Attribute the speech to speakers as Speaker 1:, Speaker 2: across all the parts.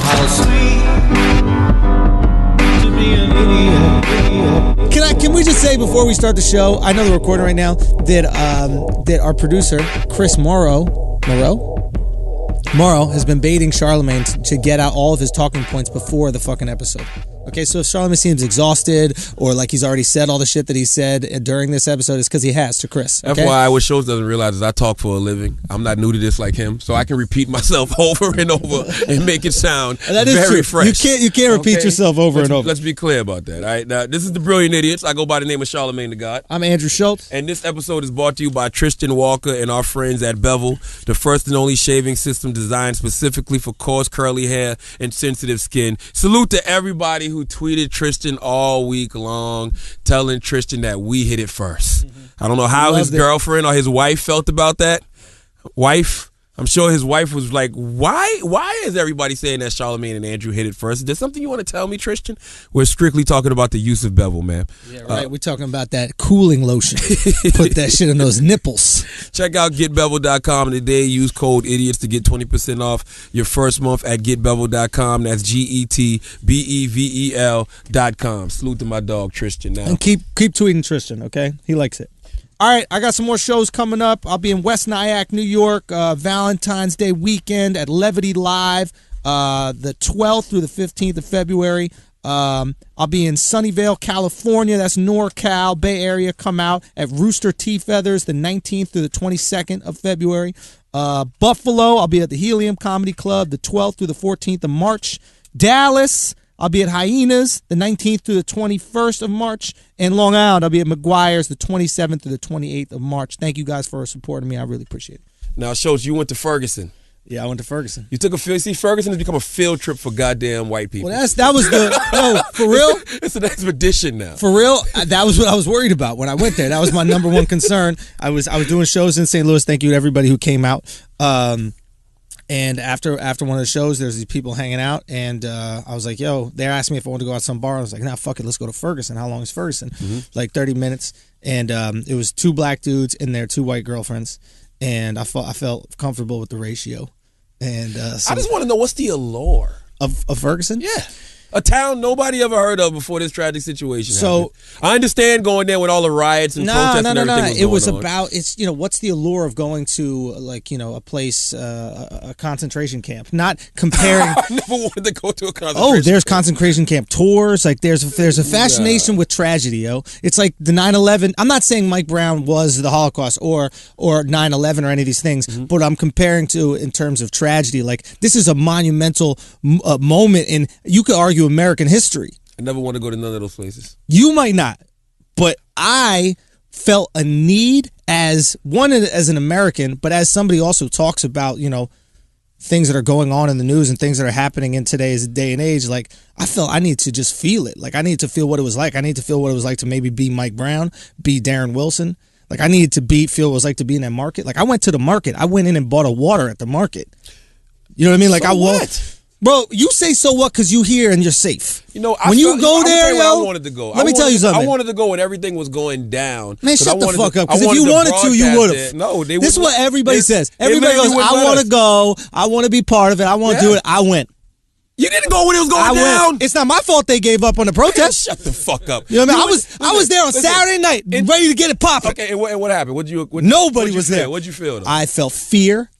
Speaker 1: How sweet to be an idiot.
Speaker 2: Can we just say before we start the show, I know the recording right now, that our producer, Chris Morrow has been baiting Charlamagne to get out all of his talking points before the fucking episode. Okay, so if Charlamagne seems exhausted or like he's already said all the shit that he said during this episode, it's because he has to Chris. Okay?
Speaker 3: FYI, what Schulz doesn't realize is I talk for a living. I'm not new to this like him, so I can repeat myself over and over and make it sound very fresh.
Speaker 2: You can't repeat yourself over and over.
Speaker 3: Let's be clear about that. All right, now this is the Brilliant Idiots. I go by the name of Charlamagne the God.
Speaker 2: I'm Andrew Schulz,
Speaker 3: and this episode is brought to you by Tristan Walker and our friends at Bevel, the first and only shaving system designed specifically for coarse, curly hair and sensitive skin. Salute to everybody who tweeted Tristan all week long, telling Tristan that we hit it first. I don't know how his girlfriend or his wife felt about that. I'm sure his wife was like, why is everybody saying that Charlamagne and Andrew hit it first? Is there something you want to tell me, Tristan? We're strictly talking about the use of Bevel, man.
Speaker 2: Yeah, right. We're talking about that cooling lotion. Put that shit in those nipples.
Speaker 3: Check out getbevel.com today. Use code IDIOTS to get 20% off your first month at getbevel.com. That's GetBevel.com. Salute to my dog, Tristan. Now.
Speaker 2: And keep tweeting Tristan, okay? He likes it. All right, I got some more shows coming up. I'll be in West Nyack, New York, Valentine's Day weekend at Levity Live, the 12th through the 15th of February. I'll be in Sunnyvale, California. That's NorCal, Bay Area. Come out at Rooster Tea Feathers the 19th through the 22nd of February. Buffalo, I'll be at the Helium Comedy Club the 12th through the 14th of March. Dallas, I'll be at Hyenas the 19th through the 21st of March. And Long Island, I'll be at McGuire's the 27th through the 28th of March. Thank you guys for supporting me. I really appreciate it.
Speaker 3: Now, Schulz, you went to Ferguson.
Speaker 2: Yeah, I went to Ferguson.
Speaker 3: You took a field. See, Ferguson has become a field trip for goddamn white people.
Speaker 2: Well, that was the for real.
Speaker 3: It's an expedition now.
Speaker 2: For real, that was what I was worried about when I went there. That was my number one concern. I was doing shows in St. Louis. Thank you to everybody who came out. And after one of the shows, there's these people hanging out, and I was like, yo, they asked me if I wanted to go out to some bar. I was like, nah, fuck it, let's go to Ferguson. How long is Ferguson? Like 30 minutes. And it was 2 black dudes and their 2 white girlfriends, and I felt comfortable with the ratio. And so
Speaker 3: I just want to know, what's the allure
Speaker 2: of Ferguson?
Speaker 3: Yeah. A town nobody ever heard of before this tragic situation happened.
Speaker 2: So
Speaker 3: I understand going there with all the riots and protests and everything.
Speaker 2: It was about, it's, what's the allure of going to, like, a place, a concentration camp? Not comparing.
Speaker 3: I never wanted to go to a concentration
Speaker 2: camp. There's concentration camp tours. Like, there's a fascination with tragedy, yo. It's like the 9/11. I'm not saying Mike Brown was the Holocaust or 9/11 or any of these things, but I'm comparing to in terms of tragedy. Like, this is a monumental moment, and you could argue American history.
Speaker 3: I never want to go to none of those places.
Speaker 2: You might not, but I felt a need as an American, but as somebody also talks about, things that are going on in the news and things that are happening in today's day and age. Like, I felt I need to just feel it. Like, I need to feel what it was like. I need to feel what it was like to maybe be Mike Brown, be Darren Wilson. Like, I needed to feel what it was like to be in that market. Like, I went to the market. I went in and bought a water at the market. You know what I mean? Like,
Speaker 3: so what?
Speaker 2: Bro, you say so what because you here and you're safe.
Speaker 3: When
Speaker 2: you go there, yo,
Speaker 3: I wanted to go.
Speaker 2: Let me tell you something.
Speaker 3: I wanted to go when everything was going down.
Speaker 2: Man, shut the fuck up. Because if you wanted to, you would have.
Speaker 3: No,
Speaker 2: this is what everybody says. Everybody goes, I want to go. I want to be part of it. I want to do it. I went.
Speaker 3: You didn't go when it was going down.
Speaker 2: It's not my fault they gave up on the protest.
Speaker 3: Shut the fuck up.
Speaker 2: You know what I mean? I was there on Saturday night, ready to get it popping.
Speaker 3: Okay, and what happened?
Speaker 2: Nobody was there.
Speaker 3: What'd you feel, though?
Speaker 2: I felt fear.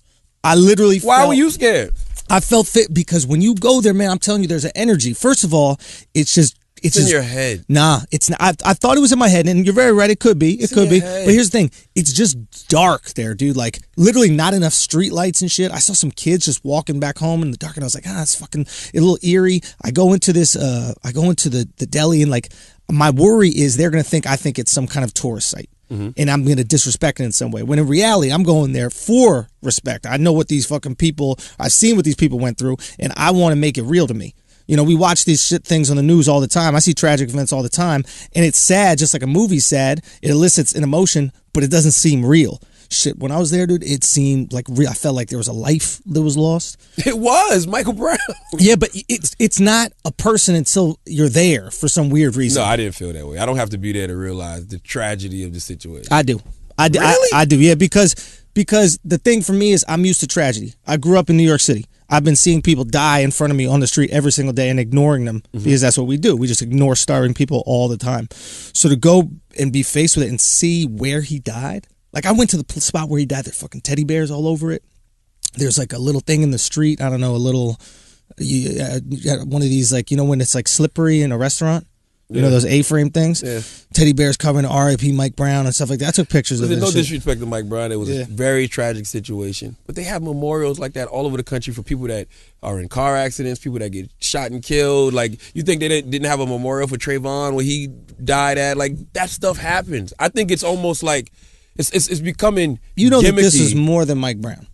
Speaker 2: I literally felt.
Speaker 3: Why were you scared?
Speaker 2: I felt fit because when you go there, man, I'm telling you, there's an energy. First of all, it's just
Speaker 3: in your head.
Speaker 2: Nah, it's not. I thought it was in my head, and you're very right. It could be. It could be. But here's the thing: it's just dark there, dude. Like, literally, not enough street lights and shit. I saw some kids just walking back home in the dark, and I was like, it's fucking a little eerie. I go into this. I go into the deli, and like, my worry is they're gonna think I think it's some kind of tourist site. And I'm going to disrespect it in some way. When in reality, I'm going there for respect. I know what these fucking people, I've seen what these people went through, and I want to make it real to me. We watch these shit things on the news all the time. I see tragic events all the time, and it's sad, just like a movie's sad. It elicits an emotion, but it doesn't seem real. Shit, when I was there, dude, it seemed like real. I felt like there was a life that was lost.
Speaker 3: It was Michael Brown.
Speaker 2: Yeah, but it's not a person until you're there for some weird reason.
Speaker 3: No, I didn't feel that way. I don't have to be there to realize the tragedy of the situation.
Speaker 2: I do.
Speaker 3: Really?
Speaker 2: I do. Yeah, because the thing for me is I'm used to tragedy. I grew up in New York City. I've been seeing people die in front of me on the street every single day and ignoring them because that's what we do. We just ignore starving people all the time. So to go and be faced with it and see where he died. Like, I went to the spot where he died. There's fucking teddy bears all over it. There's like a little thing in the street. I don't know, a little, one of these, like, you know, when it's like slippery in a restaurant? You know those A-frame things? Yeah. Teddy bears covering R.I.P. Mike Brown and stuff like that. I took pictures of it.
Speaker 3: No disrespect to Mike Brown. It was a very tragic situation. But they have memorials like that all over the country for people that are in car accidents, people that get shot and killed. Like, you think they didn't have a memorial for Trayvon where he died at? Like, that stuff happens. I think it's almost like it's becoming gimmicky.
Speaker 2: That this is more than Mike Brown.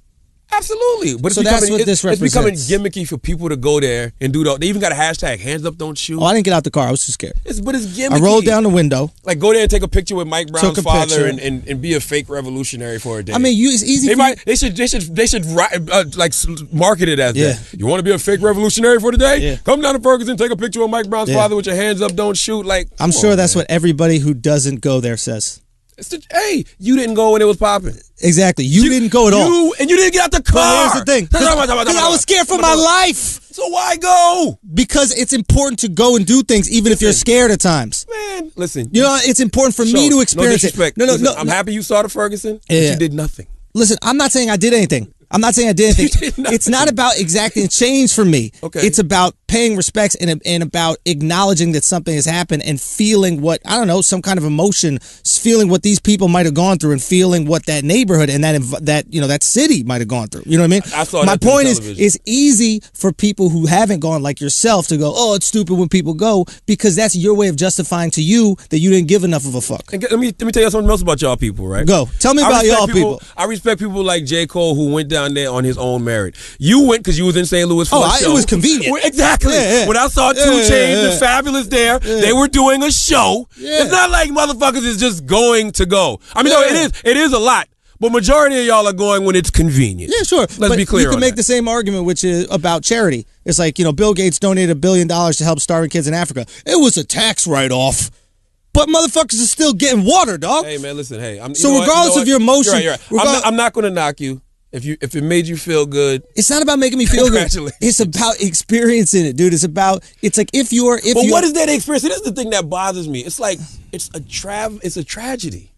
Speaker 3: Absolutely. But
Speaker 2: so that's what this represents.
Speaker 3: It's becoming gimmicky for people to go there and do that. They even got a hashtag, hands up, don't shoot.
Speaker 2: Oh, I didn't get out the car. I was too scared.
Speaker 3: But it's gimmicky.
Speaker 2: I rolled down the window.
Speaker 3: Like, go there and take a picture with Mike Brown's father and be a fake revolutionary for a day.
Speaker 2: I mean, it's easy.
Speaker 3: They should like market it as that. You want to be a fake revolutionary for the day? Yeah. Come down to Ferguson, take a picture with Mike Brown's father with your hands up, don't shoot. Like,
Speaker 2: I'm sure that's what everybody who doesn't go there says.
Speaker 3: Hey, you didn't go when it was popping.
Speaker 2: Exactly. You didn't go at all.
Speaker 3: And you didn't get out the car.
Speaker 2: Well, here's the thing. I was scared for my life.
Speaker 3: So why go?
Speaker 2: Because it's important to go and do things even if you're scared at times.
Speaker 3: Man, listen.
Speaker 2: You know, it's important for me to experience it.
Speaker 3: No, I'm happy you saw the Ferguson, but you did nothing.
Speaker 2: Listen, I'm not saying I did anything. It's not about exacting change for me.
Speaker 3: Okay.
Speaker 2: It's about paying respects and about acknowledging that something has happened and feeling what, I don't know, some kind of emotion, feeling what these people might have gone through and feeling what that neighborhood and that city might have gone through. You know what I mean?
Speaker 3: I saw
Speaker 2: My point is, it's easy for people who haven't gone like yourself to go, oh, it's stupid when people go, because that's your way of justifying to you that you didn't give enough of a fuck.
Speaker 3: And let me tell you something else about y'all people, right?
Speaker 2: Go. Tell me about y'all people.
Speaker 3: I respect people like J. Cole who went down there on his own merit. You went because you was in St. Louis for a show.
Speaker 2: It was convenient.
Speaker 3: Exactly.
Speaker 2: Yeah.
Speaker 3: When I saw 2 Chainz and Fabulous there, they were doing a show. Yeah. It's not like motherfuckers is just going to go. I mean, no, it is a lot. But majority of y'all are going when it's convenient.
Speaker 2: Yeah, sure.
Speaker 3: Let's be clear.
Speaker 2: You can make the same argument, which is about charity. It's like, Bill Gates donated $1 billion to help starving kids in Africa. It was a tax write-off. But motherfuckers are still getting water, dog.
Speaker 3: Hey, man, listen, hey.
Speaker 2: Regardless of your emotion.
Speaker 3: You're right. I'm not going to knock you. If it made you feel good,
Speaker 2: it's not about making me feel good. It's about experiencing it, dude. It's like if you're.
Speaker 3: But what is that experience? This is the thing that bothers me. It's like it's a tragedy.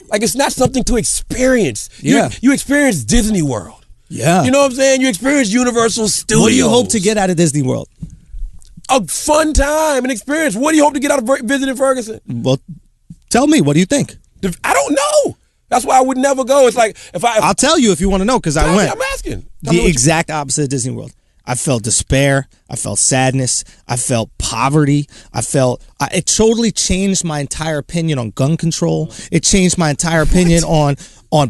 Speaker 3: Like, it's not something to experience.
Speaker 2: Yeah.
Speaker 3: You experience Disney World.
Speaker 2: Yeah.
Speaker 3: You know what I'm saying? You experience Universal Studios.
Speaker 2: What do you hope to get out of Disney World?
Speaker 3: A fun time, an experience. What do you hope to get out of visiting Ferguson?
Speaker 2: Well, tell me. What do you think?
Speaker 3: I don't know. That's why I would never go. It's like
Speaker 2: I'll tell you if you want to know, because I went.
Speaker 3: I'm asking.
Speaker 2: The exact opposite of Disney World. I felt despair. I felt sadness. I felt poverty. It totally changed my entire opinion on gun control. It changed my entire opinion on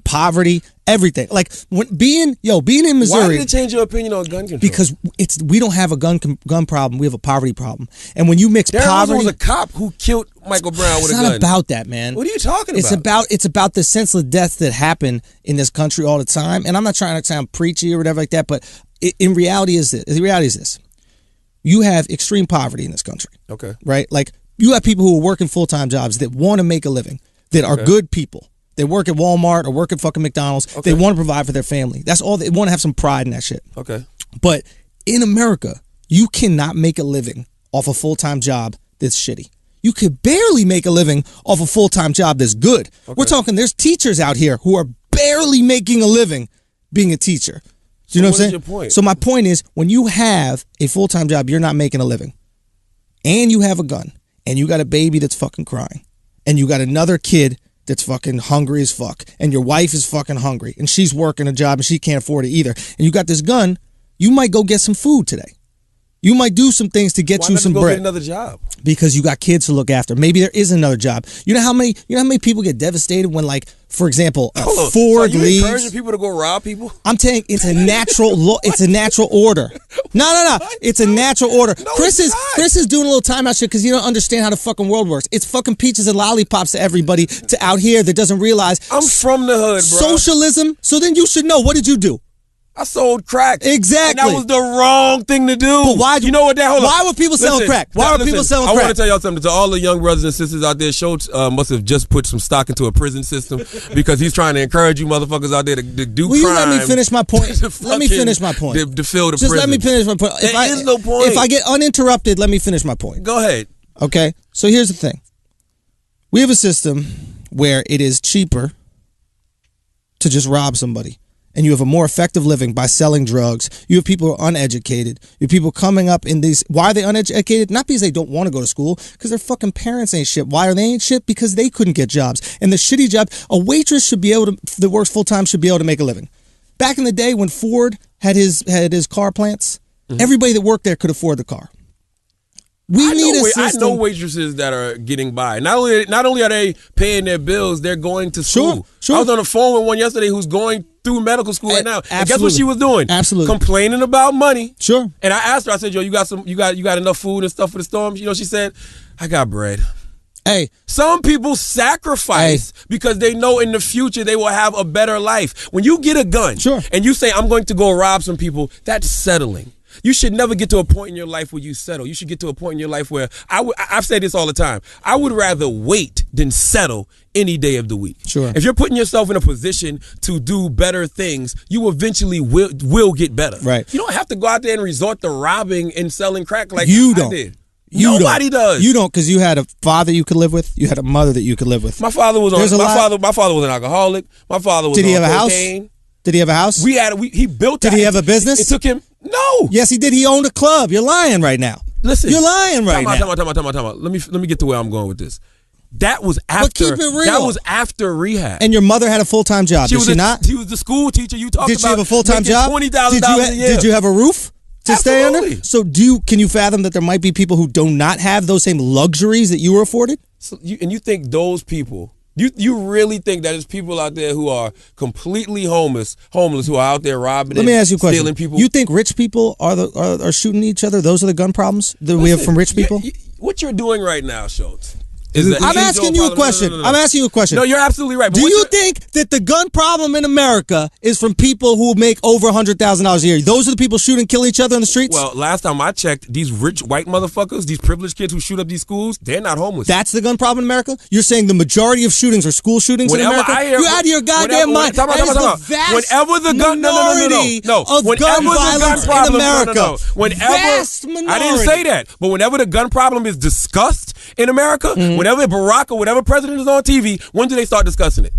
Speaker 2: poverty. Everything. Like, being in Missouri.
Speaker 3: Why did it change your opinion on gun control?
Speaker 2: Because we don't have a gun problem. We have a poverty problem. And when you mix poverty,
Speaker 3: was a cop who killed Michael Brown with a gun.
Speaker 2: It's not about that, man.
Speaker 3: What are you talking about?
Speaker 2: It's about the senseless deaths that happen in this country all the time. And I'm not trying to sound preachy or whatever like that, but the reality is this. You have extreme poverty in this country.
Speaker 3: Okay.
Speaker 2: Right? Like, you have people who are working full-time jobs that want to make a living, that are good people. They work at Walmart or work at fucking McDonald's. Okay. They want to provide for their family. That's all. They want to have some pride in that shit.
Speaker 3: Okay.
Speaker 2: But in America, you cannot make a living off a full-time job that's shitty. You could barely make a living off a full-time job that's good. Okay. We're talking, there's teachers out here who are barely making a living being a teacher. Do you know what I'm saying?
Speaker 3: Your point?
Speaker 2: So my point is, when you have a full-time job, you're not making a living, and you have a gun, and you got a baby that's fucking crying, and you got another kid that's fucking hungry as fuck, and your wife is fucking hungry, and she's working a job and she can't afford it either, and you got this gun, you might go get some food today. You might do some things to get you some bread.
Speaker 3: Why not go get another job?
Speaker 2: Because you got kids to look after. Maybe there is another job. You know how many people get devastated when, like, for example, Ford leaves.
Speaker 3: Are you encouraging people to go rob people?
Speaker 2: I'm telling you, it's a natural it's a natural order. No. It's a natural order.
Speaker 3: No,
Speaker 2: Chris is doing a little timeout shit because you don't understand how the fucking world works. It's fucking peaches and lollipops to everybody out here that doesn't realize.
Speaker 3: I'm from the hood, bro.
Speaker 2: Socialism. So then you should know. What did you do?
Speaker 3: I sold crack.
Speaker 2: Exactly.
Speaker 3: And that was the wrong thing to do.
Speaker 2: But why?
Speaker 3: You know what?
Speaker 2: Why were people selling crack? Why were people selling crack?
Speaker 3: I want to tell y'all something. To all the young brothers and sisters out there, Schulz must have just put some stock into a prison system because he's trying to encourage you motherfuckers out there to do
Speaker 2: Will
Speaker 3: crime.
Speaker 2: Will you let me finish my point? Let me finish my point.
Speaker 3: To fill the
Speaker 2: Just
Speaker 3: prison.
Speaker 2: let me finish my point.
Speaker 3: There is no point.
Speaker 2: If I get uninterrupted, let me finish my point.
Speaker 3: Go ahead.
Speaker 2: Okay? So here's the thing. We have a system where it is cheaper to just rob somebody. And you have a more effective living by selling drugs. You have people who are uneducated. You have people coming up in these. Why are they uneducated? Not because they don't want to go to school, because their fucking parents ain't shit. Why are they ain't shit? Because they couldn't get jobs. And the shitty job, a waitress should be able to, that works full time should be able to make a living. Back in the day when Ford had his car plants, everybody that worked there could afford the car. We need a system.
Speaker 3: I know waitresses that are getting by. Not only are they paying their bills, they're going to school.
Speaker 2: Sure.
Speaker 3: I was on the phone with one yesterday who's going through medical school right now.
Speaker 2: Absolutely.
Speaker 3: And guess what she was doing?
Speaker 2: Absolutely.
Speaker 3: Complaining about money.
Speaker 2: Sure.
Speaker 3: And I asked her, I said, yo, you got enough food and stuff for the storm? You know, she said, I got bread.
Speaker 2: Hey.
Speaker 3: Some people sacrifice because they know in the future they will have a better life. When you get a gun and you say, I'm going to go rob some people, that's settling. You should never get to a point in your life where you settle. You should get to a point in your life where, I've said this all the time, I would rather wait than settle any day of the week.
Speaker 2: Sure.
Speaker 3: If you're putting yourself in a position to do better things, you eventually will get better.
Speaker 2: Right.
Speaker 3: You don't have to go out there and resort to robbing and selling crack like
Speaker 2: you
Speaker 3: I
Speaker 2: don't.
Speaker 3: did.
Speaker 2: Nobody
Speaker 3: does.
Speaker 2: You don't, because you had a father you could live with. You had a mother that you could live with.
Speaker 3: My father was my father was an alcoholic. My father was
Speaker 2: Did he have
Speaker 3: cocaine.
Speaker 2: a house? Did he have a house?
Speaker 3: He built.
Speaker 2: Did he have a business?
Speaker 3: It took him. No.
Speaker 2: Yes, he did. He owned a club. You're lying right now.
Speaker 3: Listen.
Speaker 2: You're lying right now.
Speaker 3: Time out. Let me get to where I'm going with this. That was after.
Speaker 2: But keep it real.
Speaker 3: That was after rehab.
Speaker 2: And your mother had a full-time job. Did she not?
Speaker 3: She was the school teacher you talked about.
Speaker 2: Did she have a full-time job?
Speaker 3: $20,000 a year.
Speaker 2: Did you have a roof to stay under? So can you fathom that there might be people who do not have those same luxuries that you were afforded?
Speaker 3: So you think those people? You really think that there's people out there who are completely homeless who are out there robbing?
Speaker 2: Let me ask you a question.
Speaker 3: Stealing people.
Speaker 2: You think rich people are shooting each other? Those are the gun problems that we have from rich people?
Speaker 3: What you're doing right now, Schulz.
Speaker 2: I'm asking you a question.
Speaker 3: No.
Speaker 2: I'm asking you a question.
Speaker 3: No, you're absolutely right.
Speaker 2: Do you think that the gun problem in America is from people who make over $100,000 a year? Those are the people shoot and kill each other in the streets?
Speaker 3: Well, last time I checked, these rich white motherfuckers, these privileged kids who shoot up these schools, they're not homeless.
Speaker 2: That's the gun problem in America? You're saying the majority of shootings are school shootings in America? You out of your goddamn mind. That is the vast minority of gun violence in America. Vast minority.
Speaker 3: I didn't say that. But whenever the gun problem is discussed in America, whenever Barack or whatever president is on TV, when do they start discussing it?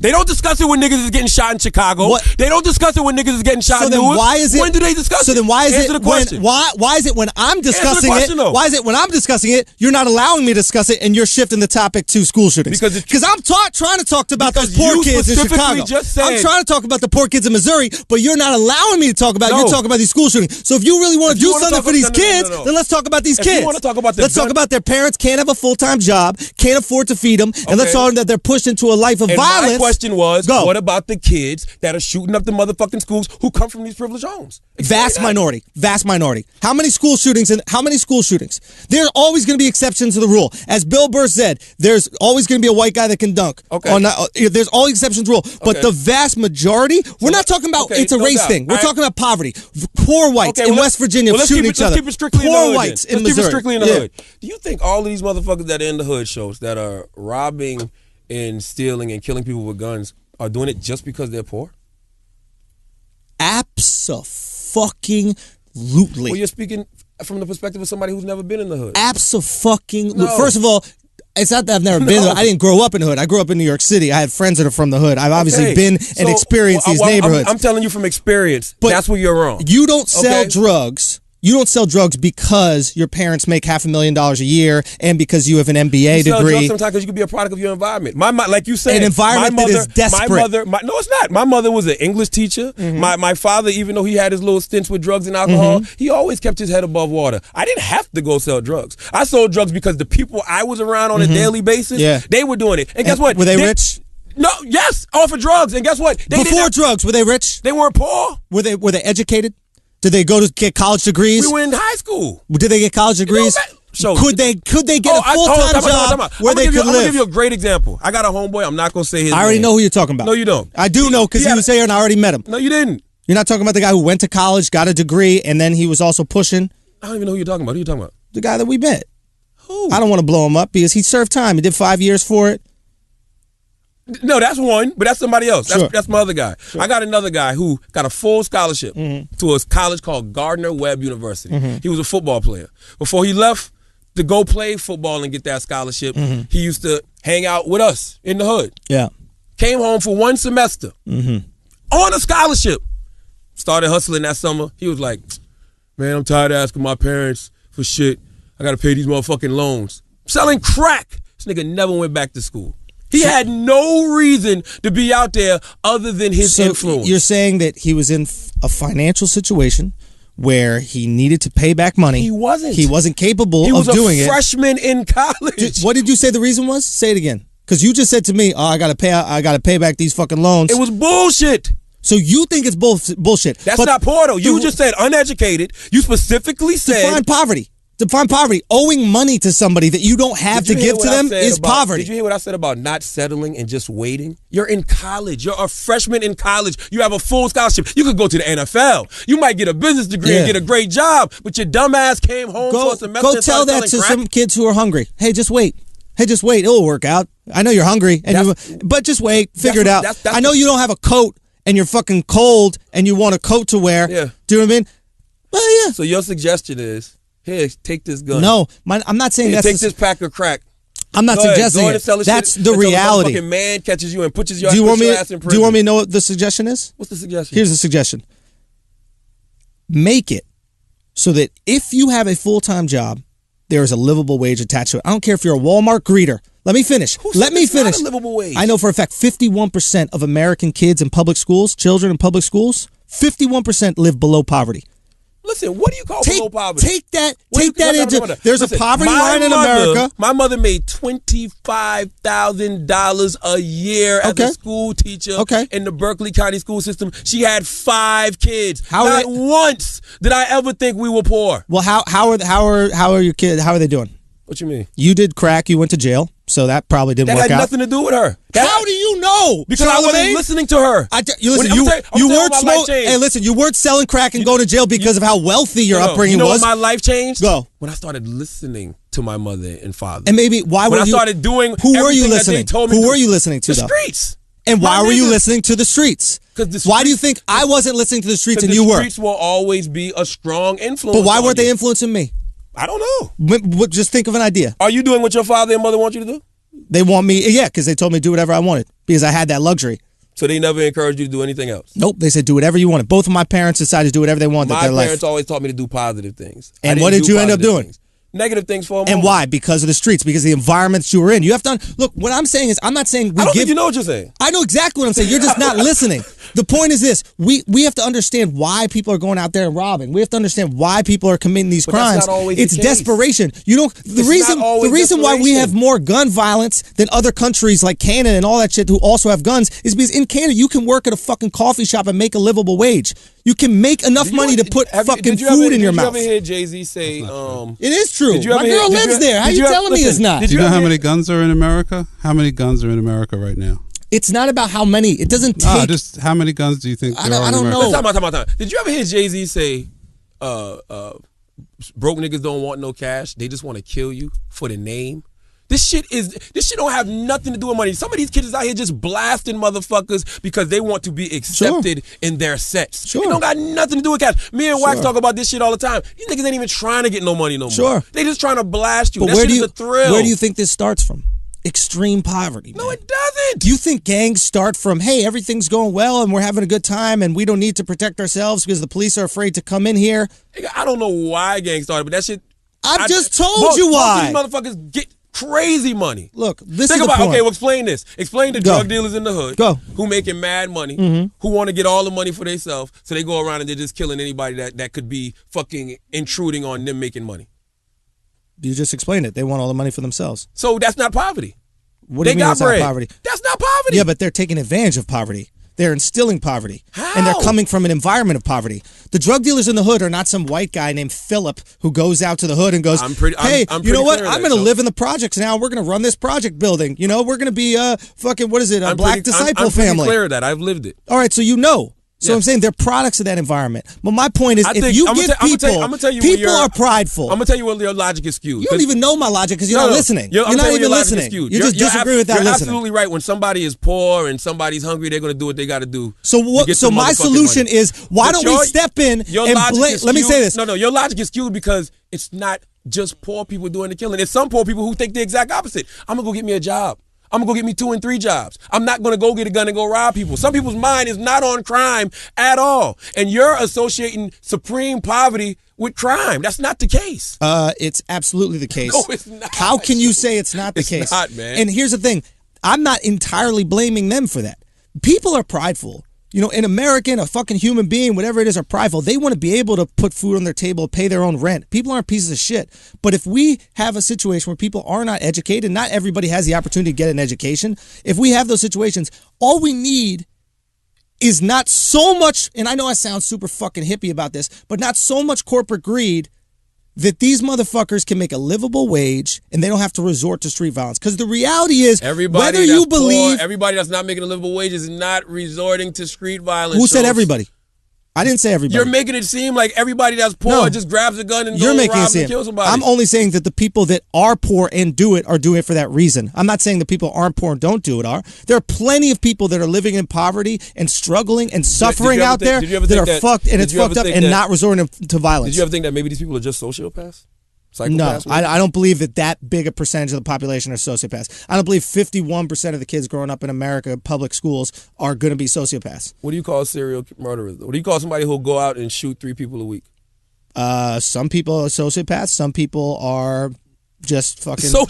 Speaker 3: They don't discuss it when niggas is getting shot in Chicago. What? They don't discuss it when niggas is getting shot in Newark.
Speaker 2: Why is it?
Speaker 3: When do they discuss it?
Speaker 2: So then why is
Speaker 3: Answer
Speaker 2: it
Speaker 3: the question.
Speaker 2: Why is it when I'm discussing
Speaker 3: question,
Speaker 2: it?
Speaker 3: though.
Speaker 2: Why is it when I'm discussing it, you're not allowing me to discuss it and you're shifting the topic to school shootings? Because I'm trying to talk about those poor kids in Chicago. I'm trying to talk about the poor kids in Missouri, but you're not allowing me to talk about it. You're talking about these school shootings. So if you really want to do something for these kids, then let's talk about these kids.
Speaker 3: Let's
Speaker 2: talk about their parents can't have a full-time job, can't afford to feed them, and let's talk that they're pushed into a life of violence.
Speaker 3: My question was, what about the kids that are shooting up the motherfucking schools who come from these privileged homes?
Speaker 2: Vast minority. How many school shootings? There's always going to be exceptions to the rule. As Bill Burr said, there's always going to be a white guy that can dunk. Okay. There's always exceptions to the rule. But the vast majority, we're not talking about it's a race thing. We're talking about poverty. Poor whites in West Virginia shooting each other.
Speaker 3: Let's keep it strictly
Speaker 2: Poor whites in Missouri.
Speaker 3: Let's keep it strictly in the hood. Do you think all of these motherfuckers that are in the hood shows that are robbing and stealing and killing people with guns are doing it just because they're poor?
Speaker 2: Abso-fucking-lutely.
Speaker 3: Well, you're speaking from the perspective of somebody who's never been in the hood.
Speaker 2: Abso-fucking-lutely. First of all, it's not that I've never been there. I didn't grow up in the hood. I grew up in New York City. I had friends that are from the hood. I've obviously been and experienced these neighborhoods.
Speaker 3: I'm telling you from experience, but that's where you're wrong.
Speaker 2: You don't sell drugs. You don't sell drugs because your parents make $500,000 a year and because you have an MBA degree.
Speaker 3: You sell drugs sometimes because you could be a product of your environment. Like you said,
Speaker 2: an environment that is desperate.
Speaker 3: No, it's not. My mother was an English teacher. My father, even though he had his little stints with drugs and alcohol, he always kept his head above water. I didn't have to go sell drugs. I sold drugs because the people I was around on a daily basis, they were doing it. And guess what?
Speaker 2: Were they rich?
Speaker 3: No, yes, off of drugs. And guess what?
Speaker 2: Before drugs, were they rich?
Speaker 3: They weren't poor.
Speaker 2: Were they educated? Did they go to get college degrees?
Speaker 3: We were in high school.
Speaker 2: Did they get college degrees? Could they get a full-time job where they could live?
Speaker 3: I'm going to give you a great example. I got a homeboy. I'm not going to say his name.
Speaker 2: I already know who you're talking about.
Speaker 3: No, you don't.
Speaker 2: I do know because he was here and I already met him.
Speaker 3: No, you didn't.
Speaker 2: You're not talking about the guy who went to college, got a degree, and then he was also pushing?
Speaker 3: I don't even know who you're talking about. Who are you talking about?
Speaker 2: The guy that we met.
Speaker 3: Who?
Speaker 2: I don't want to blow him up because he served time. He did 5 years for it.
Speaker 3: No, that's one, but that's somebody else.
Speaker 2: Sure.
Speaker 3: That's my other guy.
Speaker 2: Sure.
Speaker 3: I got another guy who got a full scholarship to a college called Gardner-Webb University. He was a football player. Before he left to go play football and get that scholarship, he used to hang out with us in the hood.
Speaker 2: Yeah.
Speaker 3: Came home for one semester on a scholarship. Started hustling that summer. He was like, man, I'm tired of asking my parents for shit. I got to pay these motherfucking loans. Selling crack. This nigga never went back to school. He had no reason to be out there other than his influence.
Speaker 2: You're saying that he was in a financial situation where he needed to pay back money.
Speaker 3: He wasn't.
Speaker 2: He wasn't capable
Speaker 3: He
Speaker 2: of
Speaker 3: was
Speaker 2: doing
Speaker 3: a
Speaker 2: it.
Speaker 3: freshman in college.
Speaker 2: What did you say the reason was? Say it again. Because you just said to me, I gotta pay back these fucking loans.
Speaker 3: It was bullshit.
Speaker 2: So you think it's bullshit.
Speaker 3: That's not poor though. You just said uneducated. You specifically said
Speaker 2: define poverty. Define poverty. Owing money to somebody that you don't have to give to them is poverty.
Speaker 3: Did you hear what I said about not settling and just waiting? You're in college. You're a freshman in college. You have a full scholarship. You could go to the NFL. You might get a business degree and get a great job, but your dumb ass came home for a semester.
Speaker 2: Go tell that to some kids who are hungry. Hey, just wait. It'll work out. I know you're hungry, but just wait. Figure it out. I know you don't have a coat and you're fucking cold and you want a coat to wear.
Speaker 3: Yeah.
Speaker 2: Do you know what I mean? Well, yeah.
Speaker 3: So your suggestion is, here, take this gun.
Speaker 2: No, I'm not saying that's...
Speaker 3: Take this pack of crack.
Speaker 2: I'm not suggesting it. That's the reality.
Speaker 3: Fucking man catches you and puts your ass in prison.
Speaker 2: Do you want me to know what the suggestion is?
Speaker 3: What's the suggestion?
Speaker 2: Here's the suggestion. Make it so that if you have a full-time job, there is a livable wage attached to it. I don't care if you're a Walmart greeter. Let me finish. Let me finish.
Speaker 3: Not a livable wage.
Speaker 2: I know for a fact 51% of American kids in public schools, children in public schools, 51% live below poverty.
Speaker 3: Listen, what do you call below poverty?
Speaker 2: Take that into. There's a poverty line in America.
Speaker 3: My mother made $25,000 a year as a school teacher in the Berkeley County school system. She had 5 kids. Not once did I ever think we were poor.
Speaker 2: Well, how are your kids? How are they doing?
Speaker 3: What you mean?
Speaker 2: You did crack. You went to jail, so that probably didn't work out.
Speaker 3: That had nothing to do with her.
Speaker 2: How do you know?
Speaker 3: Because I wasn't listening to her.
Speaker 2: You weren't smoking. Hey, listen, you weren't selling crack and going to jail because of how wealthy your upbringing was.
Speaker 3: You know when my life changed?
Speaker 2: Go.
Speaker 3: When I started listening to my mother and father.
Speaker 2: And maybe why were you?
Speaker 3: When I started doing
Speaker 2: who were you listening?
Speaker 3: Who
Speaker 2: were you listening to?
Speaker 3: The streets.
Speaker 2: And why were you listening to the streets? Why do you think I wasn't listening to the streets and you were?
Speaker 3: The streets will always be a strong influence.
Speaker 2: But why weren't they influencing me?
Speaker 3: I don't know.
Speaker 2: Just think of an idea.
Speaker 3: Are you doing what your father and mother want you to do?
Speaker 2: They want me, because they told me to do whatever I wanted because I had that luxury.
Speaker 3: So they never encouraged you to do anything else?
Speaker 2: Nope. They said do whatever you wanted. Both of my parents decided to do whatever they wanted.
Speaker 3: My parents always taught me to do positive things.
Speaker 2: And what did you end up doing?
Speaker 3: Negative things for a moment.
Speaker 2: And why? Because of the streets, because of the environments you were in. You have to look. What I'm saying is, I'm not saying
Speaker 3: I don't think you know what you're saying.
Speaker 2: I know exactly what I'm saying. You're just not listening. The point is this: we have to understand why people are going out there and robbing. We have to understand why people are committing these crimes.
Speaker 3: That's not always
Speaker 2: it's
Speaker 3: the case.
Speaker 2: Desperation. You don't. The reason why we have more gun violence than other countries like Canada and all that shit who also have guns is because in Canada you can work at a fucking coffee shop and make a livable wage. You can make enough money to put fucking food in your mouth.
Speaker 3: Did you ever hear Jay-Z say?
Speaker 2: It is true.
Speaker 3: My
Speaker 2: girl lives there. How you telling me it's not?
Speaker 4: Do you know how many guns are in America? How many guns are in America right now?
Speaker 2: It's not about how many. It doesn't take.
Speaker 4: Just how many guns do you think there are
Speaker 2: I don't
Speaker 4: in
Speaker 2: know.
Speaker 3: Time. Did you ever hear Jay-Z say, broke niggas don't want no cash. They just want to kill you for the name? This shit don't have nothing to do with money. Some of these kids out here just blasting motherfuckers because they want to be accepted in their sets.
Speaker 2: Sure.
Speaker 3: It don't got nothing to do with cash. Me and Wax talk about this shit all the time. These niggas ain't even trying to get no money no more. They just trying to blast you. But that shit is a thrill.
Speaker 2: Where do you think this starts from? Extreme poverty.
Speaker 3: No, it doesn't.
Speaker 2: Do you think gangs start from, hey, everything's going well and we're having a good time and we don't need to protect ourselves because the police are afraid to come in here?
Speaker 3: I don't know why gangs started, but that shit...
Speaker 2: I just told you why.
Speaker 3: Most of these motherfuckers get crazy money.
Speaker 2: Look, this
Speaker 3: Think
Speaker 2: is
Speaker 3: about,
Speaker 2: the point.
Speaker 3: Okay, well, explain this. Explain the drug dealers in the hood who making mad money, who want to get all the money for themselves, so they go around and they're just killing anybody that could be fucking intruding on them making money.
Speaker 2: You just explained it. They want all the money for themselves.
Speaker 3: So that's not poverty.
Speaker 2: What do you mean that's not poverty?
Speaker 3: That's not poverty.
Speaker 2: Yeah, but they're taking advantage of poverty. They're instilling poverty.
Speaker 3: How?
Speaker 2: And they're coming from an environment of poverty. The drug dealers in the hood are not some white guy named Philip who goes out to the hood and goes, hey, you know what? I'm going to live in the projects now. We're going to run this project building. You know, we're going to be a fucking, what is it, a black disciple family.
Speaker 3: I'm pretty clear of that. I've lived it.
Speaker 2: All right, so you know. So I'm saying they're products of that environment. But my point is, if you get people are prideful.
Speaker 3: I'm gonna tell you where your logic is skewed.
Speaker 2: You don't even know my logic because you're not listening. You're not even listening. You just disagree with that.
Speaker 3: You're absolutely right. When somebody is poor and somebody's hungry, they're gonna do what they got to do.
Speaker 2: So what? So my solution is, why don't we step in and let me say this.
Speaker 3: No, your logic is skewed because it's not just poor people doing the killing. It's some poor people who think the exact opposite. I'm gonna go get me a job. I'm going to go get me 2 and 3 jobs. I'm not going to go get a gun and go rob people. Some people's mind is not on crime at all. And you're associating supreme poverty with crime. That's not the case.
Speaker 2: It's absolutely the case.
Speaker 3: No, it's not.
Speaker 2: How can you say it's not the case?
Speaker 3: It's not, man.
Speaker 2: And here's the thing. I'm not entirely blaming them for that. People are prideful. You know, an American, a fucking human being, whatever it is, are prideful. They want to be able to put food on their table, pay their own rent. People aren't pieces of shit. But if we have a situation where people are not educated, not everybody has the opportunity to get an education. If we have those situations, all we need is not so much, and I know I sound super fucking hippie about this, but not so much corporate greed that these motherfuckers can make a livable wage and they don't have to resort to street violence. Because the reality is,
Speaker 3: everybody that's not making a livable wage is not resorting to street violence.
Speaker 2: Who said everybody? I didn't say everybody.
Speaker 3: You're making it seem like everybody that's poor just grabs a gun and goes rob and kill somebody.
Speaker 2: I'm only saying that the people that are poor and do it are doing it for that reason. I'm not saying the people aren't poor and don't do it are. There are plenty of people that are living in poverty and struggling and suffering out there that are fucked, and it's fucked up and not resorting to violence.
Speaker 3: Did you ever think that maybe these people are just sociopaths?
Speaker 2: No, I don't believe that big a percentage of the population are sociopaths. I don't believe 51% of the kids growing up in America public schools are going to be sociopaths.
Speaker 3: What do you call serial murderers? What do you call somebody who'll go out and shoot 3 people a week?
Speaker 2: Some people are sociopaths. Some people are just fucking
Speaker 3: No,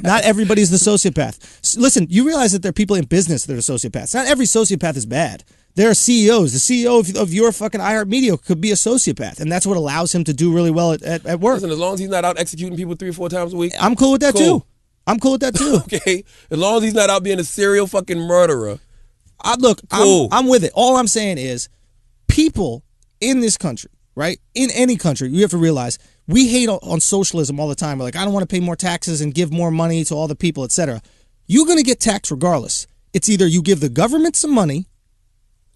Speaker 2: not everybody's the sociopath. Listen, you realize that there are people in business that are sociopaths. Not every sociopath is bad. There are CEOs. The CEO of your fucking iHeartMedia could be a sociopath, and that's what allows him to do really well at work.
Speaker 3: Listen, as long as he's not out executing people 3 or 4 times a week,
Speaker 2: I'm cool with that too. I'm cool with that too.
Speaker 3: Okay, as long as he's not out being a serial fucking murderer.
Speaker 2: Cool. I'm with it. All I'm saying is, people in this country, right? In any country, you have to realize we hate on socialism all the time. We're like, I don't want to pay more taxes and give more money to all the people, etc. You're going to get taxed regardless. It's either you give the government some money,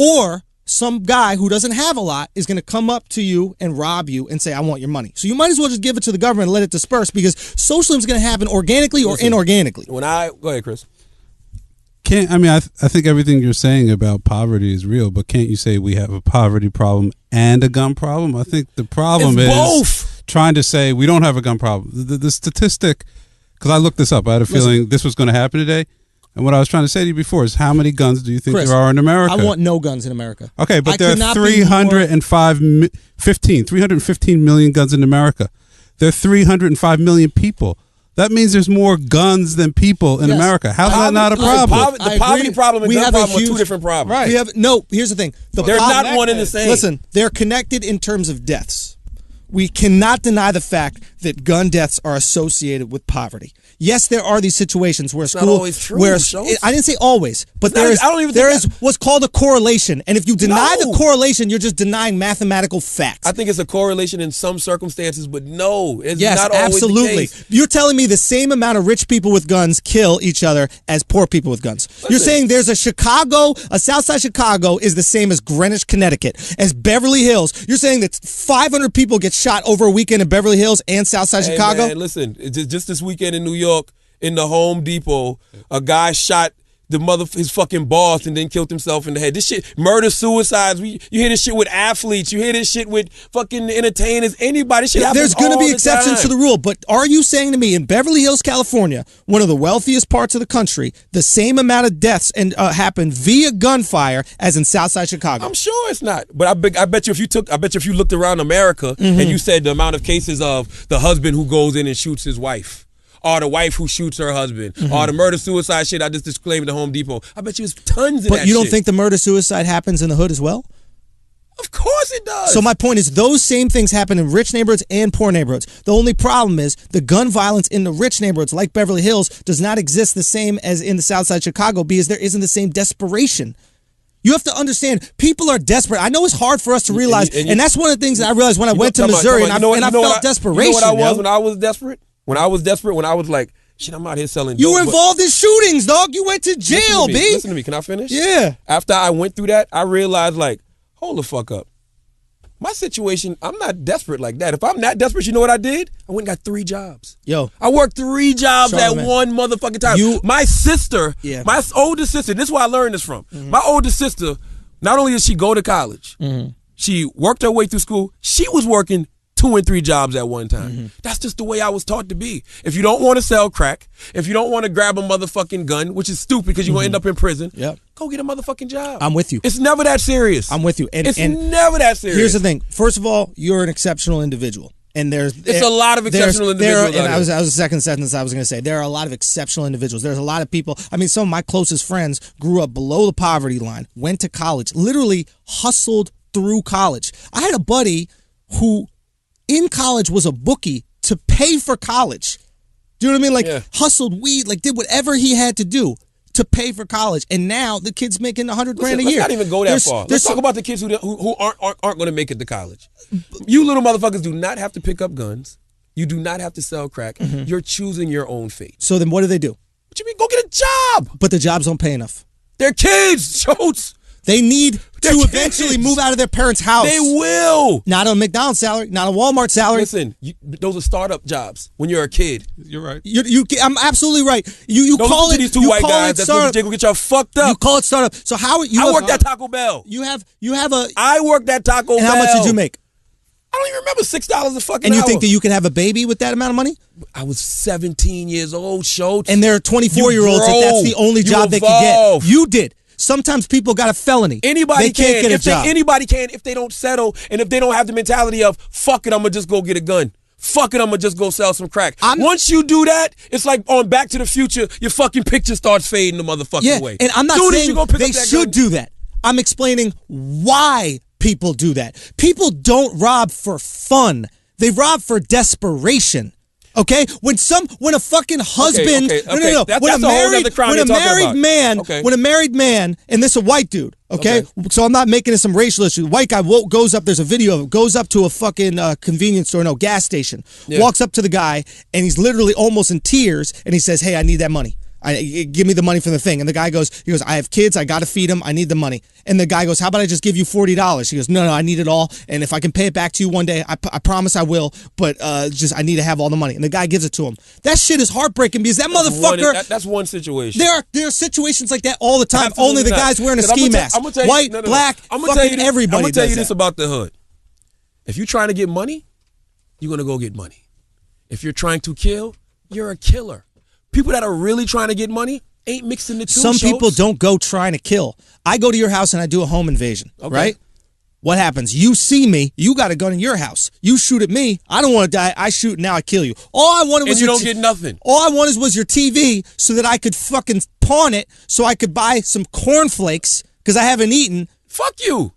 Speaker 2: or some guy who doesn't have a lot is going to come up to you and rob you and say, I want your money. So you might as well just give it to the government and let it disperse, because socialism is going to happen organically or inorganically.
Speaker 3: Go ahead, Chris.
Speaker 4: I think everything you're saying about poverty is real, but can't you say we have a poverty problem and a gun problem? I think the problem is both. Trying to say we don't have a gun problem. The statistic, because I looked this up, I had a feeling this was going to happen today. And what I was trying to say to you before is, how many guns do you think there are in America?
Speaker 2: I want no guns in America.
Speaker 4: Okay, but there are 315 million guns in America. There are 305 million people. That means there's more guns than people in America. How's that not a problem?
Speaker 3: The poverty problem and gun problem are 2 different problems.
Speaker 2: Right. Here's the thing.
Speaker 3: They're not one and the same.
Speaker 2: Listen, they're connected in terms of deaths. We cannot deny the fact that gun deaths are associated with poverty. Yes, there are these situations where
Speaker 3: not always true,
Speaker 2: I didn't say always, but there is what's called a correlation. And if you deny the correlation, you're just denying mathematical facts.
Speaker 3: I think it's a correlation in some circumstances, but no, it's
Speaker 2: not always absolutely. The case. You're telling me the same amount of rich people with guns kill each other as poor people with guns. Listen, you're saying there's a Southside Chicago is the same as Greenwich, Connecticut, as Beverly Hills. You're saying that 500 people get shot over a weekend in Beverly Hills and Southside Chicago?
Speaker 3: Man, listen, just this weekend in New York, in the Home Depot, a guy shot his fucking boss and then killed himself in the head. This shit, murder, suicides. You hear this shit with athletes. You hear this shit with fucking entertainers. Anybody. Shit happens.
Speaker 2: There's going to be exceptions
Speaker 3: time.
Speaker 2: to the rule, but are you saying to me in Beverly Hills, California, one of the wealthiest parts of the country, the same amount of deaths happen via gunfire as in Southside Chicago?
Speaker 3: I'm sure it's not. But I bet you if you looked around America and you said the amount of cases of the husband who goes in and shoots his wife, or the wife who shoots her husband, or the murder-suicide shit I just disclaimed at Home Depot. I bet you it's tons of that shit.
Speaker 2: But you don't think the murder-suicide happens in the hood as well?
Speaker 3: Of course it does.
Speaker 2: So my point is, those same things happen in rich neighborhoods and poor neighborhoods. The only problem is the gun violence in the rich neighborhoods, like Beverly Hills, does not exist the same as in the Southside Chicago, because there isn't the same desperation. You have to understand, people are desperate. I know it's hard for us to realize, and that's one of the things that I realized when I went to Missouri, and I felt desperation.
Speaker 3: You know what I was when I was desperate? When I was like, Shit, I'm out here selling dope.
Speaker 2: You were involved in shootings, dog. You went to jail, B.
Speaker 3: Listen to me. Can I finish?
Speaker 2: Yeah.
Speaker 3: After I went through that, I realized, like, hold the fuck up. My situation, I'm not desperate like that. If I'm not desperate, you know what I did? I went and got 3 jobs.
Speaker 2: Yo.
Speaker 3: I worked 3 jobs at
Speaker 2: Charlamagne.
Speaker 3: one motherfucking time. My sister, my older sister, this is where I learned this from. My older sister, not only did she go to college, she worked her way through school, she was working 2 and 3 jobs at one time. That's just the way I was taught to be. If you don't want to sell crack, if you don't want to grab a motherfucking gun, which is stupid because you're going to end up in prison, go get a motherfucking job.
Speaker 2: I'm with you.
Speaker 3: It's never that serious.
Speaker 2: I'm with you.
Speaker 3: It's never that serious.
Speaker 2: Here's the thing. First of all, you're an exceptional individual. And it's
Speaker 3: a lot of exceptional individuals.
Speaker 2: And I was the second sentence I was going to say. There are a lot of exceptional individuals. There's a lot of people. I mean, some of my closest friends grew up below the poverty line, went to college, literally hustled through college. I had a buddy who in college was a bookie to pay for college. Do you know what I mean? Like hustled weed, like did whatever he had to do to pay for college. And now the kid's making $100 grand a year.
Speaker 3: Let's not even go that far. Let's talk about the kids who aren't going to make it to college. You little motherfuckers do not have to pick up guns. You do not have to sell crack. You're choosing your own fate.
Speaker 2: So then what do?
Speaker 3: What you mean? Go get a job.
Speaker 2: But the jobs don't pay enough.
Speaker 3: They're kids, Schulz.
Speaker 2: They need to eventually move out of their parents' house.
Speaker 3: They will.
Speaker 2: Not on a McDonald's salary, not a Walmart salary.
Speaker 3: Listen, those are startup jobs when you're a kid.
Speaker 4: You're right.
Speaker 2: I'm absolutely right. You call it
Speaker 3: these two white guys that's going to get y'all fucked up.
Speaker 2: You call it startup. So how
Speaker 3: I worked at Taco Bell. I worked at Taco Bell.
Speaker 2: And how much did you make?
Speaker 3: I don't even remember $6 a fucking
Speaker 2: And you
Speaker 3: hour.
Speaker 2: think that you can have a baby with that amount of money?
Speaker 3: I was 17 years old, Schulz.
Speaker 2: And there are 24-year-olds that that's the only job they can get. You did. Sometimes people got a felony.
Speaker 3: Anybody
Speaker 2: can't get a job.
Speaker 3: Anybody can if they don't settle and if they don't have the mentality of, fuck it, I'm going to just go get a gun. Fuck it, I'm going to just go sell some crack. Once you do that, it's like on Back to the Future, your fucking picture starts fading the motherfucking way.
Speaker 2: And I'm not saying they should do that. I'm explaining why people do that. People don't rob for fun. They rob for desperation. Okay, when a fucking husband, no, when a married man, and this is a white dude, okay, so I'm not making it some racial issue. White guy goes up. There's a video of it. Goes up to a fucking convenience store, gas station. Walks up to the guy, and he's literally almost in tears, and he says, "Hey, I need that money. Give me the money for the thing." And the guy goes, I have kids, I got to feed them, I need the money. And the guy goes, how about I just give you $40? He goes, no, I need it all. And if I can pay it back to you one day, I promise I will, but I need to have all the money. And the guy gives it to him. That shit is heartbreaking because that motherfucker.
Speaker 3: That's one situation.
Speaker 2: There are situations like that all the time. Absolutely only the guy's wearing a ski mask. White, black, fucking everybody.
Speaker 3: I'm going to tell you this about the hood. If you're trying to get money, you're going to go get money. If you're trying to kill, you're a killer. People that are really trying to get money ain't mixing the two.
Speaker 2: Some people don't go trying to kill. I go to your house and I do a home invasion, right? What happens? You see me, you got a gun in your house. You shoot at me, I don't want to die, I shoot, now I kill you. All I wanted was
Speaker 3: and you don't get nothing.
Speaker 2: All I wanted was your TV so that I could fucking pawn it so I could buy some cornflakes because I haven't eaten.
Speaker 3: Fuck you.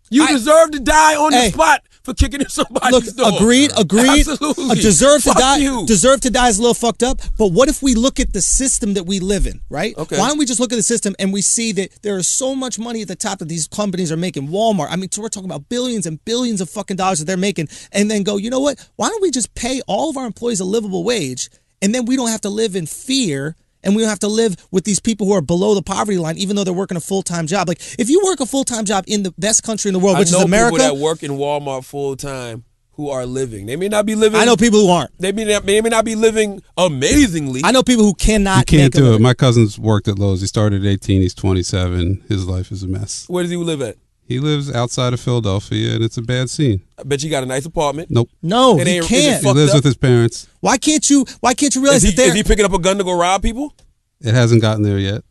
Speaker 3: You deserve to die on the spot for kicking in somebody's door.
Speaker 2: Agreed.
Speaker 3: Absolutely.
Speaker 2: Deserve to die is a little fucked up. But what if we look at the system that we live in, right?
Speaker 3: Okay.
Speaker 2: Why don't we just look at the system and we see that there is so much money at the top that these companies are making. Walmart, I mean, so we're talking about billions and billions of fucking dollars that they're making, and then go, you know what? Why don't we just pay all of our employees a livable wage, and then we don't have to live in fear. And we don't have to live with these people who are below the poverty line, even though they're working a full-time job. Like, if you work a full-time job in the best country in the world, which is America.
Speaker 3: I know people that work in Walmart full-time who are living. They may not be living.
Speaker 2: I know people who aren't.
Speaker 3: They may not be living amazingly.
Speaker 2: I know people who cannot.
Speaker 4: You can't do it. My cousin's worked at Lowe's. He started at 18. He's 27. His life is a mess.
Speaker 3: Where does he live at?
Speaker 4: He lives outside of Philadelphia, and it's a bad scene.
Speaker 3: I bet you got a nice apartment.
Speaker 4: Nope.
Speaker 2: No, he can't.
Speaker 4: He lives with his parents.
Speaker 2: Why can't you realize that
Speaker 3: is he picking up a gun to go rob people?
Speaker 4: It hasn't gotten there yet.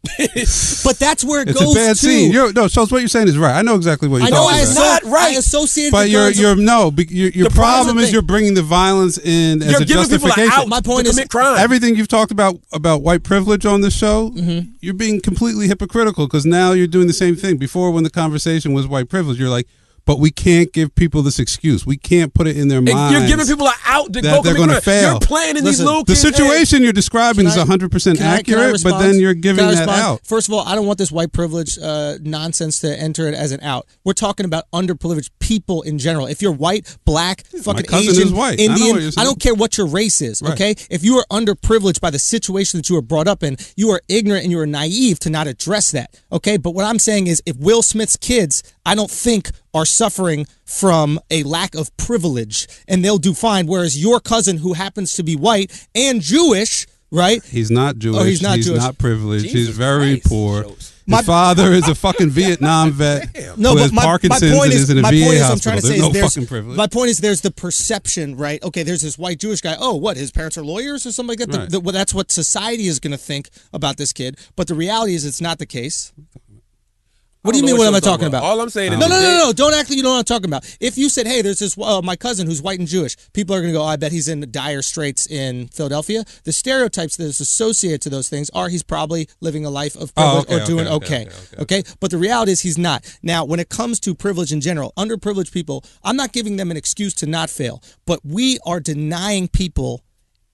Speaker 2: But that's where it goes to.
Speaker 4: It's a bad scene. Schulz, what you're saying is right. I know exactly what you're talking about.
Speaker 2: It's not right. I associated
Speaker 4: but your problem is you're bringing the violence in as a justification.
Speaker 3: Out
Speaker 2: my point is
Speaker 3: crime.
Speaker 4: Everything you've talked about white privilege on this show, you're being completely hypocritical because now you're doing the same thing. Before, when the conversation was white privilege, you're like, But we can't give people this excuse. We can't put it in their minds.
Speaker 3: You're giving people an out to
Speaker 4: that they're going to fail.
Speaker 3: You're playing in these little
Speaker 4: kids' The situation you're describing is 100% accurate, but then you're giving that out.
Speaker 2: First of all, I don't want this white privilege nonsense to enter it as an out. We're talking about underprivileged people in general. If you're white, black, fucking Asian,
Speaker 4: white.
Speaker 2: Indian, I don't care what your race is, okay? Right. If you are underprivileged by the situation that you were brought up in, you are ignorant and you are naive to not address that, okay? But what I'm saying is if Will Smith's kids, I don't think are suffering from a lack of privilege and they'll do fine, whereas your cousin who happens to be white and Jewish, right?
Speaker 4: He's not Jewish.
Speaker 2: Oh, he's Jewish.
Speaker 4: Not privileged.
Speaker 3: Jesus
Speaker 4: he's very
Speaker 3: Christ.
Speaker 4: poor. His father is a fucking Vietnam vet
Speaker 2: no,
Speaker 4: who has Parkinson's and is in a VA hospital.
Speaker 2: I'm trying to say
Speaker 4: there's no
Speaker 2: is
Speaker 4: fucking privilege.
Speaker 2: My point is there's the perception, right? Okay, there's this white Jewish guy. Oh, what? His parents are lawyers or something like that?
Speaker 4: Right.
Speaker 2: Well, that's what society is going to think about this kid. But the reality is it's not the case. What do you mean? What am I talking about?
Speaker 3: All I'm saying is
Speaker 2: no. Don't act like you don't know what I'm talking about. If you said, "Hey, there's this my cousin who's white and Jewish," people are going to go, "Oh, I bet he's in dire straits in Philadelphia." The stereotypes that is associated to those things are he's probably living a life of privilege or doing okay. But the reality is he's not. Now, when it comes to privilege in general, underprivileged people, I'm not giving them an excuse to not fail, but we are denying people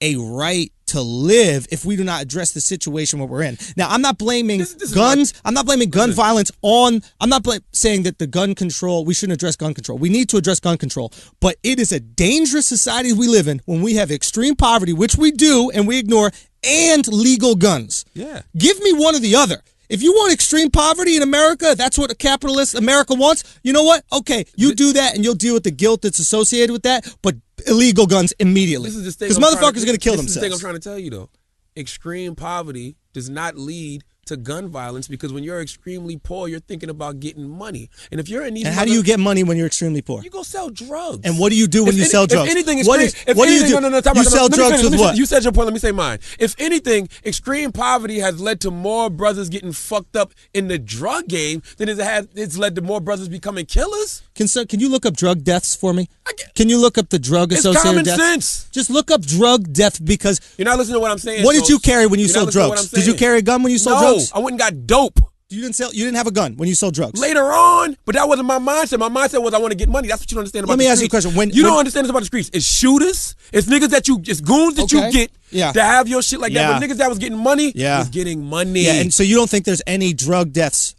Speaker 2: a right to live if we do not address the situation where we're in. Now, I'm not blaming guns. I'm not blaming gun violence on. I'm not saying that the gun control, we shouldn't address gun control. We need to address gun control. But it is a dangerous society we live in when we have extreme poverty, which we do and we ignore, and legal guns.
Speaker 3: Yeah.
Speaker 2: Give me one or the other. If you want extreme poverty in America, that's what a capitalist America wants. You know what? Okay, you do that and you'll deal with the guilt that's associated with that, but illegal guns immediately. Because motherfuckers are going to kill themselves.
Speaker 3: This is the thing I'm trying to tell you, though. Extreme poverty does not lead to gun violence because when you're extremely poor, you're thinking about getting money. And if you're in these
Speaker 2: how do you get money when you're extremely poor?
Speaker 3: You go sell drugs.
Speaker 2: And what do you do when you sell drugs?
Speaker 3: If anything,
Speaker 2: what do you do? You sell drugs with what?
Speaker 3: You said your point. Let me say mine. If anything, extreme poverty has led to more brothers getting fucked up in the drug game than it's led to more brothers becoming killers.
Speaker 2: Can you look up drug deaths for me? Can you look up the drug associated deaths?
Speaker 3: It's common sense.
Speaker 2: Just look up drug death because
Speaker 3: you're not listening to what I'm saying.
Speaker 2: What did you carry when you sold drugs? Did you carry a gun when you sold drugs?
Speaker 3: No, I went and got dope.
Speaker 2: You didn't have a gun when you sold drugs.
Speaker 3: Later on, but that wasn't my mindset. My mindset was I want to get money. That's what you don't understand about the streets.
Speaker 2: Let me ask you a question.
Speaker 3: You don't understand this about the streets. It's shooters. It's niggas it's goons that you get to have your shit like that. But niggas that was getting money was getting money.
Speaker 2: Yeah, and so you don't think there's any drug deaths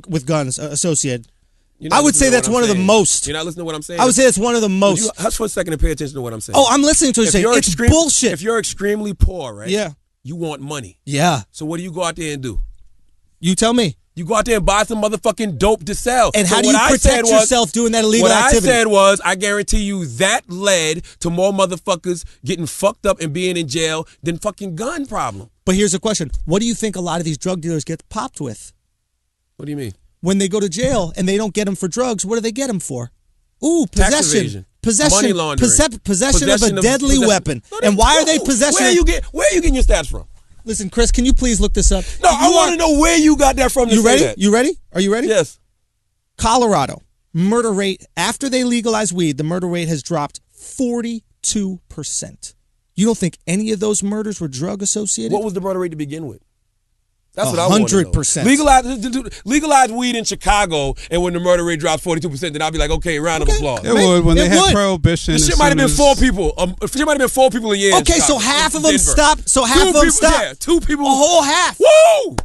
Speaker 2: with guns associated? I would say that's one of the most.
Speaker 3: You're not listening to what I'm saying?
Speaker 2: I would say that's one of the most.
Speaker 3: Hush for a second and pay attention to what I'm saying.
Speaker 2: Oh, I'm listening to what you're saying. It's bullshit.
Speaker 3: If you're extremely poor, right?
Speaker 2: Yeah.
Speaker 3: You want money.
Speaker 2: Yeah.
Speaker 3: So what do you go out there and do?
Speaker 2: You tell me.
Speaker 3: You go out there and buy some motherfucking dope to sell.
Speaker 2: And how do you protect yourself doing that illegal activity?
Speaker 3: What I said was, I guarantee you that led to more motherfuckers getting fucked up and being in jail than fucking gun problem.
Speaker 2: But here's the question. What do you think a lot of these drug dealers get popped with?
Speaker 3: What do you mean?
Speaker 2: When they go to jail and they don't get them for drugs, what do they get them for? Ooh, possession.
Speaker 3: Tax evasion.
Speaker 2: Possession.
Speaker 3: Money laundering.
Speaker 2: Possession of a deadly weapon.
Speaker 3: No,
Speaker 2: and why are they possession?
Speaker 3: Where are you getting your stats from?
Speaker 2: Listen, Chris, can you please look this up?
Speaker 3: No, I want to know where you got that from.
Speaker 2: You ready? You ready? Are you ready?
Speaker 3: Yes.
Speaker 2: Colorado, murder rate, after they legalized weed, the murder rate has dropped 42%. You don't think any of those murders were drug associated?
Speaker 3: What was the murder rate to begin with? That's what I want to know.
Speaker 2: 100%.
Speaker 3: Legalize weed in Chicago, and when the murder rate drops 42%, then I'll be like, okay, round of applause.
Speaker 4: It would when they had prohibition.
Speaker 3: Shit might have been 4 people. Shit might have been 4 people a year.
Speaker 2: Okay, so half of them stopped. So half of them stopped.
Speaker 3: Yeah, 2 people.
Speaker 2: A whole half.
Speaker 3: Woo!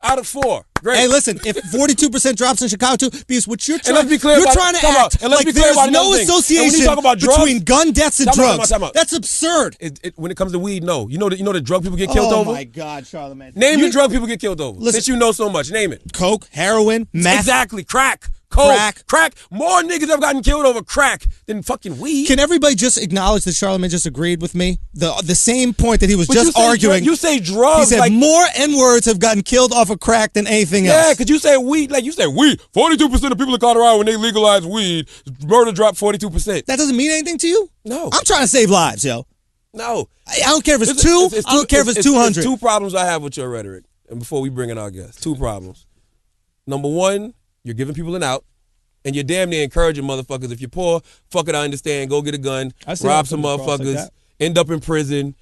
Speaker 3: Out of 4. Great.
Speaker 2: Hey, listen, if 42% drops in Chicago too, because what you're trying,
Speaker 3: let's be clear
Speaker 2: you're trying to act like there's no association between gun deaths and drugs. That's absurd.
Speaker 3: When it comes to weed, no. You know the drug people get killed over?
Speaker 2: Oh my God, Charlamagne.
Speaker 3: Name the drug people get killed over.
Speaker 2: Listen,
Speaker 3: since you know so much, name it.
Speaker 2: Coke, heroin, meth.
Speaker 3: Exactly, crack. Coke, crack. More niggas have gotten killed over crack than fucking weed.
Speaker 2: Can everybody just acknowledge that Charlamagne just agreed with me? The same point that he was just arguing.
Speaker 3: You say drugs.
Speaker 2: He said more N-words have gotten killed off of crack than anything else.
Speaker 3: Yeah, because you say weed. Like you said weed. 42% of people in Colorado, when they legalize weed, murder dropped 42%.
Speaker 2: That doesn't mean anything to you?
Speaker 3: No.
Speaker 2: I'm trying to save lives, yo.
Speaker 3: No.
Speaker 2: I don't care if it's 2. I don't care if it's 200.
Speaker 3: There's 2 problems I have with your rhetoric. And before we bring in our guests, 2 problems. Number 1, you're giving people an out. And you're damn near encouraging motherfuckers. If you're poor, fuck it, I understand. Go get a gun, rob some motherfuckers, end up in prison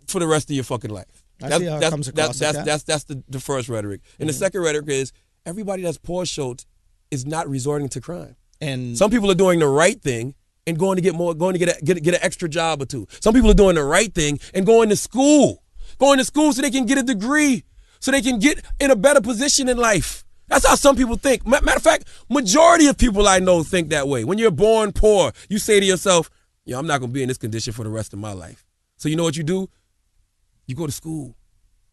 Speaker 3: for the rest of your fucking life.
Speaker 2: That's
Speaker 3: the first rhetoric. And the second rhetoric is everybody that's poor, Schulz, is not resorting to crime.
Speaker 2: And
Speaker 3: some people are doing the right thing and going to get an extra job or two. Some people are doing the right thing and going to school so they can get a degree, so they can get in a better position in life. That's how some people think. Matter of fact, majority of people I know think that way. When you're born poor, you say to yourself, yo, I'm not going to be in this condition for the rest of my life. So you know what you do? You go to school.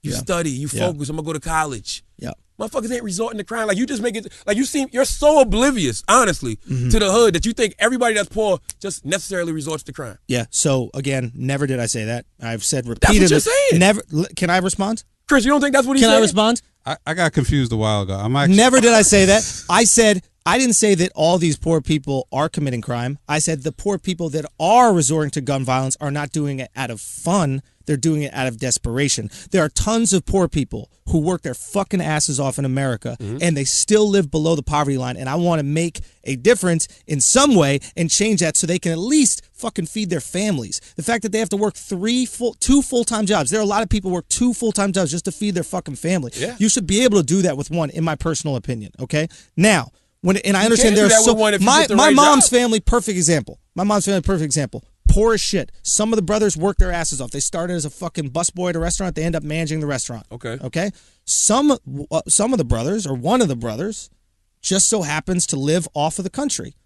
Speaker 3: You study. You focus. I'm going to go to college.
Speaker 2: Yeah.
Speaker 3: Motherfuckers ain't resorting to crime. Like, you just make it, like, you're so oblivious, honestly, to the hood that you think everybody that's poor just necessarily resorts to crime.
Speaker 2: Yeah. So, again, never did I say that. I've said repeatedly.
Speaker 3: That's what you're saying.
Speaker 2: Never. Can I respond?
Speaker 3: Chris, you don't think that's what he said?
Speaker 2: Can I respond?
Speaker 4: I got confused a while ago.
Speaker 2: Never did I say that. I didn't say that all these poor people are committing crime. I said the poor people that are resorting to gun violence are not doing it out of fun. They're doing it out of desperation. There are tons of poor people who work their fucking asses off in America, and they still live below the poverty line. And I want to make a difference in some way and change that so they can at least fucking feed their families. The fact that they have to work two full-time jobs. There are a lot of people who work 2 full-time jobs just to feed their fucking family. Yeah. You should be able to do that with one, in my personal opinion. Okay? Now, and I understand there's my mom's family, perfect example. My mom's family, perfect example. Poor as shit. Some of the brothers work their asses off. They started as a fucking busboy at a restaurant. They end up managing the restaurant. Okay. Some of the brothers, or one of the brothers, just so happens to live off of the country.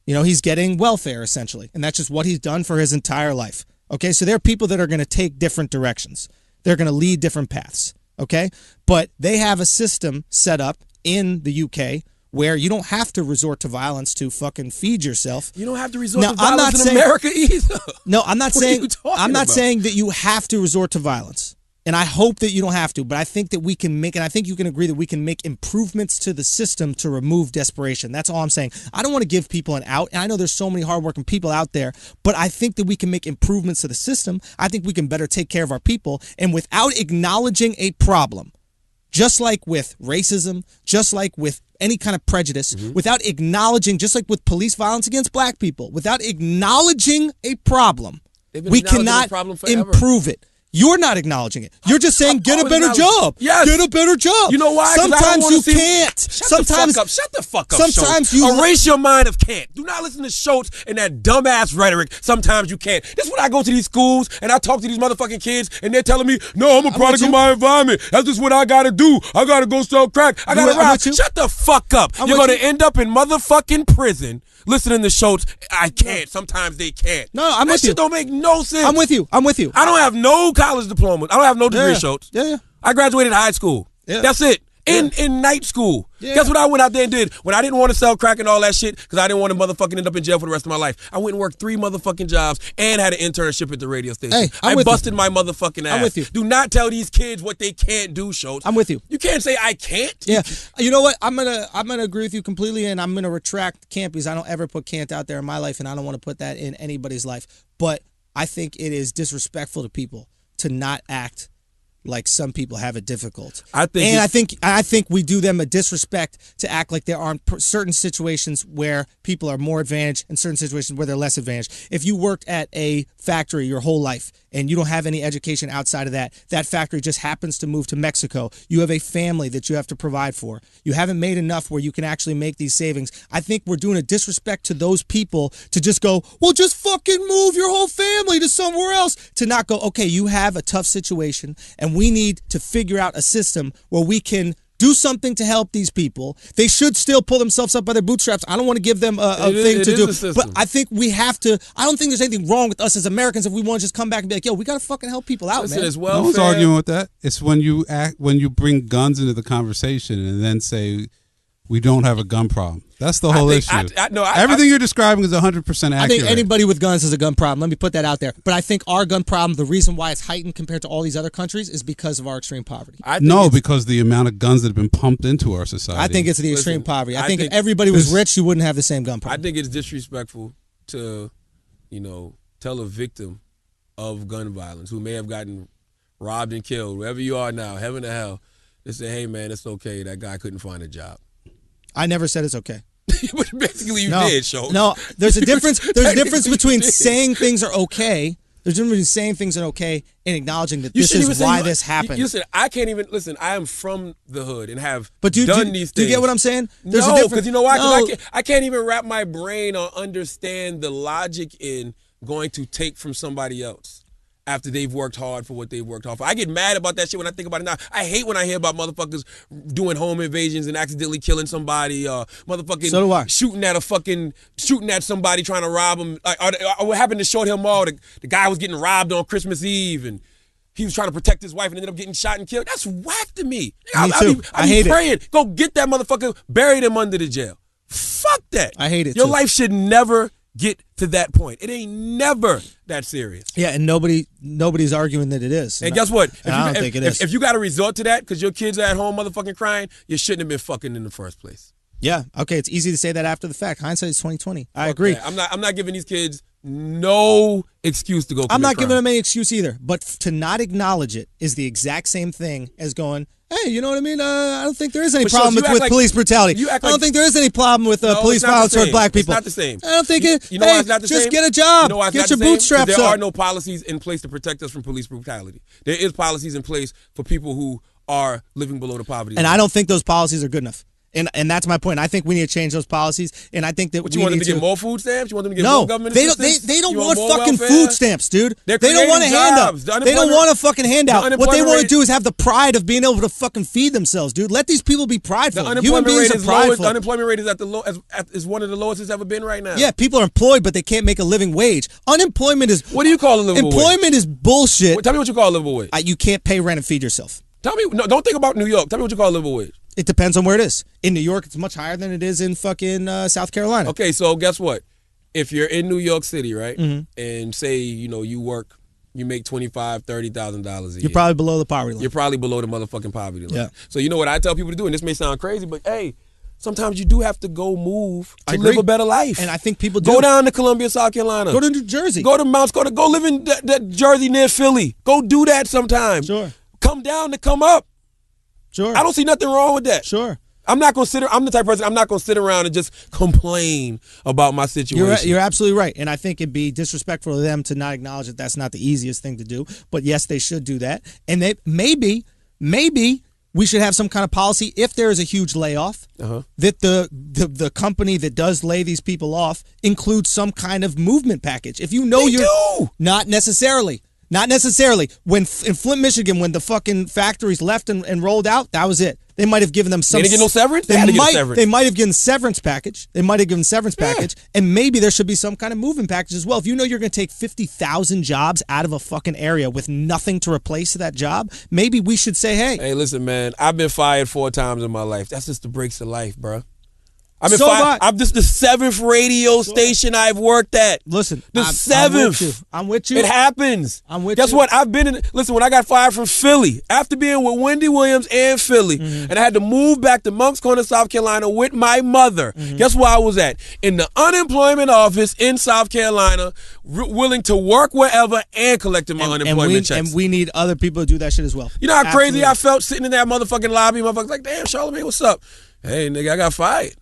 Speaker 2: You know, he's getting welfare essentially, and that's just what he's done for his entire life. Okay. So there are people that are going to take different directions. They're going to lead different paths. Okay. But they have a system set up in the UK where you don't have to resort to violence to fucking feed yourself.
Speaker 3: You don't have to resort to violence in America either.
Speaker 2: No, I'm not saying that you have to resort to violence. And I hope that you don't have to, but I think that we can make, and I think you can agree that we can make improvements to the system to remove desperation. That's all I'm saying. I don't want to give people an out, and I know there's so many hardworking people out there, but I think that we can make improvements to the system. I think we can better take care of our people, and without acknowledging a problem, just like with racism, just like with any kind of prejudice, without acknowledging, just like with police violence against black people, without acknowledging a problem, we cannot improve it. You're not acknowledging it. You're just saying, get a better job.
Speaker 3: Yes.
Speaker 2: Get a better job.
Speaker 3: You know why?
Speaker 2: Sometimes you can't.
Speaker 3: Shut the fuck up, Sometimes you erase your mind of can't. Do not listen to Schulz and that dumbass rhetoric. Sometimes you can't. This is when I go to these schools and I talk to these motherfucking kids and they're telling me, no, I'm a product of my environment. That's just what I gotta do. I gotta go sell crack. I gotta rob. Shut the fuck up. You're gonna end up in motherfucking prison listening to Schulz. I can't. Sometimes they can't.
Speaker 2: No, I'm with you.
Speaker 3: That shit don't make no sense.
Speaker 2: I'm with you.
Speaker 3: I don't have no college diploma. I don't have no degree, Schulz.
Speaker 2: Yeah.
Speaker 3: I graduated high school. Yeah. That's it. In night school. Yeah. Guess what I went out there and did when I didn't want to sell crack and all that shit because I didn't want to motherfucking end up in jail for the rest of my life. I went and worked 3 motherfucking jobs and had an internship at the radio station.
Speaker 2: Hey,
Speaker 3: I busted my motherfucking ass.
Speaker 2: I'm with you.
Speaker 3: Do not tell these kids what they can't do, Schulz.
Speaker 2: I'm with you.
Speaker 3: You can't say I can't.
Speaker 2: Yeah. You know what? I'm gonna agree with you completely, and I'm gonna retract can't because I don't ever put can't out there in my life, and I don't want to put that in anybody's life. But I think it is disrespectful to people to not act like some people have it difficult. I think we do them a disrespect to act like there are certain situations where people are more advantaged and certain situations where they're less advantaged. If you worked at a factory your whole life and you don't have any education outside of that factory just happens to move to Mexico, you have a family that you have to provide for. You haven't made enough where you can actually make these savings. I think we're doing a disrespect to those people to just go, well, just fucking move your whole family to somewhere else. To not go, okay, you have a tough situation and we need to figure out a system where we can do something to help these people. They should still pull themselves up by their bootstraps. I don't want to give them a thing to do. But I think we have to. I don't think there's anything wrong with us as Americans if we want to just come back and be like, yo, we got to fucking help people out, man.
Speaker 4: No one's arguing with that. It's when you bring guns into the conversation and then say we don't have a gun problem. That's the whole issue. Everything you're describing is 100% accurate.
Speaker 2: I think anybody with guns has a gun problem. Let me put that out there. But I think our gun problem, the reason why it's heightened compared to all these other countries is because of our extreme poverty.
Speaker 4: Because the amount of guns that have been pumped into our society.
Speaker 2: I think it's the extreme poverty. I think if everybody was rich, you wouldn't have the same gun problem.
Speaker 3: I think it's disrespectful to, tell a victim of gun violence who may have gotten robbed and killed, wherever you are now, heaven or hell, to say, hey, man, it's okay. That guy couldn't find a job.
Speaker 2: I never said it's okay.
Speaker 3: But basically you did, Schulz.
Speaker 2: No, there's a difference. There's a difference between saying things are okay There's a difference between saying things are okay and acknowledging that this is why this happened.
Speaker 3: You said, I can't even, listen, I am from the hood and have
Speaker 2: done these things. Do you get what I'm saying?
Speaker 3: No, because you know why? Because I can't even wrap my brain or understand the logic in going to take from somebody else after they've worked hard for what they've worked hard for. I get mad about that shit when I think about it now. I hate when I hear about motherfuckers doing home invasions and accidentally killing somebody, motherfucking
Speaker 2: so do I.
Speaker 3: shooting at somebody trying to rob them. Or what happened to Short Hill Mall? The guy was getting robbed on Christmas Eve and he was trying to protect his wife and ended up getting shot and killed. That's whack to me. I hate praying. It. Go get that motherfucker, bury him under the jail. Fuck that.
Speaker 2: I hate it.
Speaker 3: Your life should never get to that point. It ain't never that serious.
Speaker 2: Yeah, and nobody's arguing that it is.
Speaker 3: And guess what?
Speaker 2: I don't think it is.
Speaker 3: If you got to resort to that because your kids are at home motherfucking crying, you shouldn't have been fucking in the first place.
Speaker 2: Yeah. Okay. It's easy to say that after the fact. Hindsight is 20/20. I agree.
Speaker 3: That. I'm not giving these kids no excuse to go.
Speaker 2: I'm not giving them any excuse either. But to not acknowledge it is the exact same thing as going, hey, you know what I mean? I don't think there is any problem with police brutality. I don't think there is any problem with police violence toward black people.
Speaker 3: It's not the same.
Speaker 2: I don't think it.
Speaker 3: You know why it's not the same?
Speaker 2: Just get a job.
Speaker 3: You know why it's
Speaker 2: get
Speaker 3: not
Speaker 2: your bootstraps up.
Speaker 3: There are no policies in place to protect us from police brutality. There is policies in place for people who are living below the poverty line.
Speaker 2: And I don't think those policies are good enough. And that's my point. I think we need to change those policies. And I think that
Speaker 3: you want them to get more food stamps? You want them to get more government assistance?
Speaker 2: They don't want fucking food stamps, dude. They don't want a handout. They don't want a fucking handout. What they want to do is have the pride of being able to fucking feed themselves, dude. Let these people be prideful. Human beings are prideful.
Speaker 3: The unemployment rate is one of the lowest it's ever been right now.
Speaker 2: Yeah, people are employed, but they can't make a living wage. Unemployment is...
Speaker 3: What do you call a livable wage?
Speaker 2: Employment is bullshit.
Speaker 3: Tell me what you call a livable wage.
Speaker 2: You can't pay rent and feed yourself.
Speaker 3: Tell me... No, don't think about New York. Tell me what you call a livable wage.
Speaker 2: It depends on where it is. In New York, it's much higher than it is in fucking South Carolina.
Speaker 3: Okay, so guess what? If you're in New York City, right, and say, you make $25,000, $30,000 a year.
Speaker 2: You're probably below the poverty line.
Speaker 3: You're probably below the motherfucking poverty line.
Speaker 2: Yeah.
Speaker 3: So you know what I tell people to do, and this may sound crazy, but hey, sometimes you do have to go move to live a better life.
Speaker 2: And I think people do.
Speaker 3: Go down to Columbia, South Carolina.
Speaker 2: Go to New Jersey.
Speaker 3: Go to Mount Scott. Go live in that Jersey near Philly. Go do that sometime.
Speaker 2: Sure.
Speaker 3: Come down to come up.
Speaker 2: Sure.
Speaker 3: I don't see nothing wrong with that.
Speaker 2: Sure.
Speaker 3: I'm the type of person, I'm not going to sit around and just complain about my situation.
Speaker 2: You're absolutely right. And I think it'd be disrespectful to them to not acknowledge that that's not the easiest thing to do. But yes, they should do that. And maybe we should have some kind of policy if there is a huge layoff that the company that does lay these people off includes some kind of movement package. If you know
Speaker 3: do.
Speaker 2: Not necessarily. Not necessarily. When in Flint, Michigan, when the fucking factories left and rolled out, that was it. They might have given them some.
Speaker 3: They didn't get no severance? They had to get severance.
Speaker 2: They might have given severance package. And maybe there should be some kind of movement package as well. If you know you're going to take 50,000 jobs out of a fucking area with nothing to replace that job, maybe we should say, hey.
Speaker 3: Hey, listen, man, I've been fired 4 times in my life. That's just the breaks of life, bro. I've been fired. I'm just the 7th radio station I've worked at.
Speaker 2: Listen,
Speaker 3: the 7th.
Speaker 2: I'm with you.
Speaker 3: It happens.
Speaker 2: I'm with you.
Speaker 3: Guess what? Listen, when I got fired from Philly, after being with Wendy Williams and Philly, and I had to move back to Moncks Corner, South Carolina with my mother, guess where I was at? In the unemployment office in South Carolina, willing to work wherever and collecting my unemployment checks.
Speaker 2: And we need other people to do that shit as well.
Speaker 3: You know how crazy I felt sitting in that motherfucking lobby? Motherfuckers like, damn, Charlamagne, what's up? Hey, nigga, I got fired.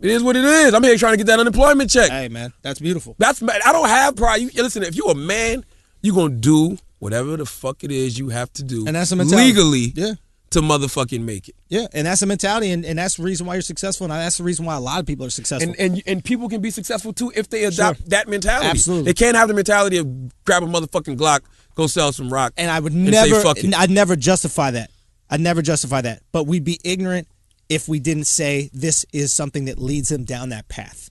Speaker 3: It is what it is. I'm here trying to get that unemployment check.
Speaker 2: Hey, man, that's beautiful.
Speaker 3: I don't have pride. Listen, if you're a man, you're going to do whatever the fuck it is you have to do
Speaker 2: and that's a mentality.
Speaker 3: Legally to motherfucking make it.
Speaker 2: Yeah, and that's a mentality, and that's the reason why you're successful, and that's the reason why a lot of people are successful.
Speaker 3: And people can be successful, too, if they adopt that mentality.
Speaker 2: Absolutely.
Speaker 3: They can't have the mentality of grab a motherfucking Glock, go sell some rock,
Speaker 2: and I would
Speaker 3: say, fuck it.
Speaker 2: I'd never justify that. But we'd be ignorant if we didn't say this is something that leads them down that path.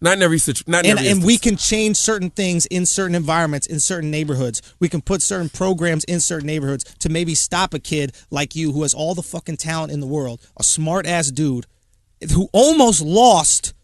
Speaker 3: Not in every situation.
Speaker 2: And we can change certain things in certain environments, in certain neighborhoods. We can put certain programs in certain neighborhoods to maybe stop a kid like you who has all the fucking talent in the world, a smart-ass dude who almost lost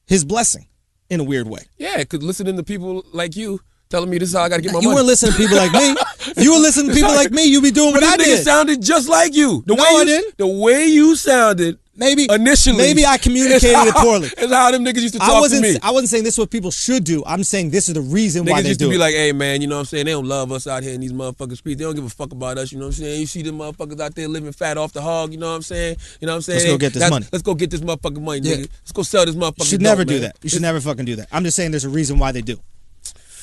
Speaker 2: his blessing in a weird way.
Speaker 3: Yeah, because listening to people like you telling me this is how I got to get my money.
Speaker 2: You weren't listening to people like me. If you were listening to people like me, you'd be doing what I did.
Speaker 3: This nigga sounded just like you.
Speaker 2: I didn't.
Speaker 3: The way you sounded initially.
Speaker 2: Maybe I communicated it poorly.
Speaker 3: It's how them niggas used to talk to me.
Speaker 2: I wasn't saying this is what people should do. I'm saying this is the reason why they do it.
Speaker 3: Niggas used to be like, hey, man, you know what I'm saying? They don't love us out here in these motherfucking streets. They don't give a fuck about us, you know what I'm saying? You see them motherfuckers out there living fat off the hog, you know what I'm saying? You know what I'm saying?
Speaker 2: Let's go get this money.
Speaker 3: Let's go get this motherfucking money, nigga. Let's go sell this motherfucking
Speaker 2: You should never do that. You should never fucking do that. I'm just saying there's a reason why they do.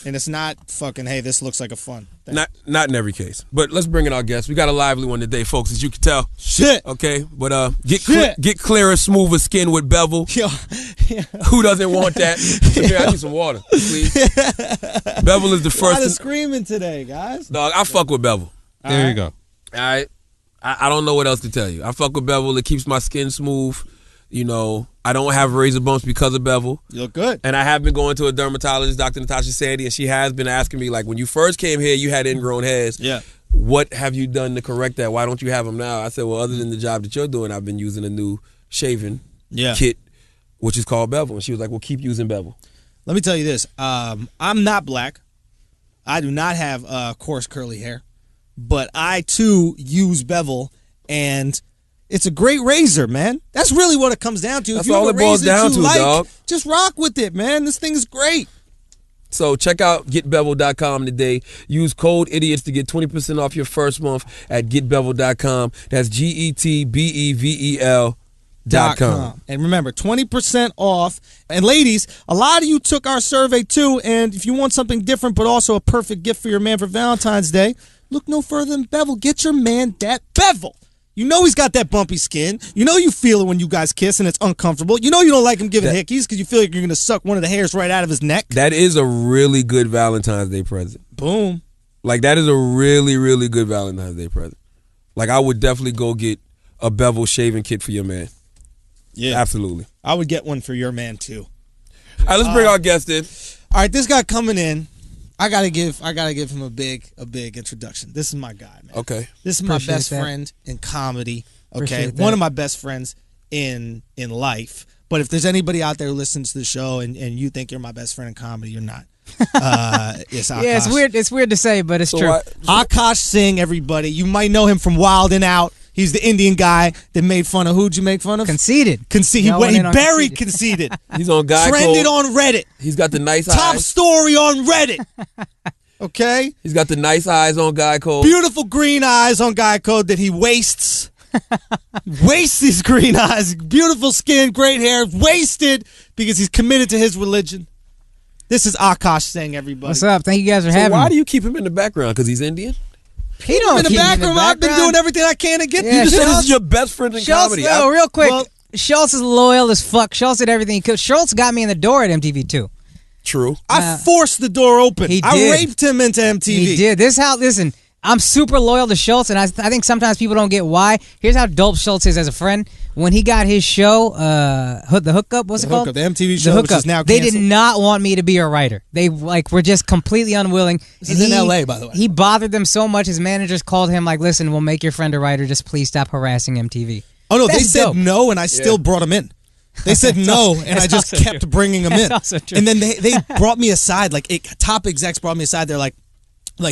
Speaker 2: And it's not fucking, hey, this looks like a fun thing.
Speaker 3: Not in every case. But let's bring in our guest. We got a lively one today, folks, as you can tell.
Speaker 2: Shit.
Speaker 3: Okay, but get clearer, smoother skin with Bevel.
Speaker 2: Yo.
Speaker 3: Who doesn't want that? Here, I need some water, please. Bevel is the first.
Speaker 2: A lot of screaming today, guys.
Speaker 3: Dog, I fuck with Bevel.
Speaker 4: There you go.
Speaker 3: All right. I don't know what else to tell you. I fuck with Bevel. It keeps my skin smooth. You know, I don't have razor bumps because of Bevel.
Speaker 2: You look good.
Speaker 3: And I have been going to a dermatologist, Dr. Natasha Sandy, and she has been asking me, like, when you first came here, you had ingrown hairs.
Speaker 2: Yeah.
Speaker 3: What have you done to correct that? Why don't you have them now? I said, well, other than the job that you're doing, I've been using a new shaving kit, which is called Bevel. And she was like, well, keep using Bevel.
Speaker 2: Let me tell you this. I'm not black. I do not have coarse curly hair. But I, too, use Bevel, and it's a great razor, man. That's really what it comes down to.
Speaker 3: That's all it boils down to, dog.
Speaker 2: Just rock with it, man. This thing is great.
Speaker 3: So check out getbevel.com today. Use code IDIOTS to get 20% off your first month at getbevel.com. That's GETBEVEL.com.
Speaker 2: And remember, 20% off. And ladies, a lot of you took our survey too, and if you want something different but also a perfect gift for your man for Valentine's Day, look no further than Bevel. Get your man that Bevel. You know he's got that bumpy skin. You know you feel it when you guys kiss and it's uncomfortable. You know you don't like him giving hickeys because you feel like you're going to suck one of the hairs right out of his neck.
Speaker 3: That is a really good Valentine's Day present.
Speaker 2: Boom.
Speaker 3: Like, that is a really, really good Valentine's Day present. Like, I would definitely go get a Bevel shaving kit for your man.
Speaker 2: Yeah.
Speaker 3: Absolutely.
Speaker 2: I would get one for your man, too.
Speaker 3: All right, let's bring our guest in.
Speaker 2: All right, this guy coming in, I gotta give him a big introduction. This is my guy, man.
Speaker 3: Okay.
Speaker 2: This is my best friend in comedy. Okay. One of my best friends in life. But if there's anybody out there who listens to the show and you think you're my best friend in comedy, you're not. It's Akaash.
Speaker 5: Yeah, it's weird to say, but it's true.
Speaker 2: Akaash Singh, everybody. You might know him from Wild 'N Out. He's the Indian guy that made fun of, who'd you make fun of?
Speaker 5: Conceited.
Speaker 2: He buried Conceited.
Speaker 3: He's on Guy
Speaker 2: Trended
Speaker 3: Code.
Speaker 2: on Reddit.
Speaker 3: He's got the nice eyes.
Speaker 2: Top story on Reddit. Okay?
Speaker 3: He's got the nice eyes on Guy Code.
Speaker 2: Beautiful green eyes on Guy Code that he wastes. Wastes these green eyes. Beautiful skin, great hair. Wasted because he's committed to his religion. This is Akaash Singh, everybody.
Speaker 5: What's up? Thank you guys for having me.
Speaker 3: Why do you keep him in the background? Because he's Indian?
Speaker 5: He don't
Speaker 2: in the
Speaker 5: keep me
Speaker 2: background. I've been doing everything I can to get
Speaker 5: Yeah,
Speaker 3: You just said
Speaker 5: Schulz-
Speaker 3: this is your best friend in
Speaker 5: Schulz,
Speaker 3: comedy.
Speaker 5: real quick.
Speaker 2: well-
Speaker 5: Schulz is loyal as fuck. Schulz did everything he could. Schulz got me in the door at MTV too.
Speaker 3: True.
Speaker 2: I forced the door open.
Speaker 5: He
Speaker 2: I
Speaker 5: did.
Speaker 2: raped him into MTV.
Speaker 5: He did. Listen, I'm super loyal to Schulz, and I think sometimes people don't get why. Here's how dope Schulz is as a friend. When he got his show, the Hookup, what's it called?
Speaker 2: The MTV show, which is now
Speaker 5: They
Speaker 2: canceled.
Speaker 5: did not want me to be a writer. They were just completely unwilling.
Speaker 2: This is in LA, by the way.
Speaker 5: He bothered them so much. His managers called him like, "Listen, we'll make your friend a writer. Just please stop harassing MTV."
Speaker 2: Oh, no, they
Speaker 5: That's
Speaker 2: said
Speaker 5: dope.
Speaker 2: no, and I still brought him in. They said no, and I just kept bringing him in.
Speaker 5: also true.
Speaker 2: And then they brought me aside, top execs brought me aside. They're like,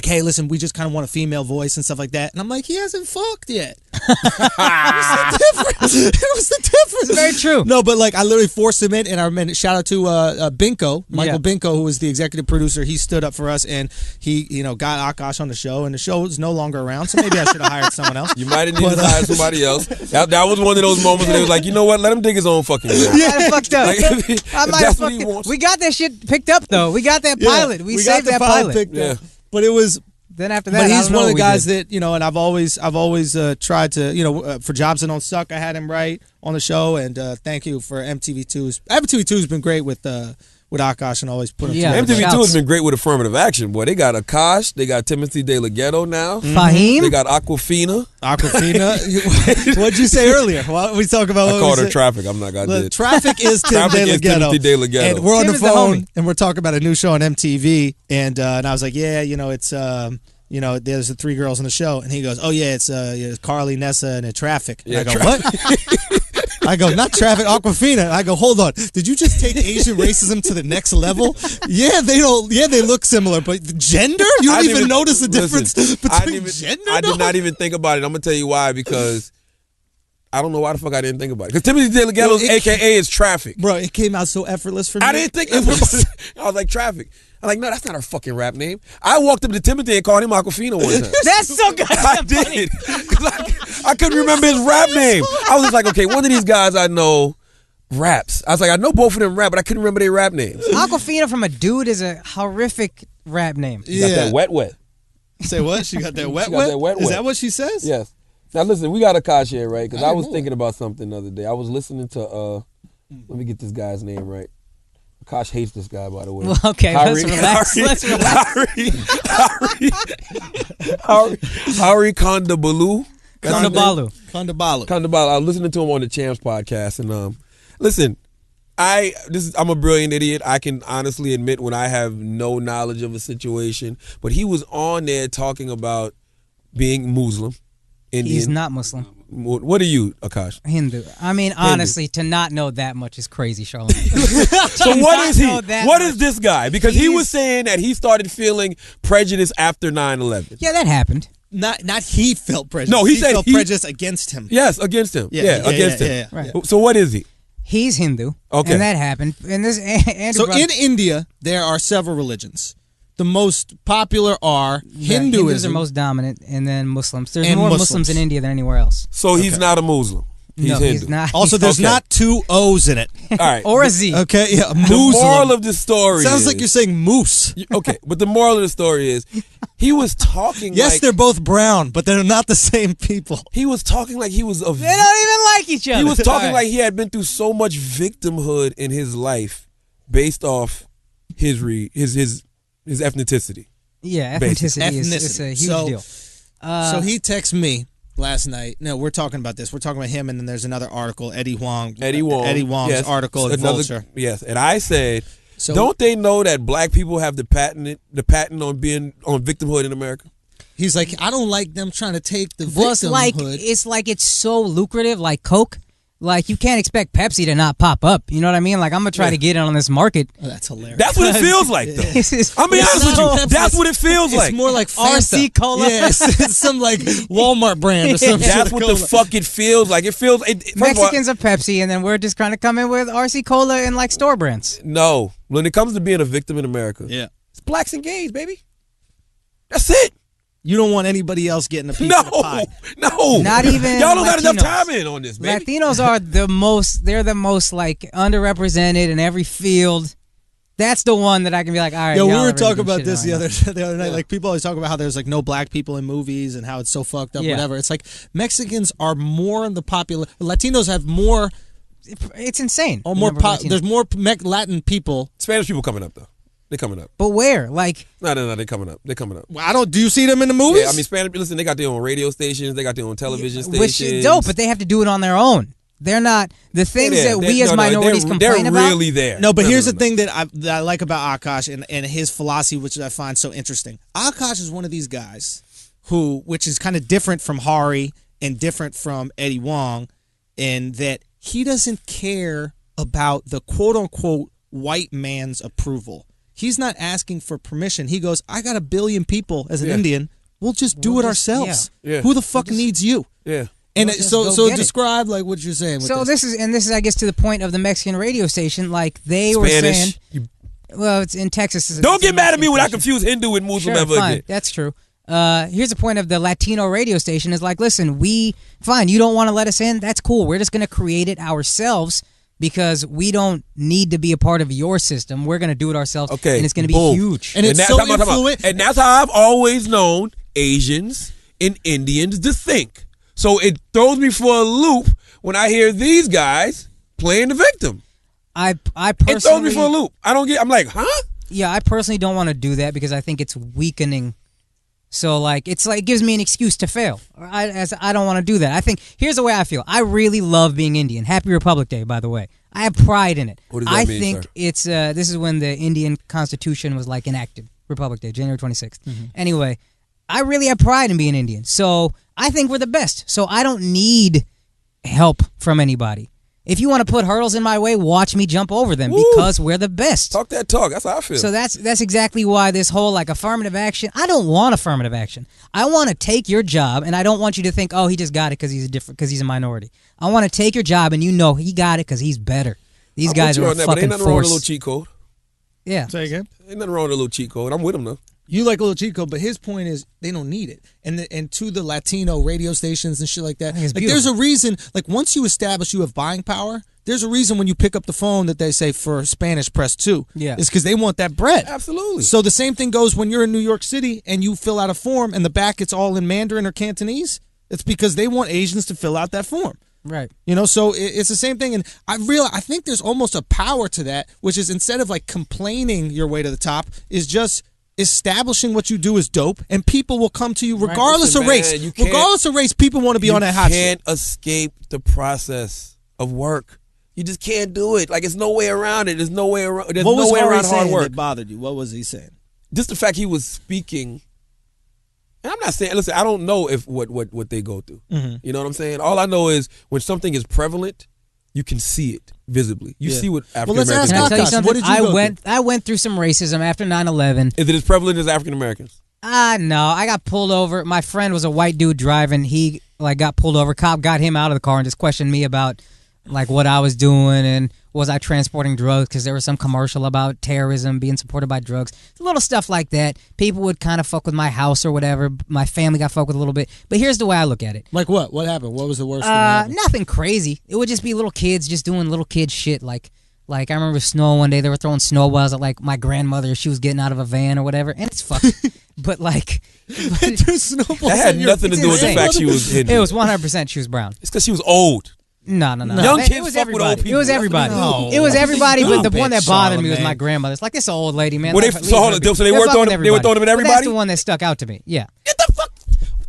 Speaker 2: hey, listen, we just kind of want a female voice and stuff like that. And I'm like, he hasn't fucked yet. What's the difference? What's the difference?
Speaker 5: It's very true.
Speaker 2: No, but I literally forced him in, and I meant shout out to Binko, Michael Binko, who was the executive producer. He stood up for us, and he got Akaash on the show, and the show is no longer around. So maybe I should have hired someone else.
Speaker 3: You might have needed to hire somebody else. That was one of those moments where they was like, you know what? Let him dig his own fucking grave.
Speaker 5: I might have fucked up. I might have
Speaker 3: what he
Speaker 5: fucked
Speaker 3: wants.
Speaker 5: up. We got that shit picked up though. We got that pilot. We saved
Speaker 2: got the
Speaker 5: that pilot.
Speaker 2: picked up.
Speaker 3: Yeah.
Speaker 2: But it was.
Speaker 5: Then after that,
Speaker 2: But
Speaker 5: I
Speaker 2: he's
Speaker 5: don't know
Speaker 2: one of the
Speaker 5: what we
Speaker 2: guys
Speaker 5: did.
Speaker 2: that, and I've always tried to, for Jobs That Don't Suck, I had him right on the show, and thank you for MTV2's. MTV2's been great with Akaash and always put him together.
Speaker 3: MTV2 has been great with affirmative action, boy. They got Akaash, they got Timothy De La Ghetto now.
Speaker 5: Fahim?
Speaker 3: They got Aquafina.
Speaker 2: What'd you say earlier? What we talk about?
Speaker 3: I called her Traffic. I'm not gonna do it.
Speaker 2: Traffic is Tim
Speaker 3: Traffic
Speaker 2: De La
Speaker 3: is
Speaker 2: Ghetto.
Speaker 3: Timothy De La Ghetto.
Speaker 2: And we're on
Speaker 5: Tim
Speaker 2: the
Speaker 5: is the
Speaker 2: phone,
Speaker 5: homie.
Speaker 2: and we're talking about a new show on MTV, and I was like, yeah, it's there's the three girls on the show, and he goes, oh yeah, it's Carly, Nessa, and Traffic. And I go, what? I go, not Traffic, Aquafina. I go, hold on, did you just take Asian racism to the next level? Yeah, they look similar, but the gender? You don't even notice the difference between gender?
Speaker 3: I did not even think about it. I'm gonna tell you why, because I don't know why the fuck I didn't think about it. Because Timothy De La Ghetto, AKA, is Traffic.
Speaker 2: Bro, it came out so effortless for me.
Speaker 3: I didn't think it was. I was like, Traffic. I'm like, no, that's not her fucking rap name. I walked up to Timothy and called him Aquafina one time.
Speaker 5: That's so good.
Speaker 3: I did. 'Cause I couldn't remember his rap name. I was just like, okay, one of these guys I know raps. I was like, I know both of them rap, but I couldn't remember their rap names.
Speaker 5: Aquafina from a dude is a horrific rap name.
Speaker 3: You got that wet.
Speaker 2: Say what? She got that wet
Speaker 3: She got that wet.
Speaker 2: Is that what she says?
Speaker 3: Yes. Now listen, we got Akaash here, right? Because I was thinking about something the other day. I was listening to let me get this guy's name right. Akaash hates this guy, by the way.
Speaker 5: Well, okay, let's relax. Let's relax.
Speaker 3: Hari Kondabalu.
Speaker 5: Kondabalu.
Speaker 3: I was listening to him on the Champs podcast, and listen, I'm a brilliant idiot. I can honestly admit when I have no knowledge of a situation, but he was on there talking about being Muslim, Indian.
Speaker 5: He's not Muslim.
Speaker 3: What are you, Akaash?
Speaker 5: Hindu. I mean, honestly, to not know that much is crazy, Charlamagne.
Speaker 3: So what is he? What is this guy? Because he was saying that he started feeling prejudice after 9/11.
Speaker 5: Yeah, that happened.
Speaker 2: Not he felt prejudice.
Speaker 3: No, he said
Speaker 2: felt prejudice against him.
Speaker 3: Yes, against him. Yeah, against him.
Speaker 2: Yeah.
Speaker 5: Right.
Speaker 3: So what is he?
Speaker 5: He's Hindu.
Speaker 3: Okay.
Speaker 5: And that happened. And this
Speaker 2: So in India, there are several religions. The most popular are Hinduism.
Speaker 5: Hindus are most dominant, and then Muslims. There's
Speaker 2: And
Speaker 5: more
Speaker 2: Muslims.
Speaker 5: Muslims in India than anywhere else.
Speaker 3: So he's not a Muslim. He's
Speaker 5: No,
Speaker 3: Hindu.
Speaker 5: he's not.
Speaker 2: Also, there's
Speaker 3: Okay.
Speaker 2: not two O's in it.
Speaker 3: All right.
Speaker 5: Or a Z.
Speaker 2: Okay, yeah,
Speaker 3: The
Speaker 2: Muslim.
Speaker 3: moral of the story
Speaker 2: Sounds
Speaker 3: is,
Speaker 2: like you're saying moose.
Speaker 3: okay, but the moral of the story is he was talking
Speaker 2: Yes,
Speaker 3: like
Speaker 2: they're both brown, but they're not the same people.
Speaker 3: he was talking like he was a
Speaker 5: They don't even like each other.
Speaker 3: he was talking
Speaker 5: All right.
Speaker 3: like he had been through so much victimhood in his life based off his ethnicity.
Speaker 5: Yeah,
Speaker 3: Basic.
Speaker 5: ethnicity is a huge deal.
Speaker 2: So he texted me last night. No, we're talking about this. We're talking about him, and then there's another article, Eddie Wong's
Speaker 3: yes,
Speaker 2: article in Vulture.
Speaker 3: Yes, and I said,
Speaker 2: So-
Speaker 3: don't they know that black people have the patent on being on victimhood in America?
Speaker 2: He's like, I don't like them trying to take the
Speaker 5: Well,
Speaker 2: victimhood.
Speaker 5: it's like it's so lucrative, like Coke. Like you can't expect Pepsi to not pop up. You know what I mean? Like I'm gonna try to get in on this market.
Speaker 2: Oh, that's hilarious.
Speaker 3: That's what it feels like, though. I'm being honest with you. That's what it feels
Speaker 2: It's
Speaker 3: like.
Speaker 2: more like Fanta.
Speaker 5: RC Cola.
Speaker 2: Yeah, it's some like Walmart brand or something.
Speaker 3: That's what the fuck it feels like. It feels. First of all,
Speaker 5: Mexicans are Pepsi, and then we're just trying to come in with RC Cola and like store brands.
Speaker 3: no, when it comes to being a victim in America,
Speaker 2: Yeah.
Speaker 3: it's blacks and gays, baby. That's it.
Speaker 2: You don't want anybody else getting a piece of the pie.
Speaker 3: No,
Speaker 5: Not even
Speaker 3: y'all don't got enough
Speaker 5: Latinos.
Speaker 3: time in on this, baby.
Speaker 5: Latinos are the most. They're the most like underrepresented in every field. That's the one that I can be like, all right.
Speaker 2: Yo, we
Speaker 5: y'all
Speaker 2: were
Speaker 5: are really
Speaker 2: talking
Speaker 5: good
Speaker 2: about
Speaker 5: shit
Speaker 2: this
Speaker 5: on
Speaker 2: the other night. Like people always talk about how there's like no black people in movies and how it's so fucked up,
Speaker 5: Yeah.
Speaker 2: whatever. It's like Mexicans are more in the popular. Latinos have more
Speaker 5: It's insane.
Speaker 2: or
Speaker 5: the
Speaker 2: more.
Speaker 5: number of Latinos.
Speaker 2: There's more Latin people.
Speaker 3: Spanish people coming up though. They coming up.
Speaker 5: But where? Like,
Speaker 3: No, they coming up. They coming up.
Speaker 2: I don't. Do you see them in the movies?
Speaker 3: Yeah, I mean Spanish. Listen, they got their own radio stations. They got their own television stations.
Speaker 5: which is dope, but they have to do it on their own. They're not the things
Speaker 3: They're
Speaker 5: that
Speaker 3: there.
Speaker 5: we as minorities complain
Speaker 3: they're
Speaker 5: about.
Speaker 3: really there.
Speaker 2: No, but here's the thing that I like about Akaash and his philosophy, which I find so interesting. Akaash is one of these guys which is kind of different from Hari and different from Eddie Wong, in that he doesn't care about the quote unquote white man's approval. He's not asking for permission. He goes, I got 1 billion people as an Indian. We'll just do it ourselves.
Speaker 3: Yeah.
Speaker 2: Who the fuck needs you?
Speaker 3: Yeah.
Speaker 2: And
Speaker 5: We'll just
Speaker 2: so
Speaker 5: go get it.
Speaker 2: describe like what you're saying. With
Speaker 5: So this is I guess to the point of the Mexican radio station. Like they were
Speaker 3: Spanish.
Speaker 5: saying, well, it's in Texas.
Speaker 3: Don't
Speaker 5: it's
Speaker 3: get
Speaker 5: a
Speaker 3: mad at me when I
Speaker 5: Mexican
Speaker 3: confuse Hindu with Muslim
Speaker 5: station.
Speaker 3: ever
Speaker 5: Sure, fine,
Speaker 3: again.
Speaker 5: that's true. Here's the point of the Latino radio station is like, listen, fine, you don't want to let us in. That's cool. We're just going to create it ourselves because we don't need to be a part of your system. We're going to do it ourselves.
Speaker 3: Okay,
Speaker 5: And it's going to be
Speaker 3: boom.
Speaker 5: huge.
Speaker 2: And it's
Speaker 3: that's
Speaker 2: so
Speaker 3: how I'm talking about.
Speaker 2: influential.
Speaker 3: And that's how I've always known Asians and Indians to think. So it throws me for a loop when I hear these guys playing the victim.
Speaker 5: I
Speaker 3: It throws me
Speaker 5: personally,
Speaker 3: for a loop. I'm like, huh?
Speaker 5: yeah, I personally don't want to do that because I think it's weakening. So like it's like it gives me an excuse to fail. I don't want to do that. I think here's the way I feel. I really love being Indian. Happy Republic Day, by the way. I have pride in it.
Speaker 3: What does that
Speaker 5: I
Speaker 3: mean,
Speaker 5: think
Speaker 3: sir?
Speaker 5: it's this is when the Indian Constitution was like enacted. Republic Day, January 26th. Anyway, I really have pride in being Indian. So I think we're the best. So I don't need help from anybody. If you want to put hurdles in my way, watch me jump over them because we're the best.
Speaker 3: Talk that talk. That's how I feel.
Speaker 5: So that's exactly why this whole like affirmative action. I don't want affirmative action. I want to take your job, and I don't want you to think, oh, he just got it because he's a minority. I want to take your job, and you know he got it because he's better. These
Speaker 3: I'm
Speaker 5: guys
Speaker 3: with you
Speaker 5: are a
Speaker 3: on that, but
Speaker 5: fucking
Speaker 3: ain't nothing wrong with a little
Speaker 5: force.
Speaker 3: cheat code.
Speaker 5: Yeah.
Speaker 2: Say again.
Speaker 3: Ain't nothing wrong with a little cheat code. I'm with him though.
Speaker 2: You like a little cheat code, but his point is they don't need it. And to the Latino radio stations and shit like that,
Speaker 5: think it's
Speaker 2: like there's a
Speaker 5: beautiful.
Speaker 2: reason. Like once you establish you have buying power, there's a reason when you pick up the phone that they say for Spanish press 2.
Speaker 5: Yeah.
Speaker 2: It's because they want that bread.
Speaker 3: Absolutely.
Speaker 2: So the same thing goes when you're in New York City and you fill out a form and the back it's all in Mandarin or Cantonese. It's because they want Asians to fill out that form.
Speaker 5: Right.
Speaker 2: You know, so it's the same thing. And I think there's almost a power to that, which is instead of like complaining your way to the top, is just establishing what you do is dope, and people will come to you regardless of race. Regardless of race, people want to be on that hot shit.
Speaker 3: You can't escape the process of work. You just can't do it. Like, there's no way around it. There's no way around. There's
Speaker 2: what
Speaker 3: no way around hard work.
Speaker 2: That bothered you? What was he saying?
Speaker 3: Just the fact he was speaking. And I'm not saying. Listen, I don't know if what they go through.
Speaker 2: Mm-hmm.
Speaker 3: You know what I'm saying? All I know is when something is prevalent, you can see it visibly. You see what African Americans.
Speaker 5: Can I tell you something?
Speaker 2: What did you
Speaker 5: I went through some racism after 9/11.
Speaker 3: Is it as prevalent as African Americans?
Speaker 5: No, I got pulled over. My friend was a white dude driving. He got pulled over. Cop got him out of the car and just questioned me about like what I was doing and was I transporting drugs, because there was some commercial about terrorism being supported by drugs. Little stuff like that. People would kind of fuck with my house or whatever. My family got fucked with a little bit. But here's the way I look at it.
Speaker 2: Like what? What happened? What was the worst thing that happened?
Speaker 5: Nothing crazy. It would just be little kids just doing little kid shit. Like I remember snow one day, they were throwing snowballs at like my grandmother. She was getting out of a van or whatever, and it's fucking. But like,
Speaker 3: that had nothing to do with the fact she was Hindu.
Speaker 5: It was 100% she was brown.
Speaker 3: It's because she was old.
Speaker 5: No.
Speaker 3: Young kids
Speaker 5: it was
Speaker 3: fuck with
Speaker 5: everybody.
Speaker 3: old people.
Speaker 5: It was everybody.
Speaker 2: No.
Speaker 5: It was everybody, but the one that bothered me was
Speaker 2: Charlamagne.
Speaker 5: my grandmother. It's like, this old lady, man.
Speaker 3: Well, they were throwing them at everybody?
Speaker 5: But that's the one that stuck out to me. Yeah.
Speaker 3: Get the fuck.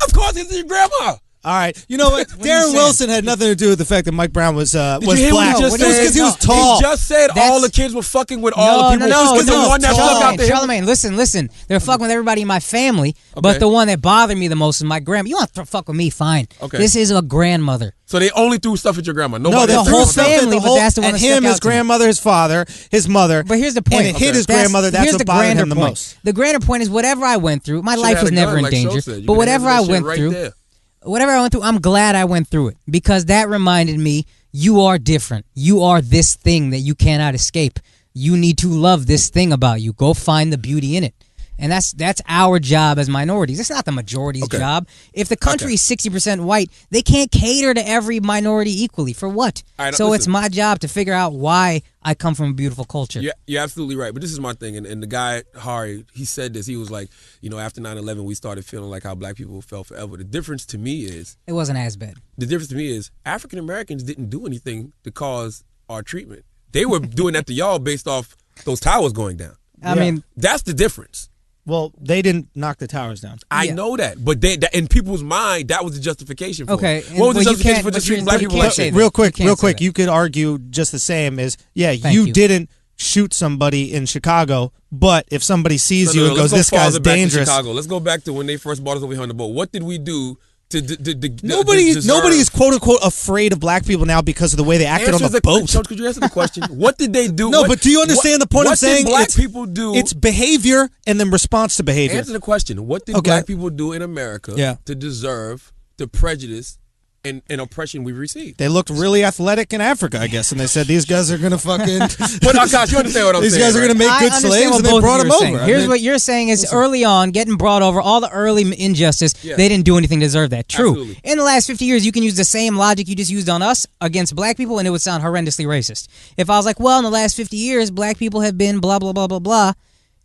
Speaker 3: Of course, it's your grandma.
Speaker 2: All right, you know what? Darren Wilson had nothing to do with the fact that Mike Brown was black.
Speaker 3: Did you hear what he just
Speaker 2: It was because he was tall.
Speaker 3: He just said all the kids were fucking with all the people.
Speaker 5: No,
Speaker 3: It's the one that stuck out to him.
Speaker 5: Charlamagne, listen. They're fucking with everybody in my family, but the one that bothered me the most is my grandma. You want to fuck with me? Fine.
Speaker 3: Okay.
Speaker 5: This is a grandmother.
Speaker 3: So they only threw stuff at your grandma.
Speaker 2: No, the whole family,
Speaker 5: but that's the one
Speaker 2: and
Speaker 5: that stuck
Speaker 2: him,
Speaker 5: out
Speaker 2: his
Speaker 5: to me.
Speaker 2: grandmother, his father, his mother.
Speaker 5: But here's the point.
Speaker 2: And it hit his grandmother. That's what bothered him the most.
Speaker 5: The grander point is whatever I went through, my life was never in danger. But whatever I went through, I'm glad I went through it, because that reminded me, you are different. You are this thing that you cannot escape. You need to love this thing about you. Go find the beauty in it. And that's our job as minorities. It's not the majority's job. If the country is 60% white, they can't cater to every minority equally. For what? So it's my job to figure out why I come from a beautiful culture.
Speaker 3: Yeah, you're absolutely right. But this is my thing. And the guy, Hari, he said this. He was like, after 9/11, we started feeling like how black people felt forever. The difference to me is...
Speaker 5: It wasn't as bad.
Speaker 3: The difference to me is African Americans didn't do anything to cause our treatment. They were doing that to y'all based off those towers going down.
Speaker 5: I mean...
Speaker 3: That's the difference.
Speaker 2: Well, they didn't knock the towers down.
Speaker 3: I know that, but in people's mind, that was the justification for it.
Speaker 5: Okay.
Speaker 3: What was the justification for just treating black people like shit?
Speaker 2: Real quick, you could argue just the same as, you didn't shoot somebody in Chicago, but if somebody sees you and goes, this guy's dangerous.
Speaker 3: Let's go back to when they first brought us over here on the boat. What did we do?
Speaker 2: Nobody is quote unquote afraid of black people now because of the way they acted on the boat.
Speaker 3: Coach, could you answer the question? What did they do?
Speaker 2: But do you understand the point of saying
Speaker 3: black people do?
Speaker 2: It's behavior and then response to behavior.
Speaker 3: Answer the question. What did black people do in America to deserve the prejudice and oppression we received?
Speaker 2: They looked really athletic in Africa, I guess, and they said these guys are gonna fucking.
Speaker 3: But Akaash, you understand what I'm saying?
Speaker 2: These guys are gonna make good slaves, and they brought them over.
Speaker 5: Here's what you're saying is early on, getting brought over, all the early injustice, they didn't do anything to deserve that. True.
Speaker 3: Absolutely.
Speaker 5: In the last 50 years, you can use the same logic you just used on us against black people, and it would sound horrendously racist. If I was like, well, in the last 50 years, black people have been blah blah blah blah blah.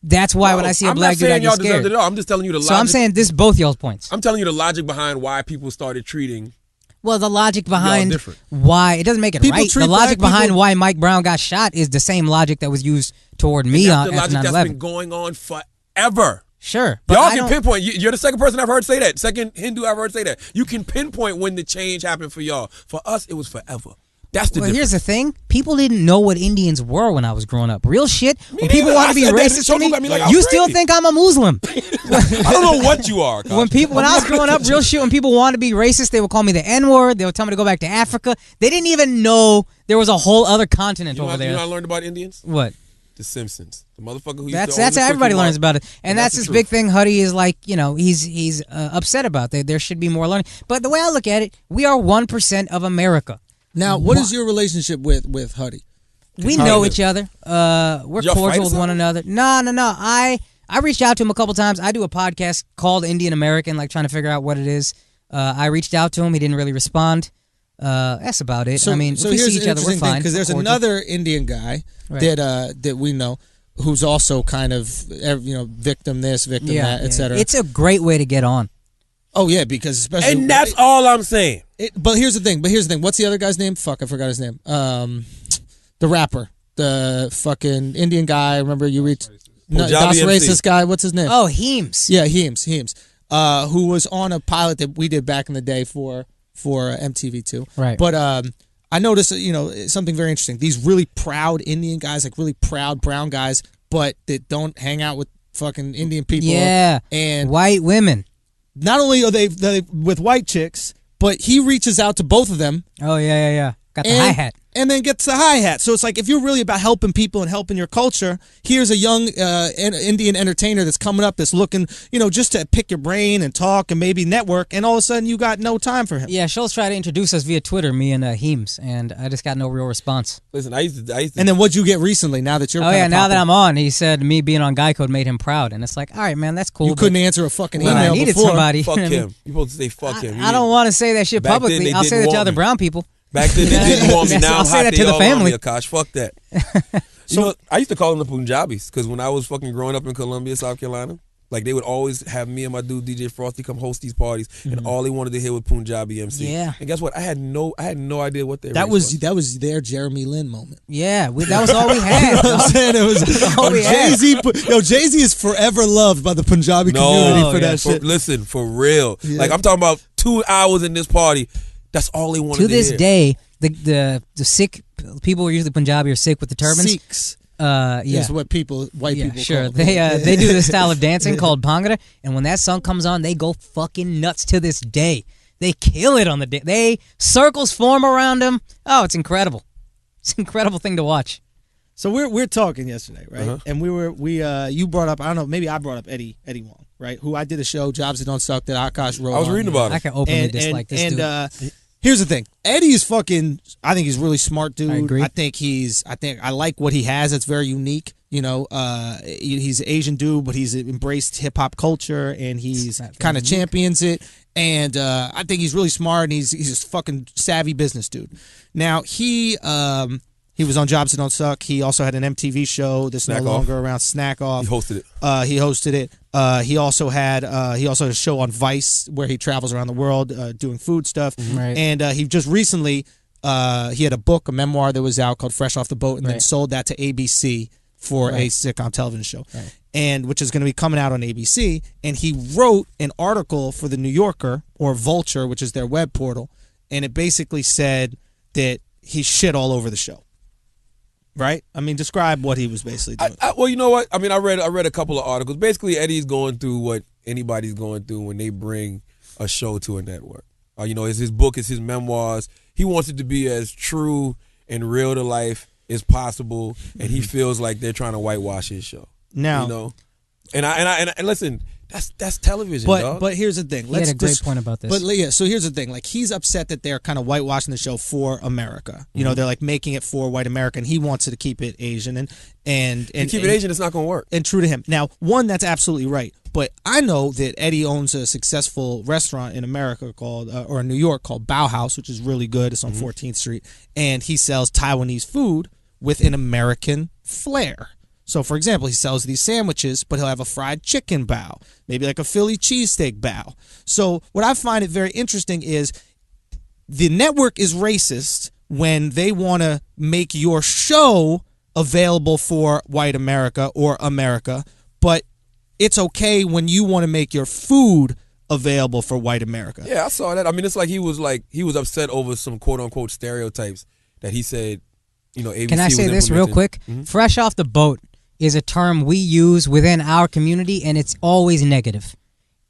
Speaker 5: That's why when I see a black dude, I get scared.
Speaker 3: Deserved it all. I'm just telling you the logic.
Speaker 5: So I'm saying this is both y'all's points.
Speaker 3: I'm telling you the logic behind why people started treating.
Speaker 5: Well, the logic behind why it doesn't make it right. The logic behind why Mike Brown got shot is the same logic that was used toward me after 9/11.
Speaker 3: That's been going on forever.
Speaker 5: Sure,
Speaker 3: but y'all can pinpoint. You're the second person I've heard say that. Second Hindu I've heard say that. You can pinpoint when the change happened for y'all. For us, it was forever. That's the difference.
Speaker 5: Here's the thing. People didn't know what Indians were when I was growing up. Real shit. When people want to be racist to me, you still think I'm a Muslim.
Speaker 3: I don't know what you are.
Speaker 5: When I was growing up, real shit, when people wanted to be racist, they would call me the N-word. They would tell me to go back to Africa. They didn't even know there was a whole other continent over there.
Speaker 3: You know what I learned about Indians?
Speaker 5: What?
Speaker 3: The Simpsons. The motherfucker who
Speaker 5: that's how everybody learns about it. And that's this big thing Huddy is like, he's upset about. There should be more learning. But the way I look at it, we are 1% of America.
Speaker 2: Now, what is your relationship with Huddy?
Speaker 5: We know each other. We're cordial with one another. No. I reached out to him a couple times. I do a podcast called Indian American, like trying to figure out what it is. I reached out to him. He didn't really respond. That's about it. I mean, if we
Speaker 2: here's
Speaker 5: see each other, we're fine.
Speaker 2: Because there's another Indian guy that we know who's also kind of victim this, victim that, etc.
Speaker 5: It's a great way to get on.
Speaker 2: Oh yeah, because especially
Speaker 3: and that's all I'm saying.
Speaker 2: But here's the thing. What's the other guy's name? Fuck, I forgot his name. The rapper, the fucking Indian guy. Remember you reached Das racist guy. What's his name?
Speaker 5: Oh, Heems.
Speaker 2: Yeah, Heems. Who was on a pilot that we did back in the day for MTV2.
Speaker 5: Right.
Speaker 2: But I noticed, something very interesting. These really proud Indian guys, like really proud brown guys, but that don't hang out with fucking Indian people.
Speaker 5: Yeah.
Speaker 2: And
Speaker 5: white women.
Speaker 2: Not only are they with white chicks, but he reaches out to both of them.
Speaker 5: Oh, yeah. Got the hi-hat.
Speaker 2: And then gets the hi-hat. So it's like, if you're really about helping people and helping your culture, here's a young Indian entertainer that's coming up that's looking, just to pick your brain and talk and maybe network, and all of a sudden you got no time for him.
Speaker 5: Yeah, Schulz tried to introduce us via Twitter, me and Heems, and I just got no real response.
Speaker 3: Listen, I used to.
Speaker 2: And then what'd you get recently, now that you're
Speaker 5: now that I'm on, he said me being on Guy Code made him proud, and it's like, all right, man, that's cool.
Speaker 2: You couldn't answer a fucking email
Speaker 5: I needed
Speaker 2: before.
Speaker 5: somebody.
Speaker 3: Fuck him. You're supposed to say fuck him.
Speaker 5: I don't want to say that shit
Speaker 3: Back then,
Speaker 5: publicly.
Speaker 3: they
Speaker 5: I'll say
Speaker 3: didn't
Speaker 5: that to
Speaker 3: want
Speaker 5: other
Speaker 3: me.
Speaker 5: brown people.
Speaker 3: Back then, they didn't want me. Now
Speaker 5: I'll
Speaker 3: I'm
Speaker 5: say
Speaker 3: hot.
Speaker 5: that
Speaker 3: They
Speaker 5: to the
Speaker 3: all want
Speaker 5: family.
Speaker 3: me, Akaash. Fuck that. I used to call them the Punjabis because when I was fucking growing up in Columbia, South Carolina, like they would always have me and my dude DJ Frosty come host these parties, and all they wanted to hear was Punjabi MC.
Speaker 5: Yeah.
Speaker 3: And guess what? I had no idea what they.
Speaker 2: That was their Jeremy Lin moment.
Speaker 5: Yeah, that was all we had.
Speaker 2: I'm saying it was
Speaker 5: all we had.
Speaker 2: Jay-Z is forever loved by the Punjabi community for that shit.
Speaker 3: Listen, for real.
Speaker 2: Yeah.
Speaker 3: Like I'm talking about 2 hours in this party. That's all they wanted to hear.
Speaker 5: To this day, the Sikh people are usually Punjabi or Sikh with the turbans.
Speaker 2: Sikhs.
Speaker 5: Is
Speaker 2: what white people
Speaker 5: sure.
Speaker 2: call
Speaker 5: They do this style of dancing called Bhangra, and when that song comes on, they go fucking nuts to this day. They kill it on the day. They circles form around them. Oh, it's incredible. It's an incredible thing to watch.
Speaker 2: So we're talking yesterday, right? And you brought up, I don't know, maybe I brought up Eddie Wong, right? Who I did a show, Jobs That Don't Suck, that Akaash wrote.
Speaker 3: I was reading about him.
Speaker 5: I can openly dislike this dude.
Speaker 2: Here's the thing. Eddie is fucking, I think he's a really smart dude.
Speaker 5: I agree.
Speaker 2: I think I like what he has. It's very unique. He's an Asian dude, but he's embraced hip hop culture and he's kind of champions it. And I think he's really smart and he's a fucking savvy business dude. Now he was on Jobs That Don't Suck. He also had an MTV show that's no longer around, Snack Off.
Speaker 3: He hosted it.
Speaker 2: He also had a show on Vice where he travels around the world doing food stuff.
Speaker 5: Right.
Speaker 2: And he just recently he had a memoir that was out called Fresh Off the Boat, and then sold that to ABC for a sitcom television show, and which is going to be coming out on ABC. And he wrote an article for the New Yorker or Vulture, which is their web portal, and it basically said that he shit all over the show. Right? I mean, describe what he was basically doing.
Speaker 3: Well, you know what? I mean, I read a couple of articles. Basically, Eddie's going through what anybody's going through when they bring a show to a network. It's his book, it's his memoirs. He wants it to be as true and real to life as possible, and he feels like they're trying to whitewash his show.
Speaker 2: Now,
Speaker 3: and listen, that's television, dog.
Speaker 2: But here's the thing.
Speaker 5: He had a great point about this.
Speaker 2: But yeah, so here's the thing. Like, he's upset that they're kind of whitewashing the show for America. They're like making it for white America, and he wants it to keep it Asian and
Speaker 3: keep it Asian. It's not going to work.
Speaker 2: And true to him. Now, that's absolutely right. But I know that Eddie owns a successful restaurant in America called, or in New York called Bauhaus, which is really good. It's on 14th Street, and he sells Taiwanese food with an American flair. So, for example, he sells these sandwiches, but he'll have a fried chicken bao, maybe like a Philly cheesesteak bao. So what I find it very interesting is the network is racist when they want to make your show available for white America or America, but it's okay when you want to make your food available for white America.
Speaker 3: Yeah, I saw that. I mean, it's like he was upset over some quote-unquote stereotypes that he said, ABC
Speaker 5: Can I say this real quick? Fresh off the boat is a term we use within our community, and it's always negative.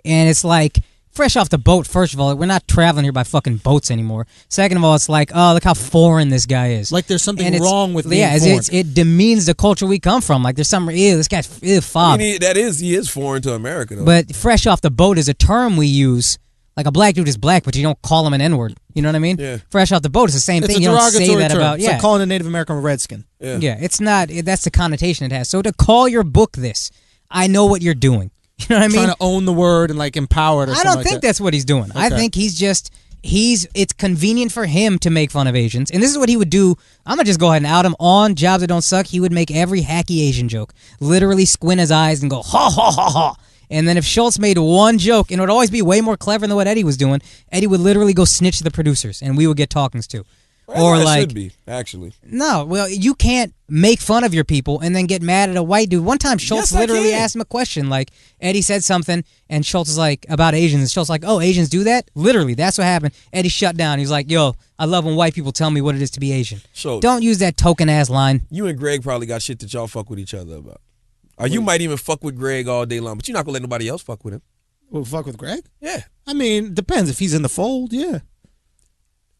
Speaker 5: And it's like, fresh off the boat, first of all, we're not traveling here by fucking boats anymore. Second of all, it's like, oh, look how foreign this guy is.
Speaker 2: Like there's something wrong with being foreign.
Speaker 5: It demeans the culture we come from. Like there's something, this guy's fob.
Speaker 3: I mean, he is foreign to America, though.
Speaker 5: But fresh off the boat is a term we use. Like a black dude is black, but you don't call him an N-word. You know what I mean?
Speaker 3: Yeah.
Speaker 5: Fresh off the boat is the same thing.
Speaker 2: It's a
Speaker 5: You don't say
Speaker 2: derogatory
Speaker 5: that
Speaker 2: term.
Speaker 5: about.
Speaker 2: It's like calling a Native American a redskin.
Speaker 5: Yeah, it's not. That's the connotation it has. So to call your book this, I know what you're doing. You know what I mean?
Speaker 2: Trying to own the word and like empower it. Or
Speaker 5: I
Speaker 2: something
Speaker 5: don't
Speaker 2: like
Speaker 5: think
Speaker 2: that.
Speaker 5: that's what he's doing. I think he's just it's convenient for him to make fun of Asians. And this is what he would do. I'm going to just go ahead and out him on Jobs That Don't Suck. He would make every hacky Asian joke. Literally squint his eyes and go, ha, ha, ha, ha. And then if Schulz made one joke, and it would always be way more clever than what Eddie was doing, Eddie would literally go snitch to the producers, and we would get talkings too.
Speaker 3: Well,
Speaker 5: or
Speaker 3: that
Speaker 5: like,
Speaker 3: should be, actually.
Speaker 5: No, well, you can't make fun of your people and then get mad at a white dude. One time, Schulz literally asked him a question. Like, Eddie said something, and Schulz was like, about Asians. And Schulz was like, oh, Asians do that? Literally, that's what happened. Eddie shut down. He was like, yo, I love when white people tell me what it is to be Asian.
Speaker 3: So,
Speaker 5: don't use that token-ass line.
Speaker 3: You and Greg probably got shit that y'all fuck with each other about. Or you might even fuck with Greg all day long, but you're not going to let nobody else fuck with him.
Speaker 2: Well, fuck with Greg?
Speaker 3: Yeah.
Speaker 2: I mean, depends. If he's in the fold, yeah.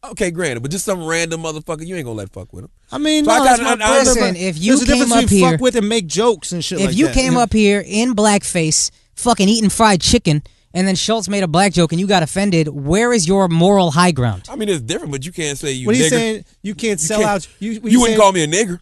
Speaker 3: Okay, granted, but just some random motherfucker, you ain't going to let fuck with him.
Speaker 2: I mean,
Speaker 3: so
Speaker 2: no,
Speaker 5: listen, if you
Speaker 2: there's a
Speaker 5: came
Speaker 2: difference
Speaker 5: up
Speaker 2: between
Speaker 5: here,
Speaker 2: fuck with and make jokes and shit like that.
Speaker 5: If you came up here in blackface, fucking eating fried chicken, and then Schulz made a black joke and you got offended, where is your moral high ground?
Speaker 3: I mean, it's different, but you can't say you
Speaker 2: What are you
Speaker 3: nigger.
Speaker 2: saying? You can't sell out.
Speaker 3: You wouldn't call me a nigger.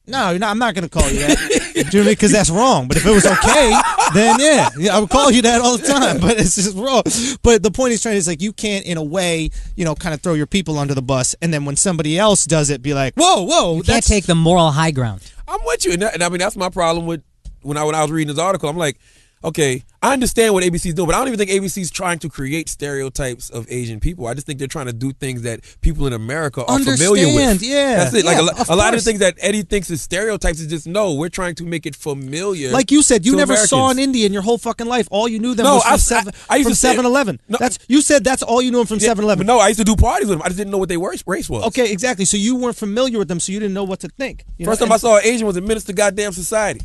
Speaker 2: No, I'm not going to call you that, Jimmy, because that's wrong. But if it was okay, then yeah, I would call you that all the time. But it's just wrong. But the point he's trying is like you can't, in a way, kind of throw your people under the bus, and then when somebody else does it, be like, whoa,
Speaker 5: you can't take the moral high ground.
Speaker 3: I'm with you, and I mean that's my problem with when I was reading this article. I'm like, okay, I understand what ABC's doing, but I don't even think ABC's trying to create stereotypes of Asian people. I just think they're trying to do things that people in America are familiar with.
Speaker 2: Yeah,
Speaker 3: that's it.
Speaker 2: Yeah,
Speaker 3: like a lot of the things that Eddie thinks is stereotypes is just no. We're trying to make it familiar.
Speaker 2: Like you said, you never
Speaker 3: Americans.
Speaker 2: saw an Indian your whole fucking life. All you knew them
Speaker 3: No,
Speaker 2: was
Speaker 3: I used
Speaker 2: from
Speaker 3: to say-
Speaker 2: 7-Eleven.
Speaker 3: No.
Speaker 2: You said that's all you knew them from 7-Eleven.
Speaker 3: No, I used to do parties with them. I just didn't know what their race was.
Speaker 2: Okay, exactly. So you weren't familiar with them, so you didn't know what to think.
Speaker 3: First time I saw an Asian was in Minister Goddamn Society.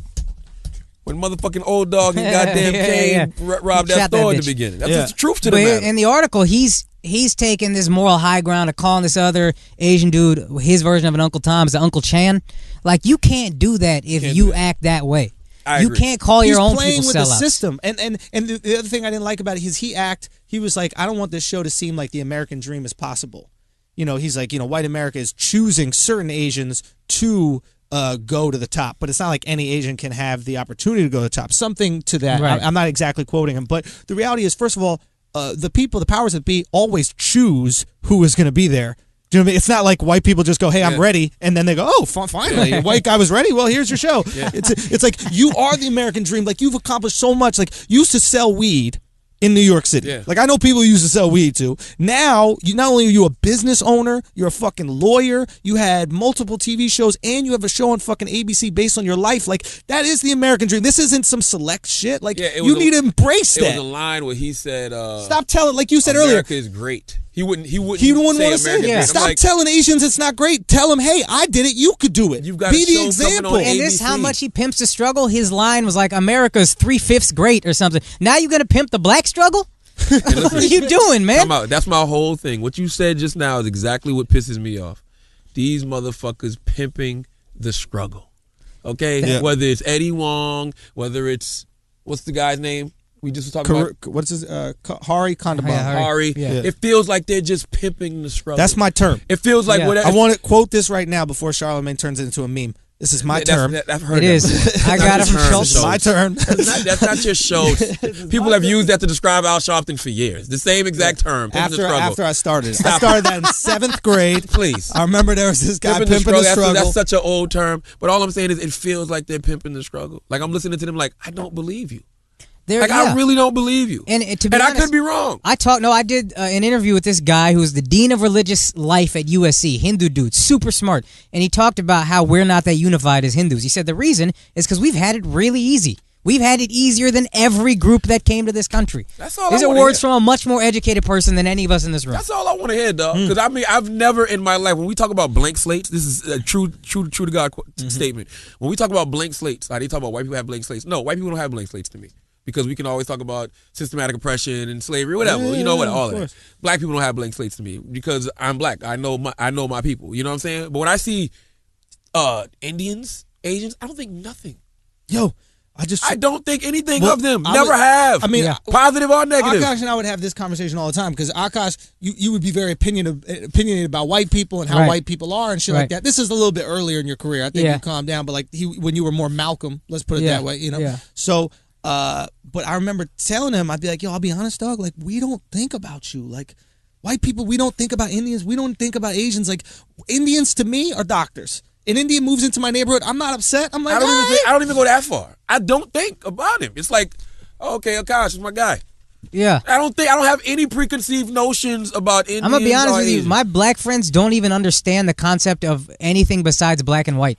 Speaker 3: When motherfucking old dog and goddamn Kane robbed that store at the beginning. That's the truth to the matter.
Speaker 5: In the article, he's taking this moral high ground of calling this other Asian dude, his version of an Uncle Tom, is the Uncle Chan. Like, you can't do that if you act that way.
Speaker 3: I
Speaker 5: you
Speaker 3: agree.
Speaker 5: can't call your own
Speaker 2: playing
Speaker 5: people
Speaker 2: with
Speaker 5: sellouts.
Speaker 2: the system. And the other thing I didn't like about it is he was like, I don't want this show to seem like the American dream is possible. He's like, white America is choosing certain Asians to go to the top, but it's not like any Asian can have the opportunity to go to the top. Something to that.
Speaker 5: Right.
Speaker 2: I'm not exactly quoting him, but the reality is, first of all, the powers that be always choose who is going to be there. Do you know what I mean? It's not like white people just go, hey, I'm ready, and then they go, oh, finally, a white guy was ready? Well, here's your show. Yeah. It's like you are the American dream. Like, you've accomplished so much. Like, you used to sell weed in New York City.
Speaker 3: Yeah.
Speaker 2: Like, I know people who used to sell weed too. Now, not only are you a business owner, you're a fucking lawyer, you had multiple TV shows, and you have a show on fucking ABC based on your life. Like, that is the American dream. This isn't some select shit. Like, you need to embrace that.
Speaker 3: It was a line where he said,
Speaker 2: stop telling, like you said earlier.
Speaker 3: America is great. He wouldn't
Speaker 2: want to say it.
Speaker 3: Yeah.
Speaker 2: Stop telling Asians it's not great. Tell them, hey, I did it. You could do it.
Speaker 3: You've got
Speaker 2: be
Speaker 3: to
Speaker 2: the
Speaker 3: show
Speaker 2: example.
Speaker 3: something on
Speaker 5: And this
Speaker 3: ABC.
Speaker 5: how much he pimps the struggle. His line was like, America's 3/5 great or something. Now you're gonna pimp the black struggle? What are you doing, man?
Speaker 3: That's my whole thing. What you said just now is exactly what pisses me off. These motherfuckers pimping the struggle. Okay?
Speaker 2: Yeah.
Speaker 3: Whether it's Eddie Wong, whether it's, what's the guy's name? We just were talking about
Speaker 2: What's his Hari Kondabong.
Speaker 3: Hari.
Speaker 5: Yeah.
Speaker 3: It feels like they're just pimping the struggle.
Speaker 2: That's my term.
Speaker 3: It feels like whatever.
Speaker 2: I want to quote this right now before Charlamagne turns it into a meme. This is my term.
Speaker 3: I've heard
Speaker 5: It
Speaker 3: that
Speaker 5: is.
Speaker 3: before.
Speaker 5: I got it from Schulz.
Speaker 2: This is my turn.
Speaker 3: That's not your show. People have used that to describe Al Sharpton for years. The same exact term. Pimping the struggle.
Speaker 2: After I started. I started that in 7th grade.
Speaker 3: Please.
Speaker 2: I remember there was this guy pimping the struggle.
Speaker 3: That's such an old term. But all I'm saying is it feels like they're pimping the struggle. Like, I'm listening to them like, I don't believe you. I really don't believe you.
Speaker 5: And to be honest,
Speaker 3: I could be wrong.
Speaker 5: I did an interview with this guy who's the dean of religious life at USC, Hindu dude, super smart. And he talked about how we're not that unified as Hindus. He said the reason is because we've had it really easy. We've had it easier than every group that came to this country.
Speaker 3: That's all.
Speaker 5: These are words from a much more educated person than any of us in this room.
Speaker 3: That's all I want to hear, dog. Because I mean, I've never in my life, when we talk about blank slates, this is a true to God statement. When we talk about blank slates, like they talk about white people have blank slates. No, white people don't have blank slates to me. Because we can always talk about systematic oppression and slavery, whatever. All of that. Black people don't have blank slates to me because I'm black. I know my people. You know what I'm saying? But when I see Indians, Asians, I don't think nothing.
Speaker 2: Yo,
Speaker 3: I don't think anything of them. Never have.
Speaker 2: I mean,
Speaker 3: positive or negative.
Speaker 2: Akaash and I would have this conversation all the time because Akaash, you would be very opinionated about white people and how white people are and shit like that. This is a little bit earlier in your career. I think you calmed down, but like when you were more Malcolm, let's put it that way. So. But I remember telling him, I'd be like, yo, I'll be honest, dog, like, we don't think about you. Like, White people, we don't think about Indians. We don't think about Asians. Like, Indians to me are doctors. An Indian moves into my neighborhood, I'm not upset. I'm like,
Speaker 3: I don't even go that far. I don't think about him. It's like, oh, okay, Akaash is my guy.
Speaker 5: Yeah.
Speaker 3: I don't have any preconceived notions about Indians.
Speaker 5: I'm gonna be honest with you.
Speaker 3: Asians.
Speaker 5: My black friends don't even understand the concept of anything besides black and white.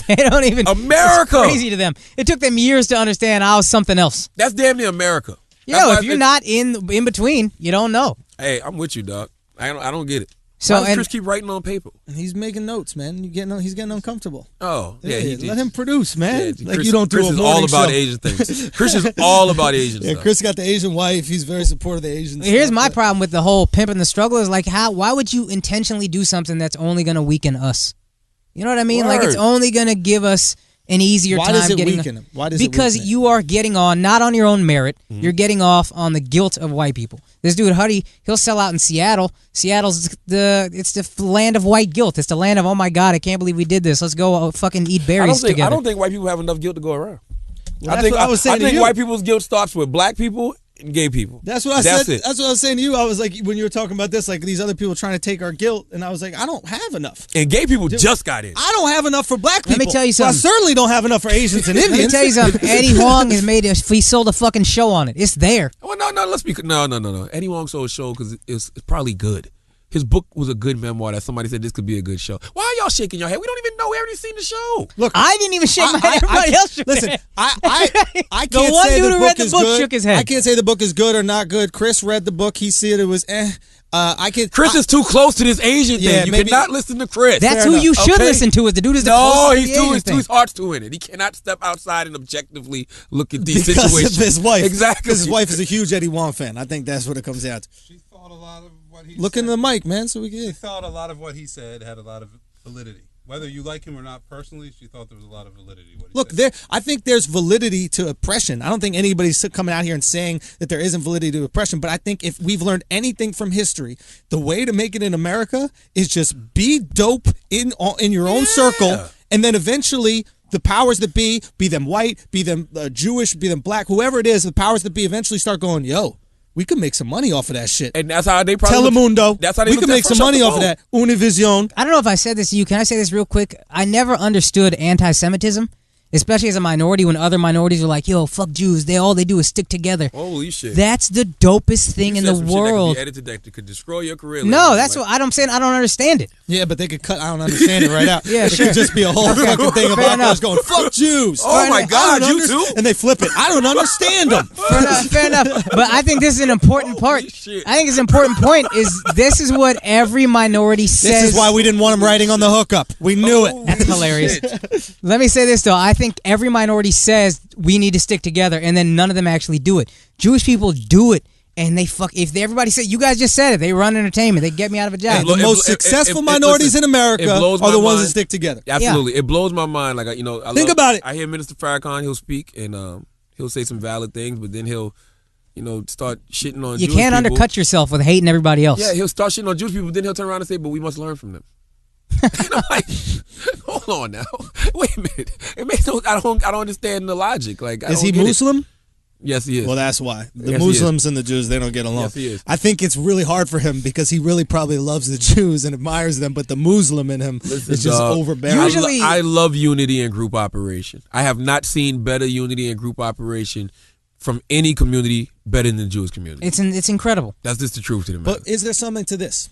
Speaker 5: They don't even.
Speaker 3: America.
Speaker 5: It's crazy to them. It took them years to understand I was something else.
Speaker 3: That's damn near America.
Speaker 5: Yo, if you're not in between, you don't know.
Speaker 3: Hey, I'm with you, dog. I don't get it.
Speaker 5: So
Speaker 3: Why does Chris keep writing on paper?
Speaker 2: He's making notes, man. He's getting uncomfortable.
Speaker 3: Oh, yeah.
Speaker 2: Let him produce, man.
Speaker 3: Yeah,
Speaker 2: like
Speaker 3: Chris,
Speaker 2: you don't do
Speaker 3: Chris
Speaker 2: a
Speaker 3: is
Speaker 2: morning
Speaker 3: all about
Speaker 2: show.
Speaker 3: Asian things. Chris is all about Asian stuff.
Speaker 2: Chris got the Asian wife. He's very supportive of the Asians.
Speaker 5: Here's my problem with the whole pimp and the struggle is like why would you intentionally do something that's only gonna weaken us? You know what I mean?
Speaker 3: Word.
Speaker 5: Like it's only gonna give us an easier
Speaker 2: Why
Speaker 5: time
Speaker 2: does it
Speaker 5: getting
Speaker 2: weaken him? Why does it
Speaker 5: because
Speaker 2: weaken him?
Speaker 5: you are getting on not on your own merit. You're getting off on the guilt of white people. This dude Huddy, he'll sell out in Seattle. Seattle's the land of white guilt. It's the land of, oh my God, I can't believe we did this. Let's go fucking eat berries together.
Speaker 3: I don't think white people have enough guilt to go around.
Speaker 2: Well, I think
Speaker 3: white people's guilt stops with black people and gay people.
Speaker 2: That's what I
Speaker 3: That's
Speaker 2: said.
Speaker 3: it.
Speaker 2: That's what I was saying to you. I was like, when you were talking about this, like these other people trying to take our guilt, and I was like, I don't have enough.
Speaker 3: And gay people just got in.
Speaker 2: I don't have enough for black people.
Speaker 5: Let me tell you
Speaker 2: So
Speaker 5: something.
Speaker 2: I certainly don't have enough for Asians and
Speaker 5: Let me
Speaker 2: Indians.
Speaker 5: tell you something. Eddie Huang he sold a fucking show on it. It's there.
Speaker 3: Well, no. Let's be no. Eddie Wong sold a show because it's probably good. His book was a good memoir that somebody said this could be a good show. Why are y'all shaking your head? We don't even know. We haven't even seen the show.
Speaker 2: Look,
Speaker 5: I didn't even shake my head. Everybody else shook their
Speaker 2: Listen,
Speaker 5: head.
Speaker 2: I
Speaker 5: The
Speaker 2: can't
Speaker 5: one
Speaker 2: say
Speaker 5: dude
Speaker 2: the
Speaker 5: who read
Speaker 2: book
Speaker 5: the
Speaker 2: is
Speaker 5: book
Speaker 2: good.
Speaker 5: shook his head.
Speaker 2: I can't say the book is good or not good. Chris read the book. He said it was
Speaker 3: Chris is too close to this Asian thing.
Speaker 2: Yeah,
Speaker 3: You
Speaker 2: maybe-
Speaker 3: cannot listen to Chris.
Speaker 5: That's
Speaker 2: Fair
Speaker 5: who
Speaker 2: enough.
Speaker 5: you should
Speaker 3: Okay.
Speaker 5: listen to. Is the dude is the
Speaker 3: No,
Speaker 5: closest to
Speaker 3: he's
Speaker 5: the
Speaker 3: too
Speaker 5: Asian
Speaker 3: his
Speaker 5: thing.
Speaker 3: heart's too in it. He cannot step outside and objectively look at these
Speaker 2: because
Speaker 3: situations.
Speaker 2: of his wife.
Speaker 3: Exactly.
Speaker 2: Because his wife is a huge Eddie Wong fan. I think that's what it comes down to.
Speaker 4: She thought a lot of what he
Speaker 2: Look
Speaker 4: said.
Speaker 2: into the mic, man, so we
Speaker 4: She
Speaker 2: can.
Speaker 4: thought a lot of what he said had a lot of validity. Whether you like him or not personally, she thought there was a lot of validity. What he
Speaker 2: Look,
Speaker 4: said.
Speaker 2: I think there's validity to oppression. I don't think anybody's coming out here and saying that there isn't validity to oppression. But I think if we've learned anything from history, the way to make it in America is just be dope in your own circle, and then eventually the powers that be them white, be them Jewish, be them black, whoever it is, the powers that be eventually start going, yo, we could make some money off of that shit.
Speaker 3: And that's how they probably
Speaker 2: Telemundo.
Speaker 3: That's how they
Speaker 2: we
Speaker 3: looked
Speaker 2: could
Speaker 3: at
Speaker 2: make some
Speaker 3: Fresh Off
Speaker 2: money
Speaker 3: the
Speaker 2: off of
Speaker 3: Boat.
Speaker 2: that. Univision.
Speaker 5: I don't know if I said this to you. Can I say this real quick? I never understood anti-Semitism, especially as a minority when other minorities are like, yo, fuck Jews. All they do is stick together.
Speaker 3: Holy shit.
Speaker 5: That's the dopest thing
Speaker 3: You
Speaker 5: in
Speaker 3: said
Speaker 5: the
Speaker 3: some shit
Speaker 5: world.
Speaker 3: that could be edited that could destroy your career.
Speaker 5: No,
Speaker 3: later.
Speaker 5: that's what I'm saying. I don't understand it.
Speaker 2: Yeah, but they could cut. I don't understand it right out.
Speaker 5: Yeah,
Speaker 2: it
Speaker 5: sure.
Speaker 2: could just be a whole fucking thing about
Speaker 5: enough.
Speaker 2: us going fuck Jews.
Speaker 3: Oh my God,
Speaker 2: I don't
Speaker 3: you too?
Speaker 2: And they flip it. I don't understand them.
Speaker 5: Fair enough. But I think this is an important part.
Speaker 3: Holy shit.
Speaker 5: I think it's an important point is this is what every minority says.
Speaker 2: This is why we didn't want them writing on the hookup. We knew it.
Speaker 5: That's hilarious. Let me say this, though. I think every minority says we need to stick together, and then none of them actually do it. Jewish people do it, and they fuck. If everybody said, you guys just said it, they run entertainment. They get me out of a job.
Speaker 2: The most successful minorities in America
Speaker 3: it blows
Speaker 2: are the
Speaker 3: my
Speaker 2: ones that
Speaker 3: mind.
Speaker 2: stick together.
Speaker 3: Absolutely, it blows my mind. Like
Speaker 2: Think about it.
Speaker 3: I hear Minister Farrakhan. He'll speak and he'll say some valid things, but then he'll, start shitting on.
Speaker 5: You
Speaker 3: Jewish
Speaker 5: can't
Speaker 3: people.
Speaker 5: undercut yourself with hating everybody else.
Speaker 3: Yeah, he'll start shitting on Jewish people, then he'll turn around and say, "But we must learn from them." And I'm like, hold on now, wait a minute. It makes no. I don't understand the logic. Like,
Speaker 2: Is he Muslim?
Speaker 3: Yes, he is.
Speaker 2: Well, that's why. The
Speaker 3: Yes, he
Speaker 2: Muslims and the Jews, they don't get along.
Speaker 3: Yes, he is.
Speaker 2: I think it's really hard for him because he really probably loves the Jews and admires them, but the Muslim in him is just overbearing.
Speaker 5: Usually-
Speaker 3: I love unity and group operation. I have not seen better unity and group operation from any community better than the Jewish community.
Speaker 5: It's incredible.
Speaker 3: That's just the truth to the matter.
Speaker 2: But is there something to this?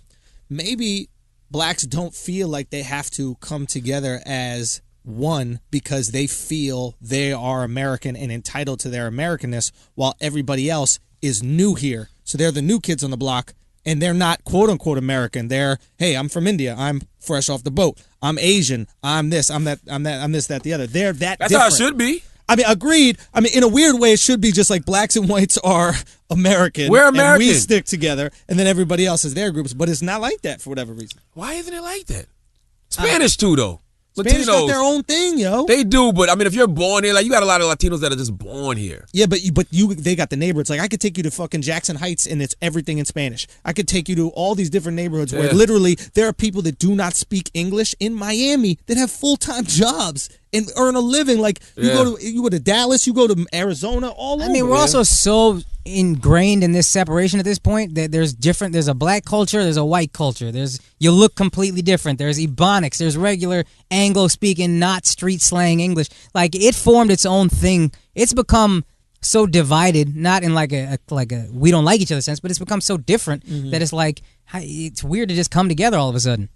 Speaker 2: Maybe blacks don't feel like they have to come together as one because they feel they are American and entitled to their Americanness while everybody else is new here. So they're the new kids on the block and they're not quote unquote American. They're, hey, I'm from India. I'm fresh off the boat. I'm Asian. I'm this, I'm that, I'm this, that, the other. They're that
Speaker 3: That's
Speaker 2: different.
Speaker 3: how it should be.
Speaker 2: I mean, agreed. I mean, in a weird way, it should be just like blacks and whites are American.
Speaker 3: We're
Speaker 2: And we
Speaker 3: American.
Speaker 2: stick together, and then everybody else is their groups. But it's not like that for whatever reason.
Speaker 3: Why isn't it like that? Spanish too, though.
Speaker 2: Spanish got
Speaker 3: Latinos,
Speaker 2: their own thing, yo.
Speaker 3: they do, but I mean, if you're born here, like you got a lot of Latinos that are just born here.
Speaker 2: Yeah, but they got the neighborhoods. Like I could take you to fucking Jackson Heights and it's everything in Spanish. I could take you to all these different neighborhoods where
Speaker 3: Yeah.
Speaker 2: literally there are people that do not speak English in Miami that have full-time jobs and earn a living. Like you
Speaker 3: Yeah.
Speaker 2: go to Dallas, you go to Arizona, all over.
Speaker 5: I mean, we're also so ingrained in this separation at this point that there's a black culture, there's a white culture. You look completely different. There's Ebonics, there's regular Anglo speaking, not street slang English. Like, it formed its own thing. It's become so divided, not in like a we don't like each other sense, but it's become so different that it's weird to just come together all of a sudden.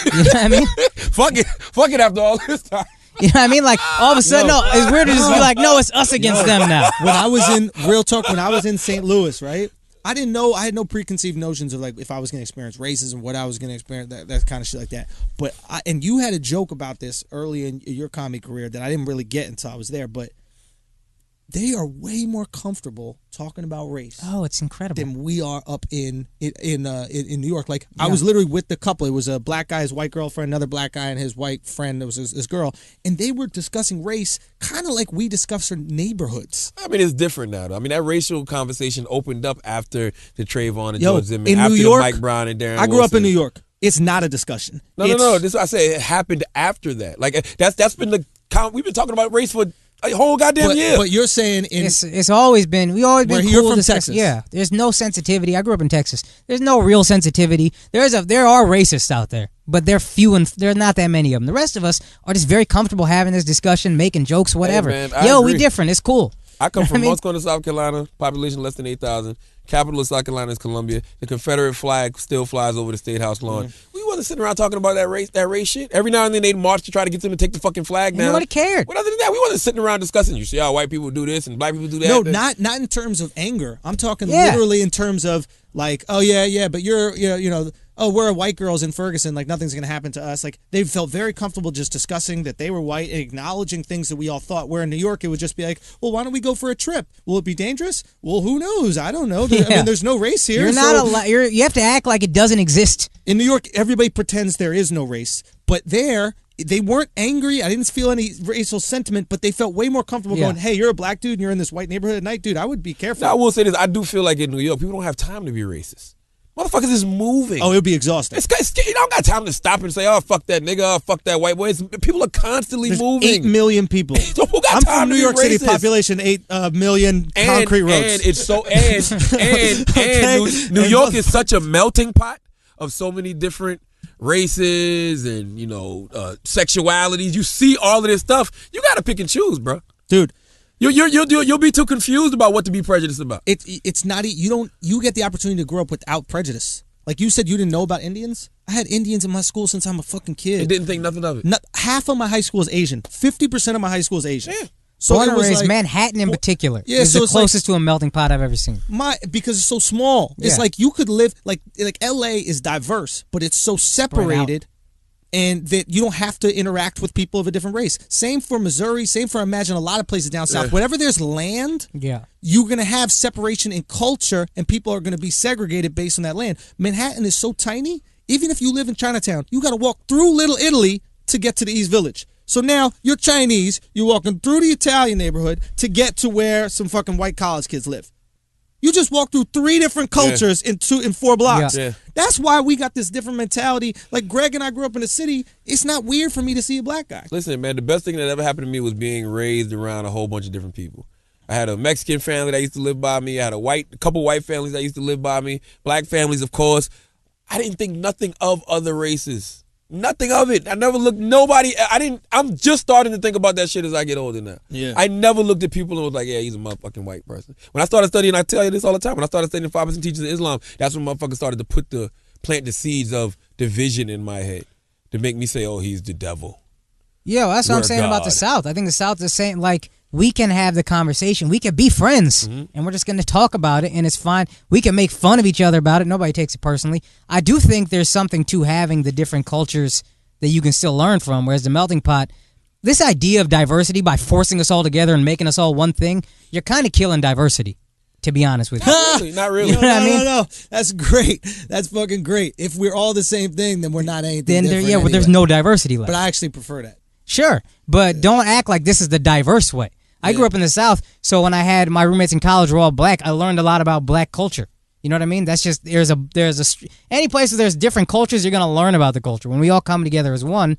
Speaker 5: You know what I mean?
Speaker 3: Fuck it after all this time.
Speaker 5: You know what I mean? Like, all of a sudden, no, it's weird to just be like, no, it's us against them now.
Speaker 2: When I was in, real talk, when I was in St. Louis, right? I had no preconceived notions of like if I was going to experience racism, what I was going to experience, that kind of shit like that. But and you had a joke about this early in your comedy career that I didn't really get until I was there, but they are way more comfortable talking about race.
Speaker 5: Oh, it's incredible.
Speaker 2: Than we are up in New York. Like, I was literally with the couple. It was a black guy, his white girlfriend, another black guy, and his white friend. It was his girl, and they were discussing race, kind of like we discuss our neighborhoods.
Speaker 3: I mean, it's different now, though. I mean, that racial conversation opened up after the Trayvon and George Zimmerman,
Speaker 2: in
Speaker 3: after
Speaker 2: New York,
Speaker 3: the Mike Brown and Darren
Speaker 2: I grew up in
Speaker 3: Wilson.
Speaker 2: New York. It's not a discussion.
Speaker 3: No. This is what I say. It happened after that. Like, that's been we've been talking about race for a whole goddamn year.
Speaker 2: But you're saying
Speaker 5: it's always been cool.
Speaker 2: You're from Texas.
Speaker 5: Yeah, there's no sensitivity. I grew up in Texas. There's no real sensitivity. There are racists out there, but they're few and there are not that many of them. The rest of us are just very comfortable having this discussion, making jokes, whatever.
Speaker 3: Hey, man,
Speaker 5: we different. It's cool.
Speaker 3: I come from North Carolina, South Carolina, population less than 8,000. Capital of South Carolina is Columbia. The Confederate flag still flies over the State House lawn. We wasn't sitting around talking about that race shit. Every now and then they'd march to try to get them to take the fucking flag down.
Speaker 5: Nobody cared.
Speaker 3: But other than that, we wasn't sitting around discussing. You see how white people do this and black people do that.
Speaker 2: No, not in terms of anger. I'm talking literally in terms of like, oh yeah, but you're we're white girls in Ferguson, like nothing's gonna happen to us. Like, they felt very comfortable just discussing that they were white and acknowledging things that we all thought. Where in New York, it would just be like, well, why don't we go for a trip? Will it be dangerous? Well, who knows? I don't know. I mean, there's no race here.
Speaker 5: You're not you have to act like it doesn't exist.
Speaker 2: In New York, everybody pretends there is no race, but there, they weren't angry. I didn't feel any racial sentiment, but they felt way more comfortable going, hey, you're a black dude and you're in this white neighborhood at night. Dude, I would be careful.
Speaker 3: Now, I will say this. I do feel like in New York, people don't have time to be racist. Motherfuckers is moving.
Speaker 2: Oh, it would be exhausting.
Speaker 3: You don't got time to stop and say, oh, fuck that nigga, oh, fuck that white boy. People are constantly moving.
Speaker 2: 8 million people.
Speaker 3: So who got
Speaker 2: I'm
Speaker 3: time
Speaker 2: from
Speaker 3: to
Speaker 2: New
Speaker 3: be
Speaker 2: York City,
Speaker 3: racist?
Speaker 2: population 8 million, concrete roads.
Speaker 3: And it's so New York is such a melting pot of so many different races and sexualities. You see all of this stuff. You got to pick and choose, bro.
Speaker 2: Dude.
Speaker 3: You'll be too confused about what to be prejudiced about.
Speaker 2: It's not. You get the opportunity to grow up without prejudice. Like you said, you didn't know about Indians. I had Indians in my school since I'm a fucking kid.
Speaker 3: And didn't think nothing of it.
Speaker 2: Half of my high school is Asian. 50% of my high school is Asian.
Speaker 3: Yeah.
Speaker 2: So
Speaker 5: Born
Speaker 2: it
Speaker 5: and
Speaker 2: was
Speaker 5: raised,
Speaker 2: like,
Speaker 5: Manhattan in particular is
Speaker 2: so
Speaker 5: the
Speaker 2: it's
Speaker 5: closest to a melting pot I've ever seen.
Speaker 2: Because it's so small. It's
Speaker 5: Yeah.
Speaker 2: like you could live like LA is diverse, but it's so separated. And that you don't have to interact with people of a different race. Same for Missouri. Same for, imagine, a lot of places down south. Whenever there's land, you're going to have separation in culture, and people are going to be segregated based on that land. Manhattan is so tiny, even if you live in Chinatown, you got to walk through Little Italy to get to the East Village. So now you're Chinese, you're walking through the Italian neighborhood to get to where some fucking white college kids live. You just walk through 3 different cultures in 4 blocks.
Speaker 3: Yeah.
Speaker 2: That's why we got this different mentality. Like Greg and I grew up in the city. It's not weird for me to see a black guy.
Speaker 3: Listen, man, the best thing that ever happened to me was being raised around a whole bunch of different people. I had a Mexican family that used to live by me. I had a couple white families that used to live by me. Black families, of course. I didn't think nothing of other races. Nothing of it. I never looked, I'm just starting to think about that shit as I get older now.
Speaker 2: Yeah.
Speaker 3: I never looked at people and was like, yeah, he's a motherfucking white person. When I started studying, I tell you this all the time, when I started studying 5% teachers of Islam, that's when motherfuckers started to plant the seeds of division in my head to make me say, oh, he's the devil.
Speaker 5: Yeah, well, that's what I'm saying about the South. I think the South is saying, like, we can have the conversation. We can be friends, and we're just going to talk about it, and it's fine. We can make fun of each other about it. Nobody takes it personally. I do think there's something to having the different cultures that you can still learn from, whereas the melting pot, this idea of diversity by forcing us all together and making us all one thing, you're kind of killing diversity, to be honest with you.
Speaker 3: Not really.
Speaker 5: You know what I mean?
Speaker 2: No. That's great. That's fucking great. If we're all the same thing, then we're not anything different.
Speaker 5: But there's no diversity left.
Speaker 2: But I actually prefer that.
Speaker 5: Sure, but don't act like this is the diverse way. I grew up in the South, so when I had my roommates in college were all black, I learned a lot about black culture. You know what I mean? That's just any place where there's different cultures, you're gonna learn about the culture. When we all come together as one,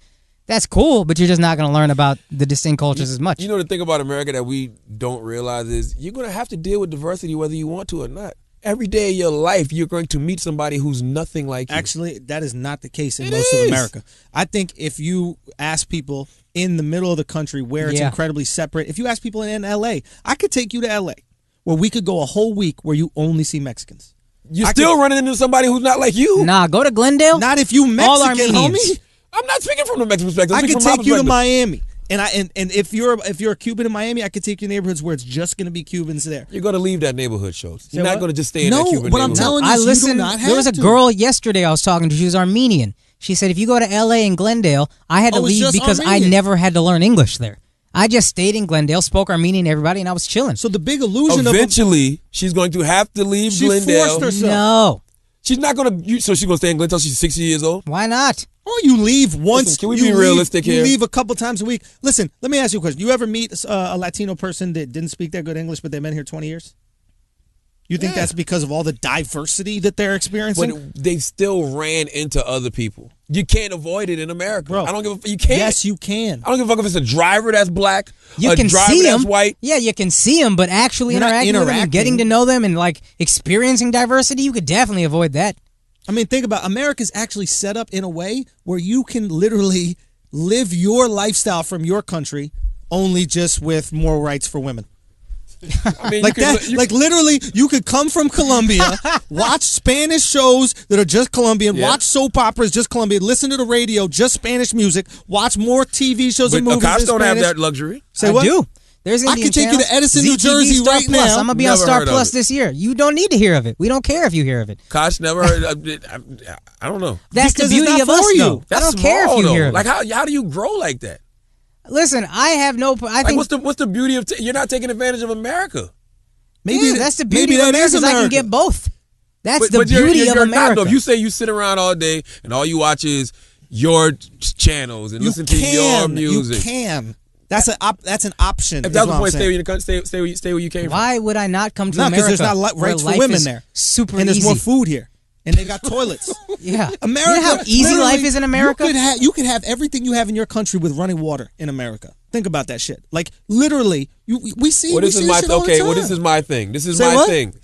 Speaker 5: That's cool, but you're just not going to learn about the distinct cultures as much.
Speaker 3: You know, the thing about America that we don't realize is you're going to have to deal with diversity whether you want to or not. Every day of your life, you're going to meet somebody who's nothing like you.
Speaker 2: Actually, that is not the case in most of America. I think if you ask people in the middle of the country where it's incredibly separate, if you ask people in L.A., I could take you to L.A. where we could go a whole week where you only see Mexicans.
Speaker 3: You're still running into somebody who's not like you.
Speaker 5: Nah, go to Glendale.
Speaker 2: Not if you Mexican, homie.
Speaker 3: I'm not speaking from the Mexican perspective.
Speaker 2: I could take you to Miami. And if you're a Cuban in Miami, I could take you to neighborhoods where it's just going to be Cubans there.
Speaker 3: You're going to leave that neighborhood, Schulz. You're not going to just stay in that Cuban neighborhood.
Speaker 2: No, but I'm telling you, you do not have
Speaker 5: there was a girl yesterday I was talking to. She was Armenian. She said, if you go to L.A. and Glendale, I had to leave because I never had to learn English there. I just stayed in Glendale, spoke Armenian to everybody, and I was chilling.
Speaker 2: So the big illusion
Speaker 3: eventually, she's going to have to leave Glendale.
Speaker 2: She forced herself.
Speaker 5: No.
Speaker 3: She's not going to, so she's going to stay in Glendale until she's 60 years old?
Speaker 5: Why not?
Speaker 2: Oh, you leave once.
Speaker 3: Listen, can we be realistic here?
Speaker 2: You leave a couple times a week. Listen, let me ask you a question. You ever meet a Latino person that didn't speak that good English, but they've been here 20 years? You think that's because of all the diversity that they're experiencing?
Speaker 3: But they still ran into other people. You can't avoid it in America.
Speaker 2: Bro,
Speaker 3: I don't give a fuck. You can't.
Speaker 2: Yes, you can.
Speaker 3: I don't give a fuck if it's a driver that's black,
Speaker 5: you
Speaker 3: a
Speaker 5: can
Speaker 3: driver
Speaker 5: see
Speaker 3: that's
Speaker 5: them.
Speaker 3: white.
Speaker 5: Yeah, you can see them, but actually interacting with them and getting to know them and like experiencing diversity, you could definitely avoid that.
Speaker 2: I mean, think about it. America's actually set up in a way where you can literally live your lifestyle from your country, only just with more rights for women.
Speaker 3: I mean,
Speaker 2: like that, like literally, you could come from Colombia, watch Spanish shows that are just Colombian, watch soap operas just Colombian, listen to the radio, just Spanish music, watch more TV shows and movies.
Speaker 3: Akaash don't have that luxury.
Speaker 2: Say what?
Speaker 5: I do. There's Indian
Speaker 2: I can take
Speaker 5: channel,
Speaker 2: you to Edison, New
Speaker 5: ZTV
Speaker 2: Jersey
Speaker 5: Star
Speaker 2: right
Speaker 5: Plus.
Speaker 2: now.
Speaker 5: I'm gonna be on Star Plus this year. You don't need to hear of it. We don't care if you hear of it.
Speaker 3: Akaash never heard of it. I don't know.
Speaker 5: That's
Speaker 2: Because
Speaker 5: the beauty
Speaker 2: it's
Speaker 5: of
Speaker 2: not
Speaker 5: us,
Speaker 2: for you.
Speaker 5: though.
Speaker 3: That's
Speaker 5: I don't care if you hear of
Speaker 3: Like
Speaker 5: it.
Speaker 3: how do you grow like that?
Speaker 5: Listen, I have no. I think
Speaker 3: what's the beauty of you're not taking advantage of America?
Speaker 5: Maybe that's the beauty of America. I can get both. That's the beauty of America.
Speaker 3: Not, if you say you sit around all day and all you watch is your channels and listen to your music,
Speaker 2: you can. That's an option.
Speaker 3: If that was the point, stay where you came from.
Speaker 5: Why would I not come to America?
Speaker 2: Because there's not rights for women there.
Speaker 5: Super
Speaker 2: and there's
Speaker 5: easy.
Speaker 2: more food here. And they got toilets.
Speaker 5: Yeah.
Speaker 2: America,
Speaker 5: you know how easy life is in America?
Speaker 2: You could have everything you have in your country with running water in America. Think about that shit. Like, literally, we see
Speaker 3: this
Speaker 2: is
Speaker 3: my
Speaker 2: shit all the time.
Speaker 3: Well, this is my thing. This is
Speaker 2: Say
Speaker 3: my
Speaker 2: what?
Speaker 3: thing.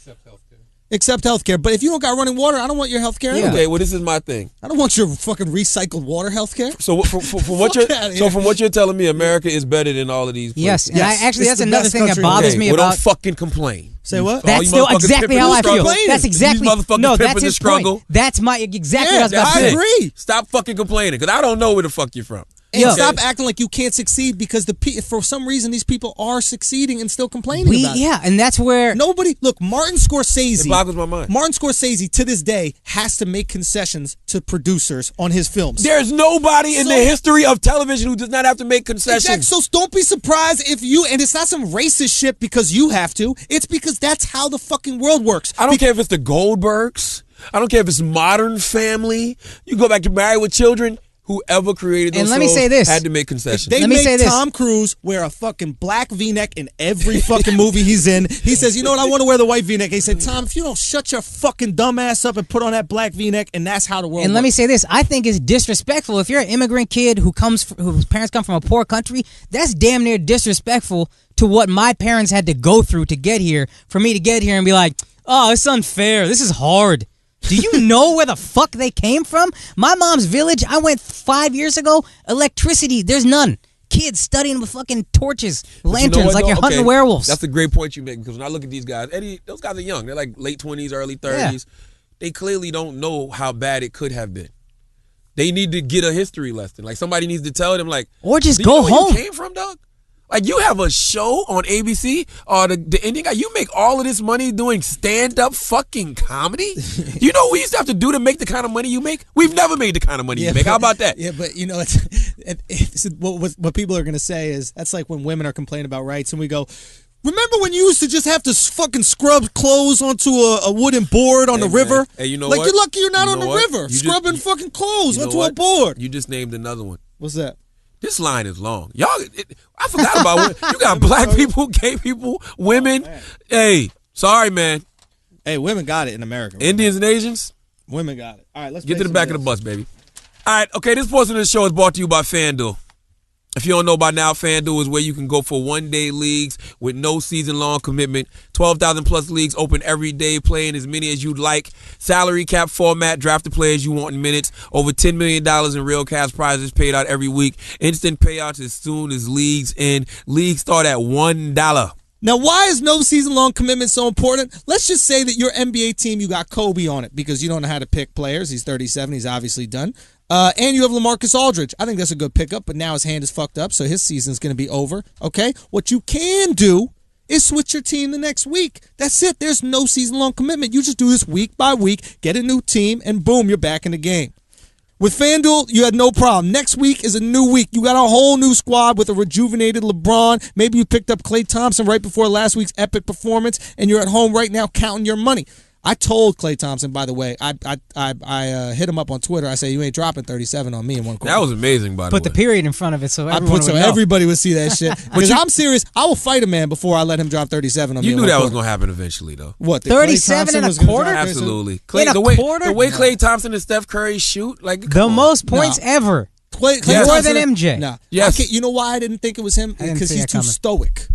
Speaker 2: Except healthcare. But if you don't got running water, I don't want your healthcare.
Speaker 5: Yeah.
Speaker 3: Okay, well, this is my thing.
Speaker 2: I don't want your fucking recycled water healthcare.
Speaker 3: So from what you're telling me, America is better than all of these places.
Speaker 5: Yes, and actually that's another thing that bothers me
Speaker 3: well,
Speaker 5: about.
Speaker 3: Don't fucking complain.
Speaker 2: Say what?
Speaker 5: That's still exactly how I feel. That's exactly that's his
Speaker 3: struggle.
Speaker 5: point. That's my exactly what I was about to
Speaker 2: I
Speaker 5: say.
Speaker 2: agree.
Speaker 3: Stop fucking complaining, because I don't know where the fuck you're from.
Speaker 2: And stop acting like you can't succeed because for some reason these people are succeeding and still complaining about it.
Speaker 5: Yeah, and that's where
Speaker 2: look, Martin Scorsese.
Speaker 3: It boggles my mind.
Speaker 2: Martin Scorsese to this day has to make concessions to producers on his films.
Speaker 3: There's nobody in the history of television who does not have to make concessions.
Speaker 2: Exactly. So don't be surprised if and it's not some racist shit because you have to. It's because that's how the fucking world works.
Speaker 3: I don't care if it's the Goldbergs. I don't care if it's Modern Family. You go back to Married with Children. Whoever created those shows had to make concessions.
Speaker 2: They make Tom Cruise wear a fucking black V-neck in every fucking movie he's in. He says, you know what, I want to wear the white V-neck. He said, Tom, if you don't shut your fucking dumb ass up and put on that black V-neck, and that's how the world works.
Speaker 5: And let me say this, I think it's disrespectful. If you're an immigrant kid whose parents come from a poor country, that's damn near disrespectful to what my parents had to go through to get here, for me to get here and be like, oh, it's unfair. This is hard. Do you know where the fuck they came from? My mom's village, I went 5 years ago, electricity, there's none. Kids studying with fucking torches, lanterns, like you're hunting werewolves.
Speaker 3: That's a great point you make, because when I look at these guys, Eddie, those guys are young. They're like late 20s, early 30s. Yeah. They clearly don't know how bad it could have been. They need to get a history lesson. Like, somebody needs to tell them, like,
Speaker 5: or just go home.
Speaker 3: Where you came from, dog? Like, you have a show on ABC, or the Indian guy, you make all of this money doing stand-up fucking comedy? You know what we used to have to do to make the kind of money you make? We've never made the kind of money you make. How about that?
Speaker 2: Yeah, but you know, what people are going to say is, that's like when women are complaining about rights, and we go, remember when you used to just have to fucking scrub clothes onto a wooden board on the river?
Speaker 3: Hey, you know
Speaker 2: like,
Speaker 3: what?
Speaker 2: you're lucky you're not on the river, scrubbing fucking clothes onto a board.
Speaker 3: You just named another one.
Speaker 2: What's that?
Speaker 3: This line is long. Y'all, I forgot about women. You got black people, gay people, women. Hey, sorry, man.
Speaker 2: Hey, women got it in America. Right?
Speaker 3: Indians and Asians.
Speaker 2: Women got it. All right, let's
Speaker 3: get to the back of the bus, baby. All right, okay, this portion of the show is brought to you by FanDuel. If you don't know by now, FanDuel is where you can go for one-day leagues with no season-long commitment. 12,000-plus leagues open every day, playing as many as you'd like. Salary cap format, draft the players you want in minutes. Over $10 million in real cash prizes paid out every week. Instant payouts as soon as leagues end. Leagues start at $1.
Speaker 2: Now, why is no season-long commitment so important? Let's just say that your NBA team, you got Kobe on it because you don't know how to pick players. He's 37. He's obviously done. And you have LaMarcus Aldridge. I think that's a good pickup, but now his hand is fucked up, so his season's going to be over. Okay? What you can do is switch your team the next week. That's it. There's no season-long commitment. You just do this week by week, get a new team, and boom, you're back in the game. With FanDuel, you had no problem. Next week is a new week. You got a whole new squad with a rejuvenated LeBron. Maybe you picked up Klay Thompson right before last week's epic performance, and you're at home right now counting your money. I told Klay Thompson, by the way, I hit him up on Twitter. I said, you ain't dropping 37 on me in one quarter.
Speaker 3: That was amazing, by the way.
Speaker 5: Put the period in front of it so everyone would know.
Speaker 2: Everybody would see that shit. Because I'm serious. I will fight a man before I let him drop 37 on me.
Speaker 3: You knew that was going to happen eventually, though.
Speaker 2: What?
Speaker 5: 37 and a quarter?
Speaker 3: Absolutely.
Speaker 5: In a quarter?
Speaker 3: The way Klay Thompson and Steph Curry shoot, like
Speaker 5: the most points ever.
Speaker 2: Klay
Speaker 5: more than MJ.
Speaker 2: Nah.
Speaker 3: Yes.
Speaker 2: You know why I didn't think it was him? Because he's too stoic.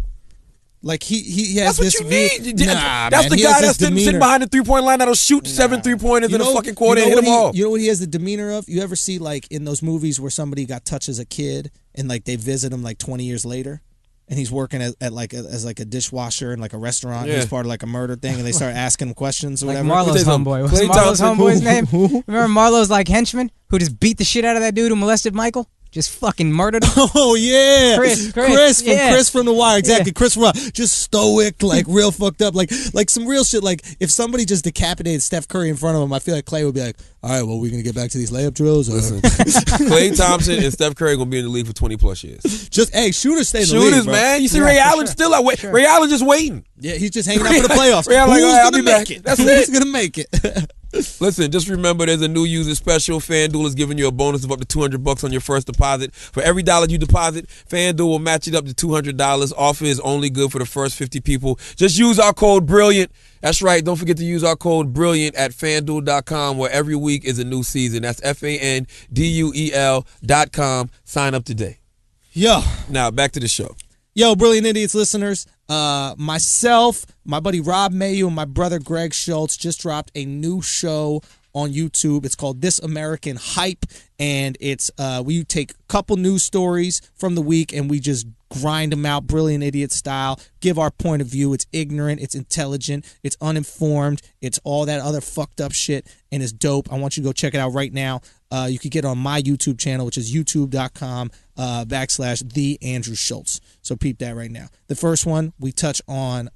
Speaker 2: Like he has
Speaker 3: that's
Speaker 2: this.
Speaker 3: What you mean?
Speaker 2: Nah,
Speaker 3: that's
Speaker 2: man.
Speaker 3: the guy that's sitting behind the 3-point line that'll shoot 7 3-pointers in a fucking quarter and hit them all.
Speaker 2: You know what he has the demeanor of? You ever see like in those movies where somebody got touched as a kid and like they visit him like 20 years later, and he's working at like as like a dishwasher in like a restaurant. Yeah. He's part of like a murder thing, and they start asking him questions or
Speaker 5: like
Speaker 2: whatever.
Speaker 5: Marlo's homeboy. What's Marlo's homeboy's name? Remember Marlo's like henchman who just beat the shit out of that dude who molested Michael? Just fucking murdered him.
Speaker 2: Oh yeah,
Speaker 5: Chris
Speaker 2: from The Wire, exactly. Yeah. Chris Rock, just stoic, like real fucked up, like some real shit. Like if somebody just decapitated Steph Curry in front of him, I feel like Klay would be like, "All right, well, we're gonna get back to these layup drills."
Speaker 3: Listen, Klay Thompson and Steph Curry gonna be in the league for 20+ years.
Speaker 2: Just shooters stay in the league.
Speaker 3: Shooters, man. You see Ray Allen still out. Sure. Ray Allen just waiting.
Speaker 2: Yeah, he's just hanging out for the playoffs.
Speaker 3: Ray Allen,
Speaker 2: Who's gonna make it? That's who's gonna make it.
Speaker 3: Listen, just remember there's a new user special. FanDuel is giving you a bonus of up to $200 on your first deposit. For every $1 you deposit, FanDuel will match it up to $200. Offer is only good for the first 50 people. Just use our code BRILLIANT. That's right. Don't forget to use our code BRILLIANT at FanDuel.com, where every week is a new season. That's FANDUEL.com. Sign up today.
Speaker 2: Yo.
Speaker 3: Now, back to the show.
Speaker 2: Yo, Brilliant Idiots listeners, myself, my buddy Rob Mayu, and my brother Greg Schulz just dropped a new show on YouTube. It's called This American Hype, and it's we take a couple news stories from the week and we just grind them out Brilliant Idiot style, give our point of view. It's ignorant, it's intelligent, it's uninformed, it's all that other fucked up shit, and it's dope. I want you to go check it out right now. You can get it on my YouTube channel, which is youtube.com/TheAndrewSchulz. So peep that right now. The first one, we touch on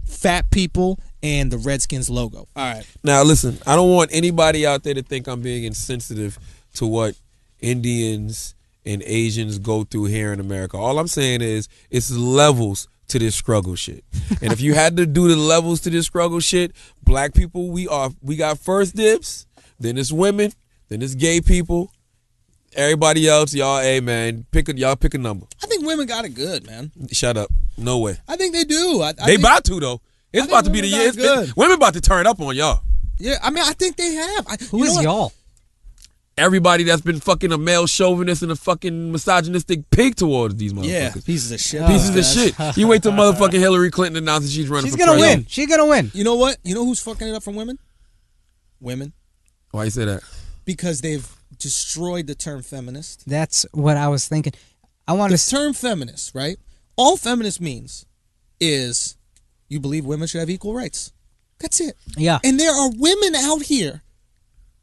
Speaker 2: fat people and the Redskins logo. All right.
Speaker 3: Now, listen, I don't want anybody out there to think I'm being insensitive to what Indians and Asians go through here in America. All I'm saying is it's levels to this struggle shit. And if you had to do the levels to this struggle shit, black people, we got first dibs, then it's women, then it's gay people. Everybody else, y'all, hey man, pick a number.
Speaker 2: I think women got it good, man.
Speaker 3: Shut up. No way.
Speaker 2: I think they do.
Speaker 3: They about to though. It's about to be the year. Women about to turn up on y'all.
Speaker 2: Yeah, I mean, I think they have.
Speaker 5: Who is y'all?
Speaker 3: Everybody that's been fucking a male chauvinist and a fucking misogynistic pig towards these motherfuckers.
Speaker 2: Yeah, pieces of shit.
Speaker 3: Pieces of shit. You wait till motherfucking Hillary Clinton announces she's running for president.
Speaker 5: She's gonna win. She's gonna win.
Speaker 2: You know what? You know who's fucking it up from women? Women.
Speaker 3: Why you say that?
Speaker 2: Because they've destroyed the term feminist.
Speaker 5: That's what I was thinking.
Speaker 2: The term feminist, right? All feminist means is you believe women should have equal rights. That's it.
Speaker 5: Yeah.
Speaker 2: And there are women out here,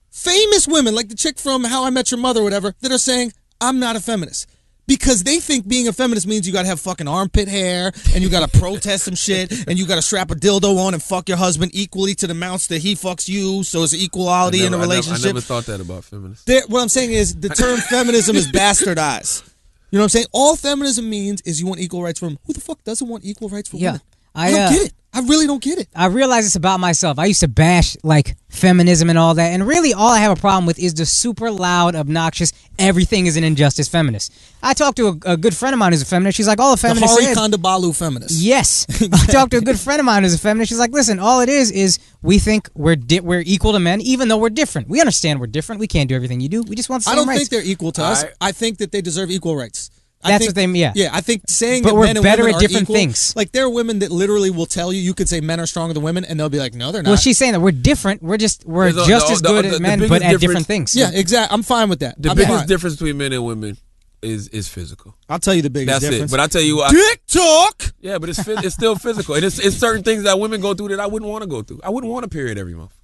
Speaker 2: famous women, like the chick from How I Met Your Mother or whatever, that are saying, I'm not a feminist. Because they think being a feminist means you gotta have fucking armpit hair, and you gotta protest some shit, and you gotta strap a dildo on and fuck your husband equally to the amounts that he fucks you, so it's equality in a relationship.
Speaker 3: I never thought that about feminists.
Speaker 2: What I'm saying is the term feminism is bastardized. You know what I'm saying? All feminism means is you want equal rights for women. Who the fuck doesn't want equal rights for women? I don't get it. I really don't get it.
Speaker 5: I realize it's about myself. I used to bash like feminism and all that, and really all I have a problem with is the super loud, obnoxious, everything is an injustice feminist. I talked to a good friend of mine who's a feminist. She's like, all the feminists
Speaker 2: The Hari Kondabalu feminist.
Speaker 5: Yes. I talked to a good friend of mine who's a feminist. She's like, listen, all it is we think we're equal to men, even though we're different. We understand we're different. We can't do everything you do. We just want the same rights.
Speaker 2: I don't think they're equal to us. I think that they deserve equal rights.
Speaker 5: That's what they mean. Yeah.
Speaker 2: Yeah, I think saying
Speaker 5: but
Speaker 2: that
Speaker 5: we're
Speaker 2: men and
Speaker 5: better
Speaker 2: women
Speaker 5: at
Speaker 2: are
Speaker 5: different
Speaker 2: equal,
Speaker 5: things.
Speaker 2: Like there are women that literally will tell you could say men are stronger than women, and they'll be like, no, they're not.
Speaker 5: Well, she's saying that we're different. We're just as good as men, but at different things.
Speaker 2: Yeah, exactly. I'm fine with that.
Speaker 3: The biggest difference between men and women is physical.
Speaker 2: I'll tell you the biggest difference.
Speaker 3: That's it. But I tell you,
Speaker 2: dick talk.
Speaker 3: Yeah, but it's still physical, and it's certain things that women go through that I wouldn't want to go through. I wouldn't want a period every month.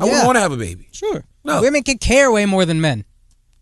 Speaker 3: I wouldn't want to have a baby.
Speaker 2: Sure.
Speaker 3: No.
Speaker 5: Women can care way more than men.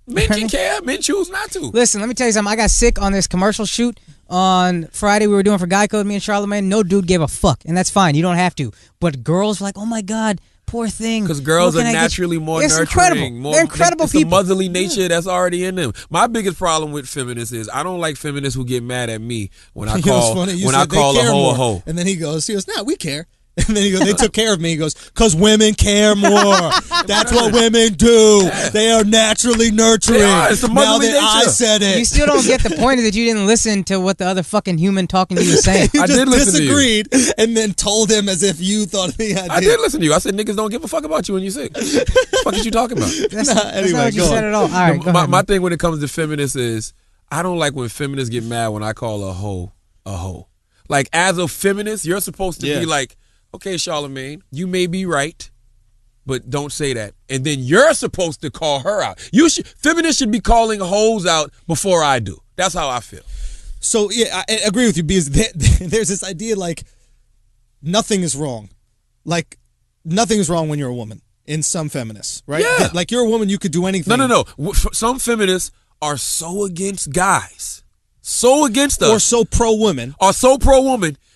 Speaker 3: Men can care. Men choose not to.
Speaker 5: Listen, let me tell you something. I got sick on this commercial shoot on Friday. We were doing for Guy Code, me and Charlamagne. No dude gave a fuck, and that's fine. You don't have to. But girls were like, oh my God, poor thing.
Speaker 3: Because girls are naturally more nurturing.
Speaker 5: Incredible. They're incredible people.
Speaker 3: It's a motherly nature that's already in them. My biggest problem with feminists is I don't like feminists who get mad at me when I call a hoe a hoe.
Speaker 2: And then he goes, nah, we care. And then he goes, they took care of me. He goes, because women care more. That's what women do.
Speaker 3: Yeah.
Speaker 2: They are naturally nurturing.
Speaker 3: It's a motherly nature.
Speaker 2: I said it.
Speaker 5: You still don't get the point is that you didn't listen to what the other fucking human talking to you was saying.
Speaker 2: You
Speaker 3: I
Speaker 2: just
Speaker 3: did listen
Speaker 2: disagreed to you. And then told him as if you thought he had.
Speaker 3: I did listen to you. I said niggas don't give a fuck about you when you're sick. What the fuck is you talking about?
Speaker 5: That's not what you said at all. All right, go ahead.
Speaker 3: My thing when it comes to feminists is I don't like when feminists get mad when I call a hoe. Like as a feminist, you're supposed to be like, okay, Charlamagne, you may be right, but don't say that. And then you're supposed to call her out. Feminists should be calling hoes out before I do. That's how I feel.
Speaker 2: So yeah, I agree with you because there's this idea like nothing is wrong. Like nothing is wrong when you're a woman in some feminists, right?
Speaker 3: Yeah.
Speaker 2: Like you're a woman, you could do anything.
Speaker 3: No. Some feminists are so against guys. So against us.
Speaker 2: Or so pro-woman.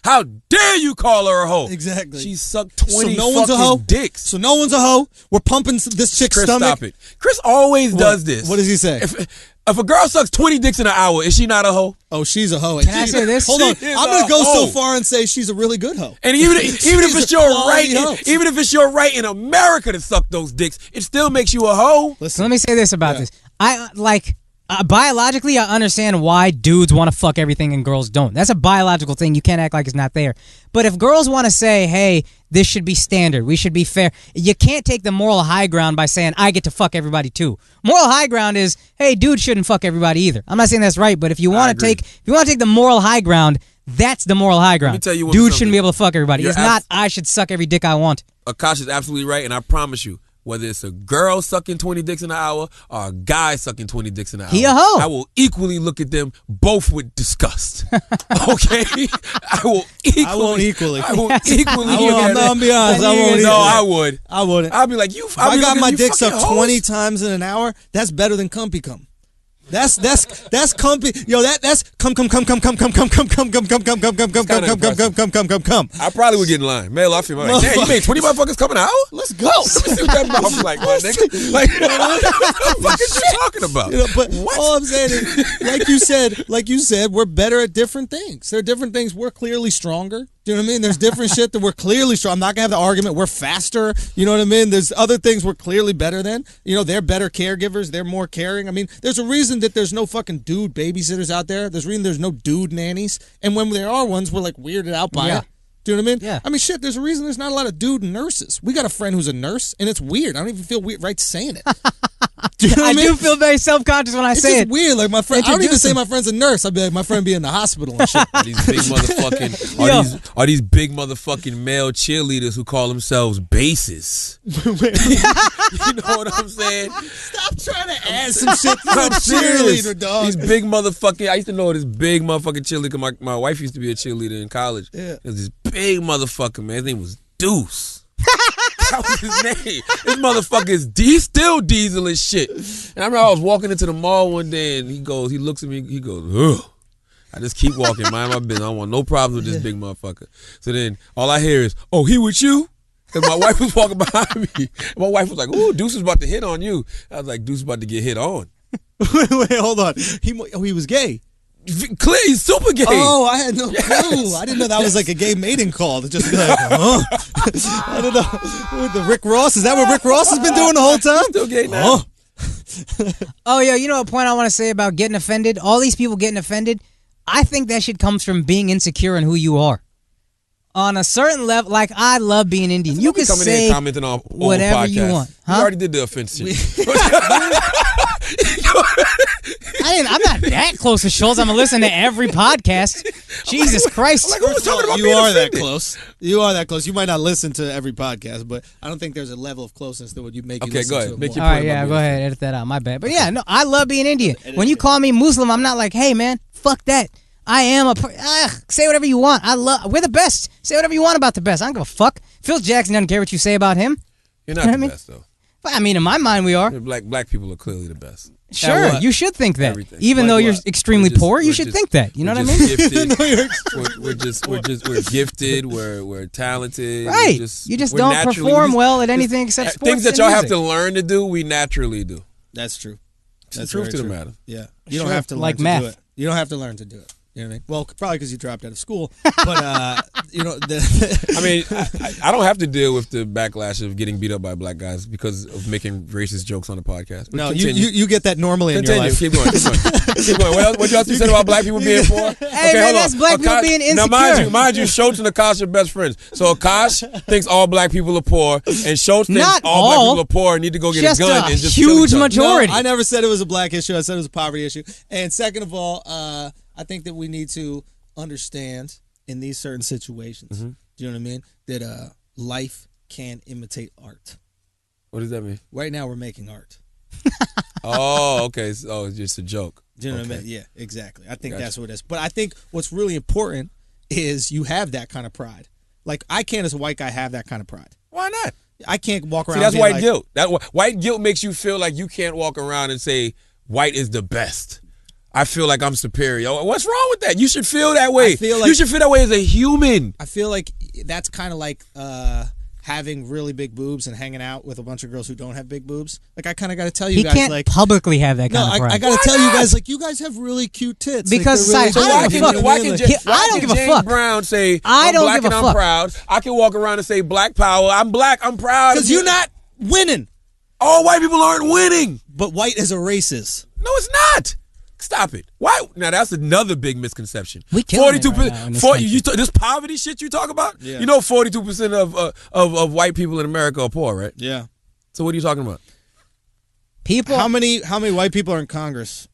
Speaker 3: How dare you call her a hoe?
Speaker 2: Exactly.
Speaker 3: She sucked 20
Speaker 2: one's a hoe?
Speaker 3: dicks.
Speaker 2: So no one's a hoe. We're pumping this chick's
Speaker 3: Chris,
Speaker 2: stomach.
Speaker 3: Stop it. Chris always does this.
Speaker 2: What does he say?
Speaker 3: If a girl sucks 20 dicks in an hour, is she not a hoe?
Speaker 2: Oh, she's a hoe.
Speaker 5: Can I say this?
Speaker 2: Hold on.
Speaker 3: She is
Speaker 2: I'm going to
Speaker 3: a
Speaker 2: go so
Speaker 3: hoe.
Speaker 2: far and say she's a really good hoe.
Speaker 3: And even if it's your
Speaker 2: quality hoe.
Speaker 3: right, even if it's your right in America to suck those dicks, it still makes you a hoe.
Speaker 5: So let me say this about this. Biologically, I understand why dudes want to fuck everything and girls don't. That's a biological thing. You can't act like it's not there. But if girls want to say, hey, this should be standard, we should be fair, you can't take the moral high ground by saying, I get to fuck everybody too. Moral high ground is, hey, dudes shouldn't fuck everybody either. I'm not saying that's right, but if you want to take the moral high ground, that's the moral high ground.
Speaker 3: Let me tell you
Speaker 5: dudes shouldn't be able to fuck everybody.
Speaker 3: You're
Speaker 5: it's not, I should suck every dick I want.
Speaker 3: Akaash is absolutely right, and I promise you, whether it's a girl sucking 20 dicks in an hour or a guy sucking 20 dicks in an hour,
Speaker 5: he a hoe.
Speaker 3: I will equally look at them both with disgust. Okay? I won't equally.
Speaker 2: I'm
Speaker 3: look at them.
Speaker 2: I'm be honest. I won't.
Speaker 3: No, I would.
Speaker 2: I wouldn't.
Speaker 3: I'll be like, you.
Speaker 2: If I got my dick sucked
Speaker 3: hoes.
Speaker 2: 20 times in an hour, that's better than cumpy cum. That's comfy. Yo, that's come.
Speaker 3: I probably would get in line. Male, I feel like, damn, you made 20 motherfuckers come an hour?
Speaker 2: Let's go.
Speaker 3: Let me see what that mouth like, my nigga. Like, what the fuck is you talking about?
Speaker 2: You know, but all I'm saying is, like you said, we're better at different things. There are different things we're clearly stronger. Do you know what I mean? There's different shit that we're clearly strong. I'm not gonna have the argument. We're faster. You know what I mean? There's other things we're clearly better than. You know, they're better caregivers. They're more caring. I mean, there's a reason that there's no fucking dude babysitters out there. There's a reason there's no dude nannies. And when there are ones, we're like weirded out by it. Do you know what I mean?
Speaker 5: Yeah.
Speaker 2: I mean, shit, there's a reason there's not a lot of dude nurses. We got a friend who's a nurse, and it's weird. I don't even feel weird right saying it. Do you know what I mean?
Speaker 5: do feel very self-conscious when I
Speaker 2: It's
Speaker 5: say
Speaker 2: just
Speaker 5: it.
Speaker 2: weird. Like my friend, I don't even
Speaker 5: Introduce
Speaker 2: say
Speaker 5: him.
Speaker 2: my friend's a nurse. I'd be like, my friend be in the hospital and shit.
Speaker 3: Are these big motherfucking are these big motherfucking male cheerleaders who call themselves bases? You know what I'm saying?
Speaker 2: Stop trying to add some shit to
Speaker 3: I'm
Speaker 2: the
Speaker 3: serious.
Speaker 2: cheerleader, dog.
Speaker 3: These big motherfucking. I used to know this big motherfucking cheerleader. Cause my wife used to be a cheerleader in college.
Speaker 2: Yeah.
Speaker 3: There's this big motherfucker, man. His name was Deuce. That was his name. This motherfucker is he's still diesel as shit. And I remember I was walking into the mall one day and he looks at me, he goes, ugh. I just keep walking, mind my business. I don't want no problems with this big motherfucker. So then all I hear is, oh, he with you? Because my wife was walking behind me. My wife was like, ooh, Deuce is about to hit on you. I was like, Deuce is about to get hit on.
Speaker 2: Wait, hold on. He was gay.
Speaker 3: Clear, he's super gay.
Speaker 2: Oh, I had no clue. I didn't know that was like a gay mating call. To just be like, huh? I don't know. With the Rick Ross, is that what Rick Ross has been doing the whole time?
Speaker 3: Still gay now.
Speaker 5: Oh, yeah, you know a point I want to say about getting offended? All these people getting offended, I think that shit comes from being insecure in who you are. On a certain level, like, I love being Indian. You can say
Speaker 3: commenting on
Speaker 5: whatever you want. Huh?
Speaker 3: You already did the offense shit.
Speaker 5: I'm not that close to Schulz. I'm going to listen to every podcast. Jesus Christ.
Speaker 3: Like, who was talking about
Speaker 2: you
Speaker 3: being
Speaker 2: are
Speaker 3: offended?
Speaker 2: that close. You are that close. You might not listen to every podcast, but I don't think there's a level of closeness that would make you listen
Speaker 3: go ahead.
Speaker 2: to it
Speaker 3: Make
Speaker 2: more.
Speaker 3: your
Speaker 5: All right,
Speaker 3: point
Speaker 5: yeah,
Speaker 3: about
Speaker 5: go
Speaker 3: being
Speaker 5: ahead. Edit that out. My bad. But yeah, no, I love being Indian. When you call me Muslim, I'm not like, hey, man, fuck that. I am say whatever you want. We're the best. Say whatever you want about the best. I don't give a fuck. Phil Jackson doesn't care what you say about him.
Speaker 3: You're not the best, though.
Speaker 5: But I mean, in my mind, we are.
Speaker 3: Black people are clearly the best.
Speaker 5: Sure, you should think that.
Speaker 3: Everything.
Speaker 5: Even
Speaker 3: Like
Speaker 5: though you're
Speaker 3: what?
Speaker 5: extremely poor, you should think that. You know what I mean?
Speaker 3: We're gifted. We're talented.
Speaker 5: Right. You just don't perform well at anything except sports.
Speaker 3: Things that
Speaker 5: and
Speaker 3: y'all
Speaker 5: music.
Speaker 3: have to learn to do, we naturally do.
Speaker 2: That's true.
Speaker 3: That's the truth to the matter.
Speaker 2: Yeah. You don't
Speaker 5: Sure,
Speaker 2: have to learn
Speaker 5: like
Speaker 2: to
Speaker 5: math.
Speaker 2: do it. You don't have to learn to do it. You know what I mean? Well, probably because you dropped out of school. But, you know,
Speaker 3: I mean, I don't have to deal with the backlash of getting beat up by black guys because of making racist jokes on the podcast. But
Speaker 2: no,
Speaker 3: continue.
Speaker 2: you get that normally in your life.
Speaker 3: Keep going. Keep going. What else you said about black people being poor?
Speaker 5: Hey, man, that's black people being insecure.
Speaker 3: Now, mind you, Schulz and Akaash are best friends. So Akaash thinks all black people are poor, and Schulz thinks
Speaker 5: Not
Speaker 3: all black people are poor and need to go get
Speaker 5: Just
Speaker 3: a gun
Speaker 5: a
Speaker 3: and just kill
Speaker 5: huge
Speaker 3: each other.
Speaker 5: majority.
Speaker 2: No, I never said it was a black issue. I said it was a poverty issue. And second of all, I think that we need to understand in these certain situations, do you know what I mean? That life can imitate art.
Speaker 3: What does that mean?
Speaker 2: Right now, we're making art.
Speaker 3: Oh, okay. So, it's just a joke.
Speaker 2: Do you know what I mean? Yeah, exactly. I think that's what it is. But I think what's really important is you have that kind of pride. Like, I can't, as a white guy, have that kind of pride.
Speaker 3: Why not?
Speaker 2: I can't walk around.
Speaker 3: See, that's
Speaker 2: being
Speaker 3: white
Speaker 2: like,
Speaker 3: guilt. White guilt makes you feel like you can't walk around and say white is the best. I feel like I'm superior. What's wrong with that? You should feel that way. You should feel that way as a human.
Speaker 2: I feel like that's kind of like having really big boobs and hanging out with a bunch of girls who don't have big boobs. Like, I kind of got to tell you guys,
Speaker 5: can't
Speaker 2: like,
Speaker 5: publicly have that kind of pride.
Speaker 2: I got to tell you guys, like, you guys have really cute tits.
Speaker 5: Because
Speaker 2: like,
Speaker 5: I don't give a fuck.
Speaker 3: Why can
Speaker 5: James
Speaker 3: James Brown say
Speaker 5: I
Speaker 3: I'm
Speaker 5: don't
Speaker 3: black
Speaker 5: give a
Speaker 3: and
Speaker 5: fuck.
Speaker 3: I'm proud? I can walk around and say black power. I'm black. I'm proud.
Speaker 2: Because you're not winning.
Speaker 3: All white people aren't winning.
Speaker 2: But white as a race is.
Speaker 3: No, it's not. Stop it. Why? Now that's another big misconception.
Speaker 5: We killing it right now in
Speaker 3: 42%.
Speaker 5: this country.
Speaker 3: This poverty shit you talk about.
Speaker 2: Yeah.
Speaker 3: You know, 42% of white people in America are poor, right?
Speaker 2: Yeah.
Speaker 3: So what are you talking about?
Speaker 5: People.
Speaker 2: How many white people are in Congress?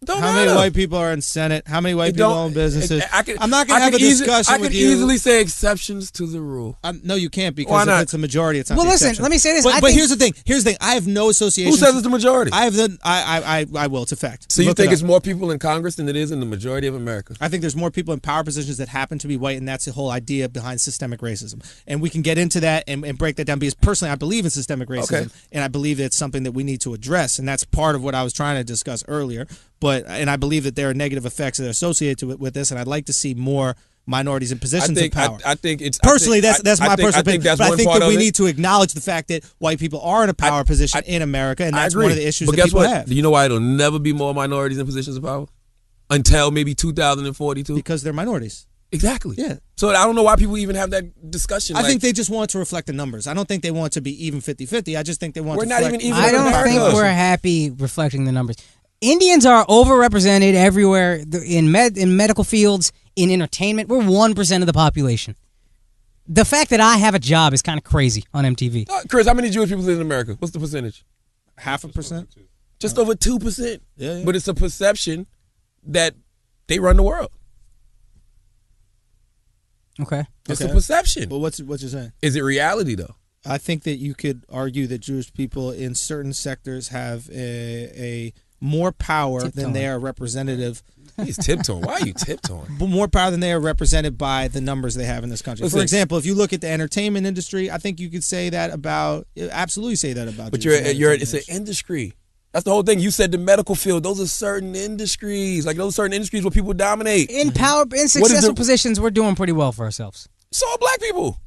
Speaker 3: Don't
Speaker 2: How
Speaker 3: matter.
Speaker 2: many white people are in Senate? How many white people own businesses? I'm not going to have a discussion with you.
Speaker 3: I can easily say exceptions to the rule.
Speaker 2: No, you can't, because
Speaker 3: Why
Speaker 2: if
Speaker 3: not?
Speaker 2: it's a majority, it's not
Speaker 5: Well,
Speaker 2: the
Speaker 5: listen,
Speaker 2: exception.
Speaker 5: let me say this.
Speaker 2: But here's the thing. I have no association.
Speaker 3: Who says it's the majority?
Speaker 2: I will. It's a fact.
Speaker 3: So you
Speaker 2: Look
Speaker 3: think
Speaker 2: it
Speaker 3: it's
Speaker 2: up.
Speaker 3: more people in Congress than it is in the majority of America?
Speaker 2: I think there's more people in power positions that happen to be white, and that's the whole idea behind systemic racism. And we can get into that and break that down, because personally I believe in systemic racism, and I believe that it's something that we need to address, and that's part of what I was trying to discuss earlier. And I believe that there are negative effects that are associated with this, and I'd like to see more minorities in positions of power.
Speaker 3: I think it's
Speaker 2: personally that's my personal opinion. But I think that we
Speaker 3: it.
Speaker 2: need to acknowledge the fact that white people are in a power position in America, and that's one of the issues that people have.
Speaker 3: Do you know why it'll never be more minorities in positions of power until maybe 2042?
Speaker 2: Because they're minorities.
Speaker 3: Exactly.
Speaker 2: Yeah.
Speaker 3: So I don't know why people even have that discussion.
Speaker 2: I think they just want to reflect the numbers. I don't think they want to be even 50-50. I just think they want
Speaker 3: We're
Speaker 2: to
Speaker 3: not
Speaker 2: reflect.
Speaker 3: even
Speaker 5: I don't think we're happy reflecting the numbers. Indians are overrepresented everywhere in medical fields, in entertainment. We're 1% of the population. The fact that I have a job is kind of crazy on MTV.
Speaker 3: Chris, how many Jewish people live in America? What's the percentage?
Speaker 2: 0.5%.
Speaker 3: Just over 2%.
Speaker 2: Yeah.
Speaker 3: But it's a perception that they run the world.
Speaker 5: Okay.
Speaker 3: It's a perception.
Speaker 2: Well, what you're saying?
Speaker 3: Is it reality though?
Speaker 2: I think that you could argue that Jewish people in certain sectors have a more power than they are representative.
Speaker 3: He's tiptoeing. Why are you tiptoeing?
Speaker 2: More power than they are represented by the numbers they have in this country.
Speaker 3: Listen,
Speaker 2: for example, if you look at the entertainment industry, I think you could say that about, absolutely say that about.
Speaker 3: But
Speaker 2: Jewish
Speaker 3: it's an industry. That's the whole thing. You said the medical field. Those are certain industries. Like, those are certain industries where people dominate.
Speaker 5: In successful positions, we're doing pretty well for ourselves.
Speaker 3: So are black people.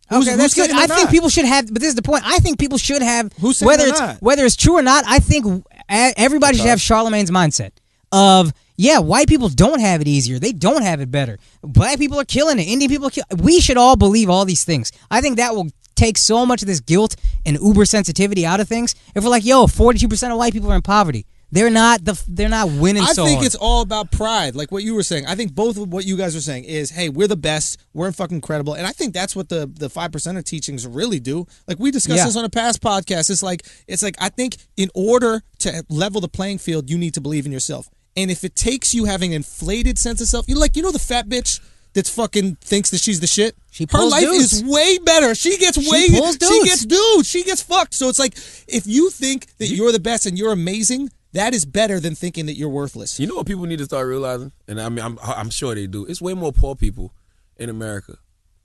Speaker 5: Okay, that's good. I think people should have, but this is the point. I think people should have, whether it's true or not. I think everybody should have Charlamagne's mindset. of, yeah, white people don't have it easier. They don't have it better. Black people are killing it. Indian people are killing it. We should all believe all these things. I think that will take so much of this guilt and uber sensitivity out of things. If we're like, yo, 42% of white people are in poverty. They're not winning so
Speaker 2: I think
Speaker 5: hard.
Speaker 2: it's all about pride, like what you were saying. I think both of what you guys are saying is, hey, we're the best, we're fucking incredible, and I think that's what the 5% of teachings really do. Like we discussed this on a past podcast. It's like I think in order to level the playing field, you need to believe in yourself. And if it takes you having an inflated sense of self, you know the fat bitch that fucking thinks that she's the shit. Her life is way better. She gets dudes. She gets fucked. So it's like if you think that you're the best and you're amazing, that is better than thinking that you're worthless.
Speaker 3: You know what people need to start realizing, and I mean, I'm sure they do. It's way more poor people in America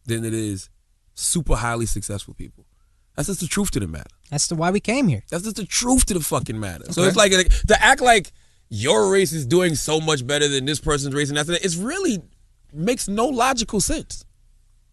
Speaker 3: than it is super highly successful people. That's just the truth to the matter.
Speaker 5: That's why we came here.
Speaker 3: That's just the truth to the fucking matter. Okay. So it's like to act like your race is doing so much better than this person's race, and that's it. It's really makes no logical sense.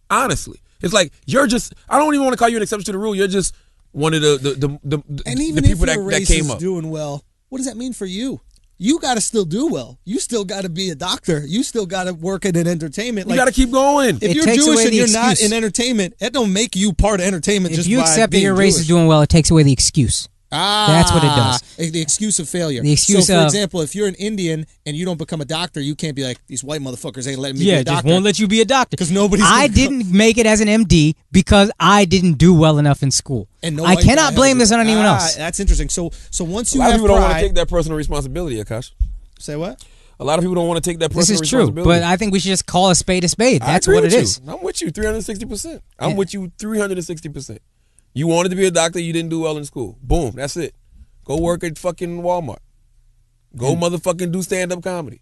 Speaker 3: Honestly, it's like you're just. I don't even want to call you an exception to the rule. You're just one of the
Speaker 2: and even
Speaker 3: the people
Speaker 2: if your race
Speaker 3: that came
Speaker 2: is
Speaker 3: up
Speaker 2: doing well. What does that mean for you? You got to still do well. You still got to be a doctor. You still got to work in entertainment.
Speaker 3: You got to keep going.
Speaker 2: If you're Jewish and you're not in entertainment, that don't make you part of entertainment.
Speaker 5: If you accept that your race is doing well, it takes away the excuse. That's what it does.
Speaker 2: The excuse of failure.
Speaker 5: The excuse
Speaker 2: so, for example, if you're an Indian and you don't become a doctor, you can't be like, these white motherfuckers ain't letting me be a doctor.
Speaker 5: Yeah, just won't let you be a doctor.
Speaker 2: Because nobody's
Speaker 5: I didn't make it as an MD because I didn't do well enough in school.
Speaker 2: And
Speaker 5: I cannot blame this on anyone else.
Speaker 2: That's interesting. So once you
Speaker 3: a lot
Speaker 2: have
Speaker 3: of people don't want
Speaker 2: pride,
Speaker 3: to take that personal responsibility, Akash.
Speaker 2: Say what?
Speaker 3: A lot of people don't want to take that personal
Speaker 5: responsibility. This is true, but I think we should just call a spade a spade. That's what it is.
Speaker 3: I'm with you 360%. I'm with you 360%. You wanted to be a doctor, you didn't do well in school. Boom, that's it. Go work at fucking Walmart. Go motherfucking do stand-up comedy.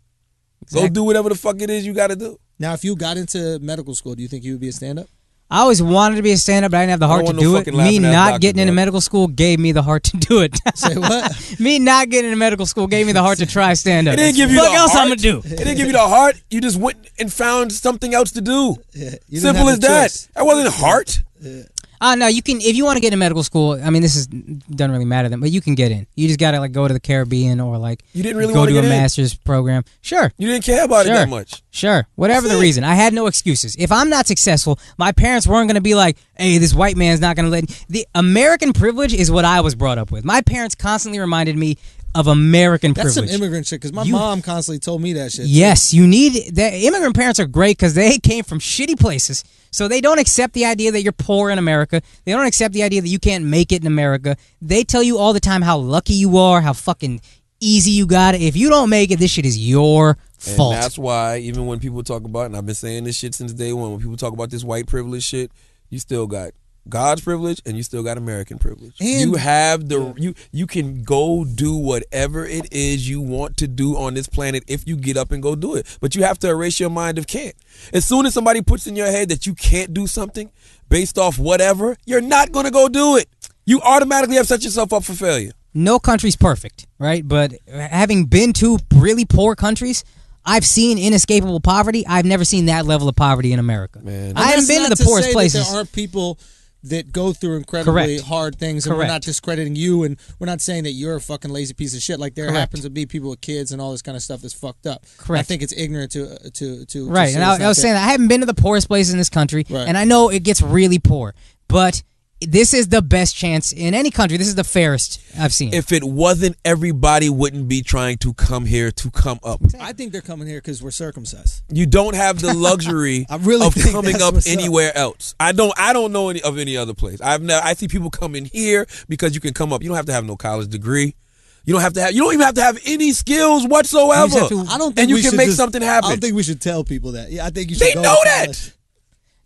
Speaker 3: Exactly. Go do whatever the fuck it is you got to do.
Speaker 2: Now, if you got into medical school, do you think you would be a stand-up?
Speaker 5: I always wanted to be a stand-up, but I didn't have the heart to do it. Me not getting into medical school gave me the heart to do it.
Speaker 2: Say what?
Speaker 5: Me not getting into medical school gave me the heart to try stand-up.
Speaker 3: It didn't give you
Speaker 5: what
Speaker 3: the
Speaker 5: else
Speaker 3: heart.
Speaker 5: I'm going to do?
Speaker 3: It didn't give you the heart. You just went and found something else to do.
Speaker 2: Yeah,
Speaker 3: simple as that.
Speaker 2: Choice.
Speaker 3: That wasn't heart.
Speaker 2: Yeah.
Speaker 5: No, you can if you want to get into medical school. I mean, doesn't really matter then, but you can get in. You just gotta go to the Caribbean or
Speaker 3: you didn't really
Speaker 5: go to a
Speaker 3: in.
Speaker 5: master's program. Sure,
Speaker 3: you didn't care about it that much.
Speaker 5: Sure, whatever the reason, I had no excuses. If I'm not successful, my parents weren't gonna be like, "Hey, this white man's not gonna let." The American privilege is what I was brought up with. My parents constantly reminded me of American privilege.
Speaker 2: That's some immigrant shit, because my mom constantly told me that shit.
Speaker 5: Yes, you need that. Immigrant parents are great because they came from shitty places. So they don't accept the idea that you're poor in America. They don't accept the idea that you can't make it in America. They tell you all the time how lucky you are, how fucking easy you got it. If you don't make it, this shit is your fault.
Speaker 3: And that's why even when people talk about, and I've been saying this shit since day one, when people talk about this white privilege shit, you still got God's privilege and you still got American privilege. And you have you can go do whatever it is you want to do on this planet if you get up and go do it. But you have to erase your mind of can't. As soon as somebody puts in your head that you can't do something based off whatever, you're not going to go do it. You automatically have set yourself up for failure.
Speaker 5: No country's perfect, right? But having been to really poor countries, I've seen inescapable poverty. I've never seen that level of poverty in America.
Speaker 3: Man.
Speaker 5: I haven't been to the poorest places.
Speaker 2: There aren't people that go through incredibly hard things, and we're not discrediting you, and we're not saying that you're a fucking lazy piece of shit. Like there happens to be people with kids and all this kind of stuff that's fucked up.
Speaker 5: Correct.
Speaker 2: I think it's ignorant to
Speaker 5: right. And I was saying that I haven't been to the poorest places in this country, and I know it gets really poor, but this is the best chance in any country. This is the fairest I've seen.
Speaker 3: If it wasn't, everybody wouldn't be trying to come here to come up.
Speaker 2: I think they're coming here because we're circumcised.
Speaker 3: You don't have the luxury of coming up anywhere else. I don't know of any other place. I see people coming here because you can come up. You don't have to have no college degree. You don't even have to have any skills whatsoever.
Speaker 2: I don't think
Speaker 3: and you can make something happen.
Speaker 2: I don't think we should tell people that. Yeah, I think you should.
Speaker 3: They
Speaker 2: go
Speaker 3: know
Speaker 2: to
Speaker 3: that.
Speaker 2: college.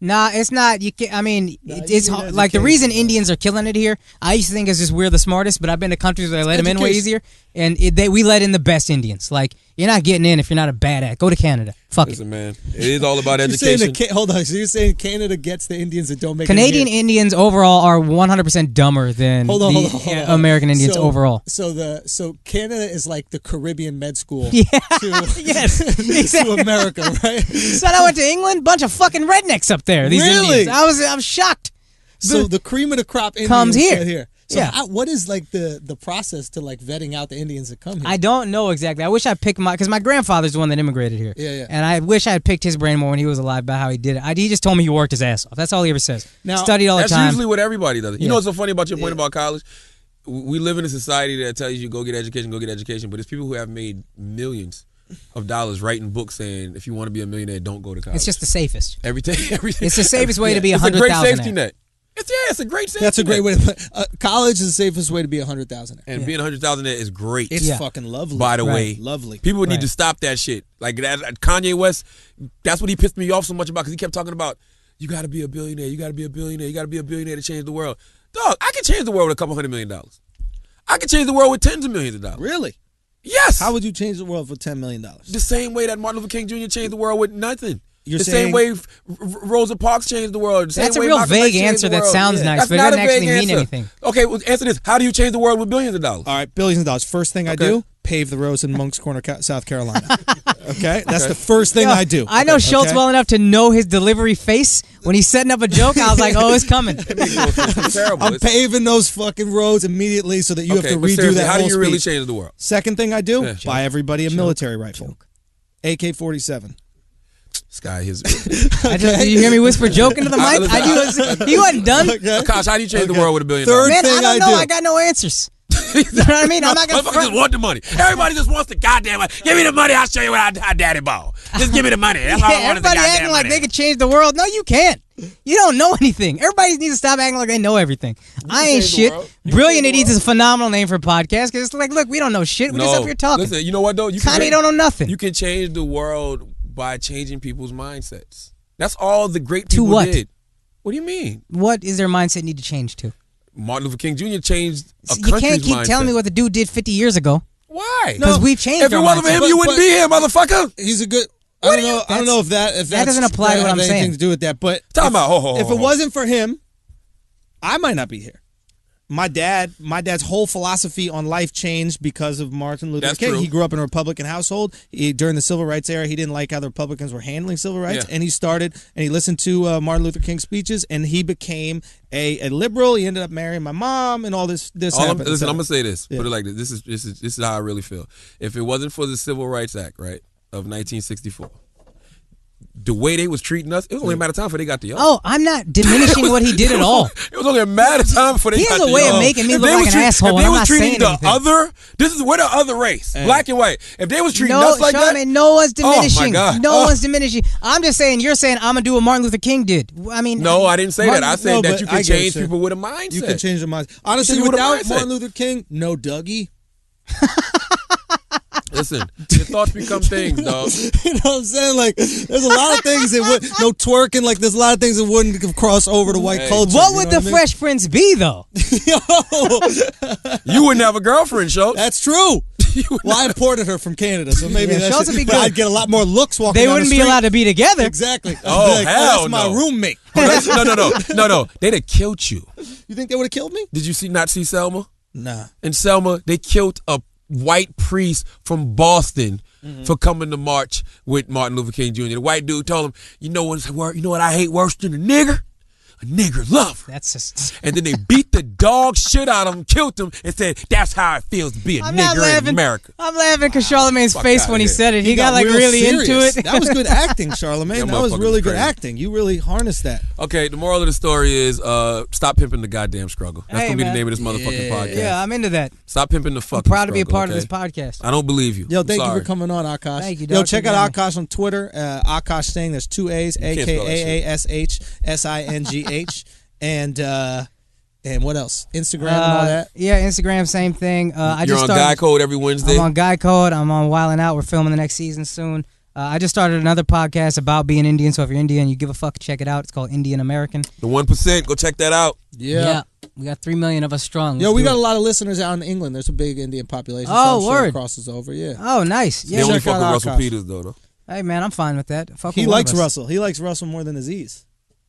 Speaker 5: Nah, it's not. You can. I mean, it's like the reason Indians are killing it here. I used to think it's just we're the smartest, but I've been to countries where they let them in way easier, and we let in the best Indians. Like you're not getting in if you're not a bad at. Go to Canada. Fuck
Speaker 3: Listen,
Speaker 5: it,
Speaker 3: man. It is all about education.
Speaker 2: Hold on. So you're saying Canada gets the Indians that don't make
Speaker 5: Canadian Indians overall are 100% dumber than the American Indians overall.
Speaker 2: So Canada is like the Caribbean med school.
Speaker 5: Yeah.
Speaker 2: Yes. Exactly. To America, right?
Speaker 5: So I went to England. Bunch of fucking rednecks up there. These
Speaker 2: really?
Speaker 5: Indians. I'm shocked.
Speaker 2: So the cream of the crop Indians
Speaker 5: comes here.
Speaker 2: Right here. So what is like the process to like vetting out the Indians that come here?
Speaker 5: I don't know exactly. I wish I picked because my grandfather's the one that immigrated here.
Speaker 2: Yeah.
Speaker 5: And I wish I had picked his brain more when he was alive about how he did it. He just told me he worked his ass off. That's all he ever says.
Speaker 2: Now,
Speaker 5: studied all the time.
Speaker 3: That's usually what everybody does. You know what's so funny about your point about college? We live in a society that tells you go get education, but it's people who have made millions of dollars writing books saying if you want to be a millionaire, don't go to college.
Speaker 5: It's just the safest.
Speaker 3: Everything.
Speaker 5: It's the safest way to be 100,000.
Speaker 3: It's a great safety net. It's a great safety
Speaker 2: That's a great
Speaker 3: net.
Speaker 2: way to put college is the safest way to be 100,000.
Speaker 3: And being 100,000 is great.
Speaker 2: It's fucking lovely.
Speaker 3: By the way,
Speaker 2: lovely.
Speaker 3: People need to stop that shit. Like that, Kanye West, that's what he pissed me off so much about because he kept talking about you got to be a billionaire, you got to be a billionaire, you got to be a billionaire to change the world. Dog, I can change the world with a couple $100 million. I can change the world with tens of millions of dollars.
Speaker 2: Really?
Speaker 3: Yes.
Speaker 2: How would you change the world for $10 million?
Speaker 3: The same way that Martin Luther King Jr. changed the world with nothing.
Speaker 2: You're
Speaker 3: the
Speaker 2: saying,
Speaker 3: same way Rosa Parks changed the world. The same
Speaker 5: That's a
Speaker 3: way
Speaker 5: real
Speaker 3: Malcolm
Speaker 5: vague
Speaker 3: X changed
Speaker 5: answer
Speaker 3: the
Speaker 5: that
Speaker 3: world.
Speaker 5: sounds nice,
Speaker 3: That's
Speaker 5: but it
Speaker 3: not
Speaker 5: doesn't
Speaker 3: a vague
Speaker 5: actually mean
Speaker 3: answer.
Speaker 5: anything.
Speaker 3: Okay, well, answer this. How do you change the world with billions of dollars?
Speaker 2: All right, billions of dollars. First thing I do, pave the roads in Moncks Corner, South Carolina. Okay? That's the first thing I do.
Speaker 5: I know Schulz well enough to know his delivery face. When he's setting up a joke, I was like, oh, it's coming.
Speaker 3: It's terrible.
Speaker 2: I'm paving those fucking roads immediately so that you have to redo that
Speaker 3: How
Speaker 2: whole
Speaker 3: do you really
Speaker 2: speech.
Speaker 3: change the world?
Speaker 2: Second thing I do, buy everybody a military rifle. AK-47.
Speaker 3: This guy, his.
Speaker 5: Did you hear me whisper joke into the mic? He wasn't done.
Speaker 3: Akash, how do you change the world with $1 billion?
Speaker 5: Man, I don't know. I got no answers. You know what I mean? I'm not gonna
Speaker 3: Motherfuckers just want the money. Everybody just wants the goddamn money. Give me the money. I'll show you how daddy ball. Just give me the money. That's all I want is the
Speaker 5: everybody
Speaker 3: goddamn
Speaker 5: acting like
Speaker 3: money.
Speaker 5: they could change the world. No, you can't. You don't know anything. Everybody needs to stop acting like they know everything. I ain't shit. Brilliant Idiots is a phenomenal name for a podcast because it's like, look, we don't know shit. We're just up here talking.
Speaker 3: Listen, you know what though?
Speaker 5: Kanye don't know nothing.
Speaker 3: You can change the world by changing people's mindsets. That's all the great people
Speaker 5: what?
Speaker 3: did. What do you mean?
Speaker 5: What is their mindset need to change to?
Speaker 3: Martin Luther King Jr. changed a
Speaker 5: You
Speaker 3: country's
Speaker 5: can't keep
Speaker 3: mindset.
Speaker 5: telling me what the dude did 50 years ago.
Speaker 3: Why?
Speaker 5: Because we've changed
Speaker 3: If it
Speaker 5: our
Speaker 3: wasn't for
Speaker 5: mindset.
Speaker 3: him, you wouldn't be here, motherfucker.
Speaker 2: He's a good. I don't know if that
Speaker 5: doesn't apply to what I'm
Speaker 2: anything
Speaker 5: saying.
Speaker 2: to do with that. But if it wasn't for him, I might not be here. My dad's whole philosophy on life changed because of Martin Luther King.
Speaker 3: True.
Speaker 2: He grew up in a Republican household. During the Civil Rights era, he didn't like how the Republicans were handling civil rights, and he listened to Martin Luther King speeches, and he became a liberal. He ended up marrying my mom, and all this happened.
Speaker 3: Listen, I'm gonna say this. Put it like this. This is how I really feel. If it wasn't for the Civil Rights Act, right, of 1964. The way they was treating us, it was only a matter of time before they got the young.
Speaker 5: Oh, I'm not diminishing what he did at all.
Speaker 3: It was only a matter of time before they
Speaker 5: He
Speaker 3: got
Speaker 5: has
Speaker 3: the
Speaker 5: a way
Speaker 3: young.
Speaker 5: of making me
Speaker 3: If
Speaker 5: look
Speaker 3: they
Speaker 5: like
Speaker 3: was
Speaker 5: an asshole,
Speaker 3: If
Speaker 5: and
Speaker 3: they
Speaker 5: I'm
Speaker 3: was
Speaker 5: not
Speaker 3: treating
Speaker 5: saying
Speaker 3: the
Speaker 5: anything.
Speaker 3: we're the other race, black and white. If they was treating us like that,
Speaker 5: no one's diminishing.
Speaker 3: Oh my God.
Speaker 5: No one's diminishing. I'm just saying, you're saying I'm gonna do what Martin Luther King did. I mean,
Speaker 3: no, I didn't say that. I said that you can
Speaker 2: I get
Speaker 3: change
Speaker 2: it.
Speaker 3: people with a mindset.
Speaker 2: You can change their minds. Honestly,
Speaker 3: Change with a
Speaker 2: without
Speaker 3: mindset.
Speaker 2: Martin Luther King, no Dougie.
Speaker 3: Listen, your thoughts become things, dog.
Speaker 2: You know what I'm saying? Like, there's a lot of things that would no twerking. Like, there's a lot of things that wouldn't cross over to white culture.
Speaker 5: what would the Fresh Prince be though?
Speaker 3: You wouldn't have a girlfriend, Schulz.
Speaker 2: That's true. Well, I imported her from Canada, so maybe
Speaker 5: Schulz would be
Speaker 2: but
Speaker 5: good.
Speaker 2: I'd get a lot more looks walking.
Speaker 5: They
Speaker 2: down
Speaker 5: wouldn't
Speaker 2: the
Speaker 5: be
Speaker 2: street.
Speaker 5: allowed to be together.
Speaker 2: Exactly.
Speaker 3: Oh,
Speaker 2: Like,
Speaker 3: hell
Speaker 2: that's my
Speaker 3: no.
Speaker 2: roommate.
Speaker 3: No. They'd have killed you.
Speaker 2: You think they would have killed me?
Speaker 3: Did you not see Selma?
Speaker 2: Nah.
Speaker 3: In Selma, they killed a white priest from Boston for coming to march with Martin Luther King Jr. The white dude told him, you know what I hate worse than a nigger? A nigger love.
Speaker 5: That's just.
Speaker 3: And then they beat the dog shit out of him, killed him, and said, that's how it feels to be a nigger in America.
Speaker 5: I'm laughing because Charlamagne's face
Speaker 3: outta
Speaker 5: when he
Speaker 3: here.
Speaker 5: said it. He got like
Speaker 2: real
Speaker 5: really
Speaker 2: serious.
Speaker 5: into it.
Speaker 2: That was good acting, Charlamagne.
Speaker 3: Yeah,
Speaker 2: That was
Speaker 3: motherfucker's
Speaker 2: really good
Speaker 3: crazy.
Speaker 2: acting. You really harnessed that.
Speaker 3: Okay, the moral of the story is stop pimping the goddamn struggle. That's
Speaker 5: Hey,
Speaker 3: going to be the
Speaker 5: man.
Speaker 3: name of this motherfucking podcast.
Speaker 5: Yeah, I'm into that.
Speaker 3: Stop pimping the fucking
Speaker 5: Proud to be a
Speaker 3: struggle,
Speaker 5: part of
Speaker 3: okay?
Speaker 5: this podcast.
Speaker 3: I don't believe you.
Speaker 2: Yo, thank you
Speaker 3: Sorry.
Speaker 2: for coming on, Akaash.
Speaker 5: Thank you,
Speaker 2: Yo,
Speaker 5: dog.
Speaker 2: check
Speaker 5: Keep
Speaker 2: out
Speaker 5: going.
Speaker 2: Akaash on Twitter. Akaash Singh. There's 2 A's.
Speaker 3: can't spell that shit.
Speaker 2: AKASHSINGH. And what else? Instagram and all that.
Speaker 5: Yeah, Instagram, same thing. I
Speaker 3: You're
Speaker 5: just
Speaker 3: on
Speaker 5: started,
Speaker 3: Guy Code every Wednesday.
Speaker 5: I'm on Guy Code. I'm on Wildin' Out. We're filming the next season soon. I just started another podcast about being Indian. So if you're Indian, you give a fuck, check it out. It's called Indian American.
Speaker 3: The 1%. Go check that out.
Speaker 2: Yeah.
Speaker 5: We got 3 million of us strong.
Speaker 2: Yo,
Speaker 5: Let's
Speaker 2: we
Speaker 5: do
Speaker 2: got
Speaker 5: it.
Speaker 2: a lot of listeners out in England. There's a big Indian population.
Speaker 5: Oh,
Speaker 2: so I'm sure
Speaker 5: word.
Speaker 2: it crosses over, yeah.
Speaker 5: Oh, nice.
Speaker 3: They
Speaker 5: Yeah.
Speaker 3: only
Speaker 2: check
Speaker 3: fuck with
Speaker 2: out
Speaker 3: Russell
Speaker 2: Akaash.
Speaker 3: Peters, though.
Speaker 5: Hey, man, I'm fine with that. Fuck
Speaker 2: He
Speaker 5: with one
Speaker 2: likes
Speaker 5: of us.
Speaker 2: Russell. He likes Russell more than Aziz.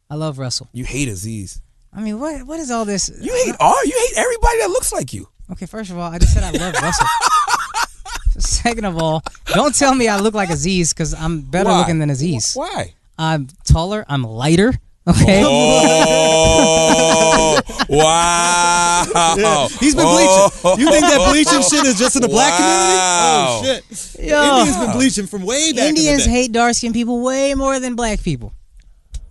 Speaker 5: I love Russell.
Speaker 3: You hate Aziz.
Speaker 5: I mean, what is all this?
Speaker 3: You hate everybody that looks like you.
Speaker 5: Okay, first of all, I just said I love Russell. Second of all, don't tell me I look like Aziz because I'm better
Speaker 3: Why?
Speaker 5: looking than Aziz.
Speaker 3: Why?
Speaker 5: I'm taller. I'm lighter. Okay.
Speaker 3: Oh, wow. Wow.
Speaker 2: Yeah, he's been bleaching. You think that bleaching shit is just in the black community? Oh shit. Indians been bleaching from way back.
Speaker 5: Indians hate dark-skinned people way more than black people.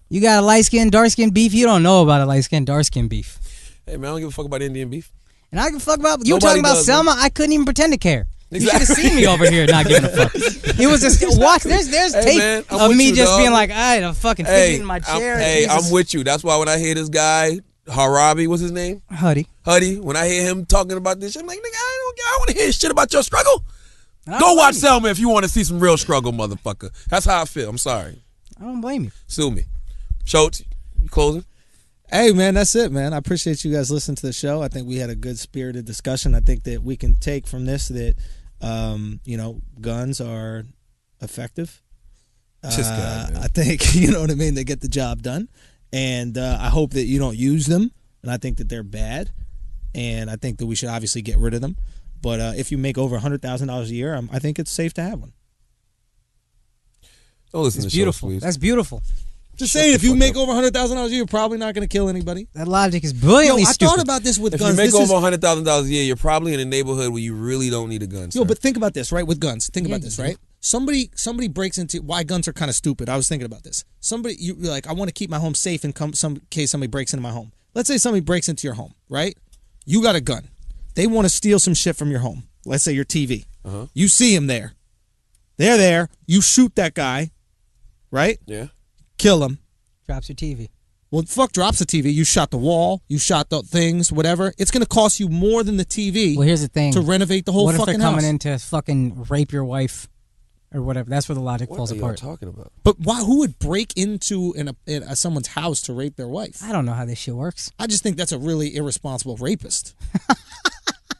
Speaker 5: You got a light-skinned, dark-skinned beef. You don't know about a light-skinned, dark-skinned beef.
Speaker 3: Hey man, I don't give a fuck about Indian beef.
Speaker 5: And I give a fuck about you. Were
Speaker 3: Nobody
Speaker 5: talking about
Speaker 3: does,
Speaker 5: Selma. I couldn't even pretend to care.
Speaker 3: Exactly.
Speaker 5: You should have seen me over here not giving a fuck. It was just watch. There's
Speaker 3: Hey,
Speaker 5: tape
Speaker 3: man, I'm
Speaker 5: of
Speaker 3: with
Speaker 5: me
Speaker 3: you,
Speaker 5: just
Speaker 3: dog.
Speaker 5: being like, I had a fucking fidget in my chair.
Speaker 3: I'm with you. That's why when I hear this guy Harabi, what's his name?
Speaker 5: Huddy.
Speaker 3: When I hear him talking about this shit, I'm like, nigga, I want to hear shit about your struggle. Go watch Selma if you want to see some real struggle, motherfucker. That's how I feel. I'm sorry.
Speaker 5: I don't blame you.
Speaker 3: Sue me. Schulz, you closing?
Speaker 2: Hey, man, that's it, man. I appreciate you guys listening to the show. I think we had a good spirited discussion. I think that we can take from this that, guns are effective.
Speaker 3: Just God, man.
Speaker 2: I think, you know what I mean, they get the job done. And I hope that you don't use them. And I think that they're bad. And I think that we should obviously get rid of them. But if you make over $100,000 a year, I think it's safe to have one.
Speaker 3: Don't listen to
Speaker 5: Beautiful.
Speaker 3: Schulz, please.
Speaker 5: That's beautiful.
Speaker 2: Just saying, if you make over $100,000 a year, you're probably not going to kill anybody.
Speaker 5: That logic is brilliantly
Speaker 2: I
Speaker 5: stupid.
Speaker 2: thought about this with
Speaker 3: If
Speaker 2: guns.
Speaker 3: you make
Speaker 2: This
Speaker 3: over
Speaker 2: is-
Speaker 3: $100,000 a year, you're probably in a neighborhood where you really don't need a gun.
Speaker 2: Yo,
Speaker 3: sir.
Speaker 2: but think about this, right? With guns, think
Speaker 5: Yeah,
Speaker 2: about this,
Speaker 5: you
Speaker 2: right? Somebody breaks into why guns are kind of stupid. I was thinking about this. You're like, I want to keep my home safe in case somebody breaks into my home. Let's say somebody breaks into your home, right? You got a gun. They want to steal some shit from your home. Let's say your TV. You see him there. They're there. You shoot that guy, right?
Speaker 3: Yeah.
Speaker 2: Kill him.
Speaker 5: Drops your TV.
Speaker 2: Well, fuck drops the TV. You shot the wall. You shot the things, whatever. It's going to cost you more than the TV
Speaker 5: Well, here's the thing.
Speaker 2: to renovate the whole
Speaker 5: what if
Speaker 2: fucking
Speaker 5: they're coming
Speaker 2: house.
Speaker 5: in to fucking rape your wife or whatever? That's where the logic
Speaker 3: What
Speaker 5: falls
Speaker 3: are you
Speaker 5: apart.
Speaker 3: talking about?
Speaker 2: But who would break into someone's house to rape their wife?
Speaker 5: I don't know how this shit works.
Speaker 2: I just think that's a really irresponsible rapist.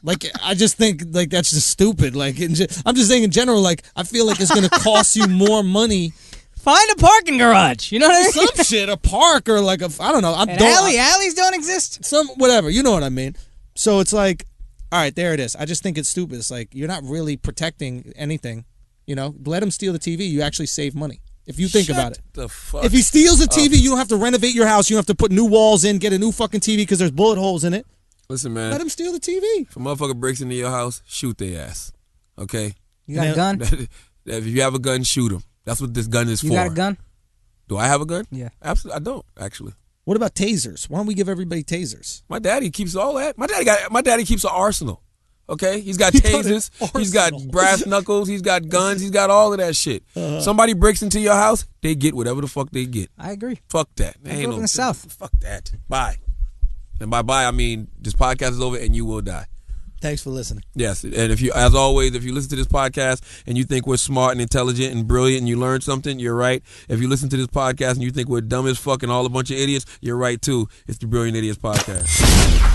Speaker 2: Like, I just think, like, that's just stupid. Like, I'm just saying in general, like, I feel like it's going to cost you more money.
Speaker 5: Find a parking garage. You know what I mean?
Speaker 2: Some shit, a park or like I don't know.
Speaker 5: Alleys don't exist.
Speaker 2: Whatever. You know what I mean? So it's like, all right, there it is. I just think it's stupid. It's like, you're not really protecting anything. You know, let him steal the TV. You actually save money. If you think about it.
Speaker 3: The fuck?
Speaker 2: If he steals the TV, you don't have to renovate your house. You don't have to put new walls in, get a new fucking TV because there's bullet holes in it.
Speaker 3: Listen, man.
Speaker 2: Let him steal the TV.
Speaker 3: If a motherfucker breaks into your house, shoot their ass. Okay?
Speaker 5: You got a gun?
Speaker 3: If you have a gun, shoot him. That's what this gun is for.
Speaker 5: You got a gun?
Speaker 3: Do I have a gun?
Speaker 5: Yeah.
Speaker 3: Absolutely. I don't, actually.
Speaker 2: What about tasers? Why don't we give everybody tasers?
Speaker 3: My daddy keeps all that. My daddy keeps an arsenal. Okay? He's got
Speaker 2: got
Speaker 3: tasers.
Speaker 2: an
Speaker 3: He's got
Speaker 2: arsenal.
Speaker 3: brass knuckles. He's got guns. He's got all of that shit. Somebody breaks into your house, they get whatever the fuck they get.
Speaker 5: I agree.
Speaker 3: Fuck that.
Speaker 5: I grew up in the South.
Speaker 3: Fuck that. Bye. And by bye, I mean this podcast is over and you will die.
Speaker 2: Thanks for listening.
Speaker 3: Yes, and if you, as always, if you listen to this podcast and you think we're smart and intelligent and brilliant and you learn something, you're right. If you listen to this podcast and you think we're dumb as fuck and all a bunch of idiots, you're right too. It's the Brilliant Idiots Podcast.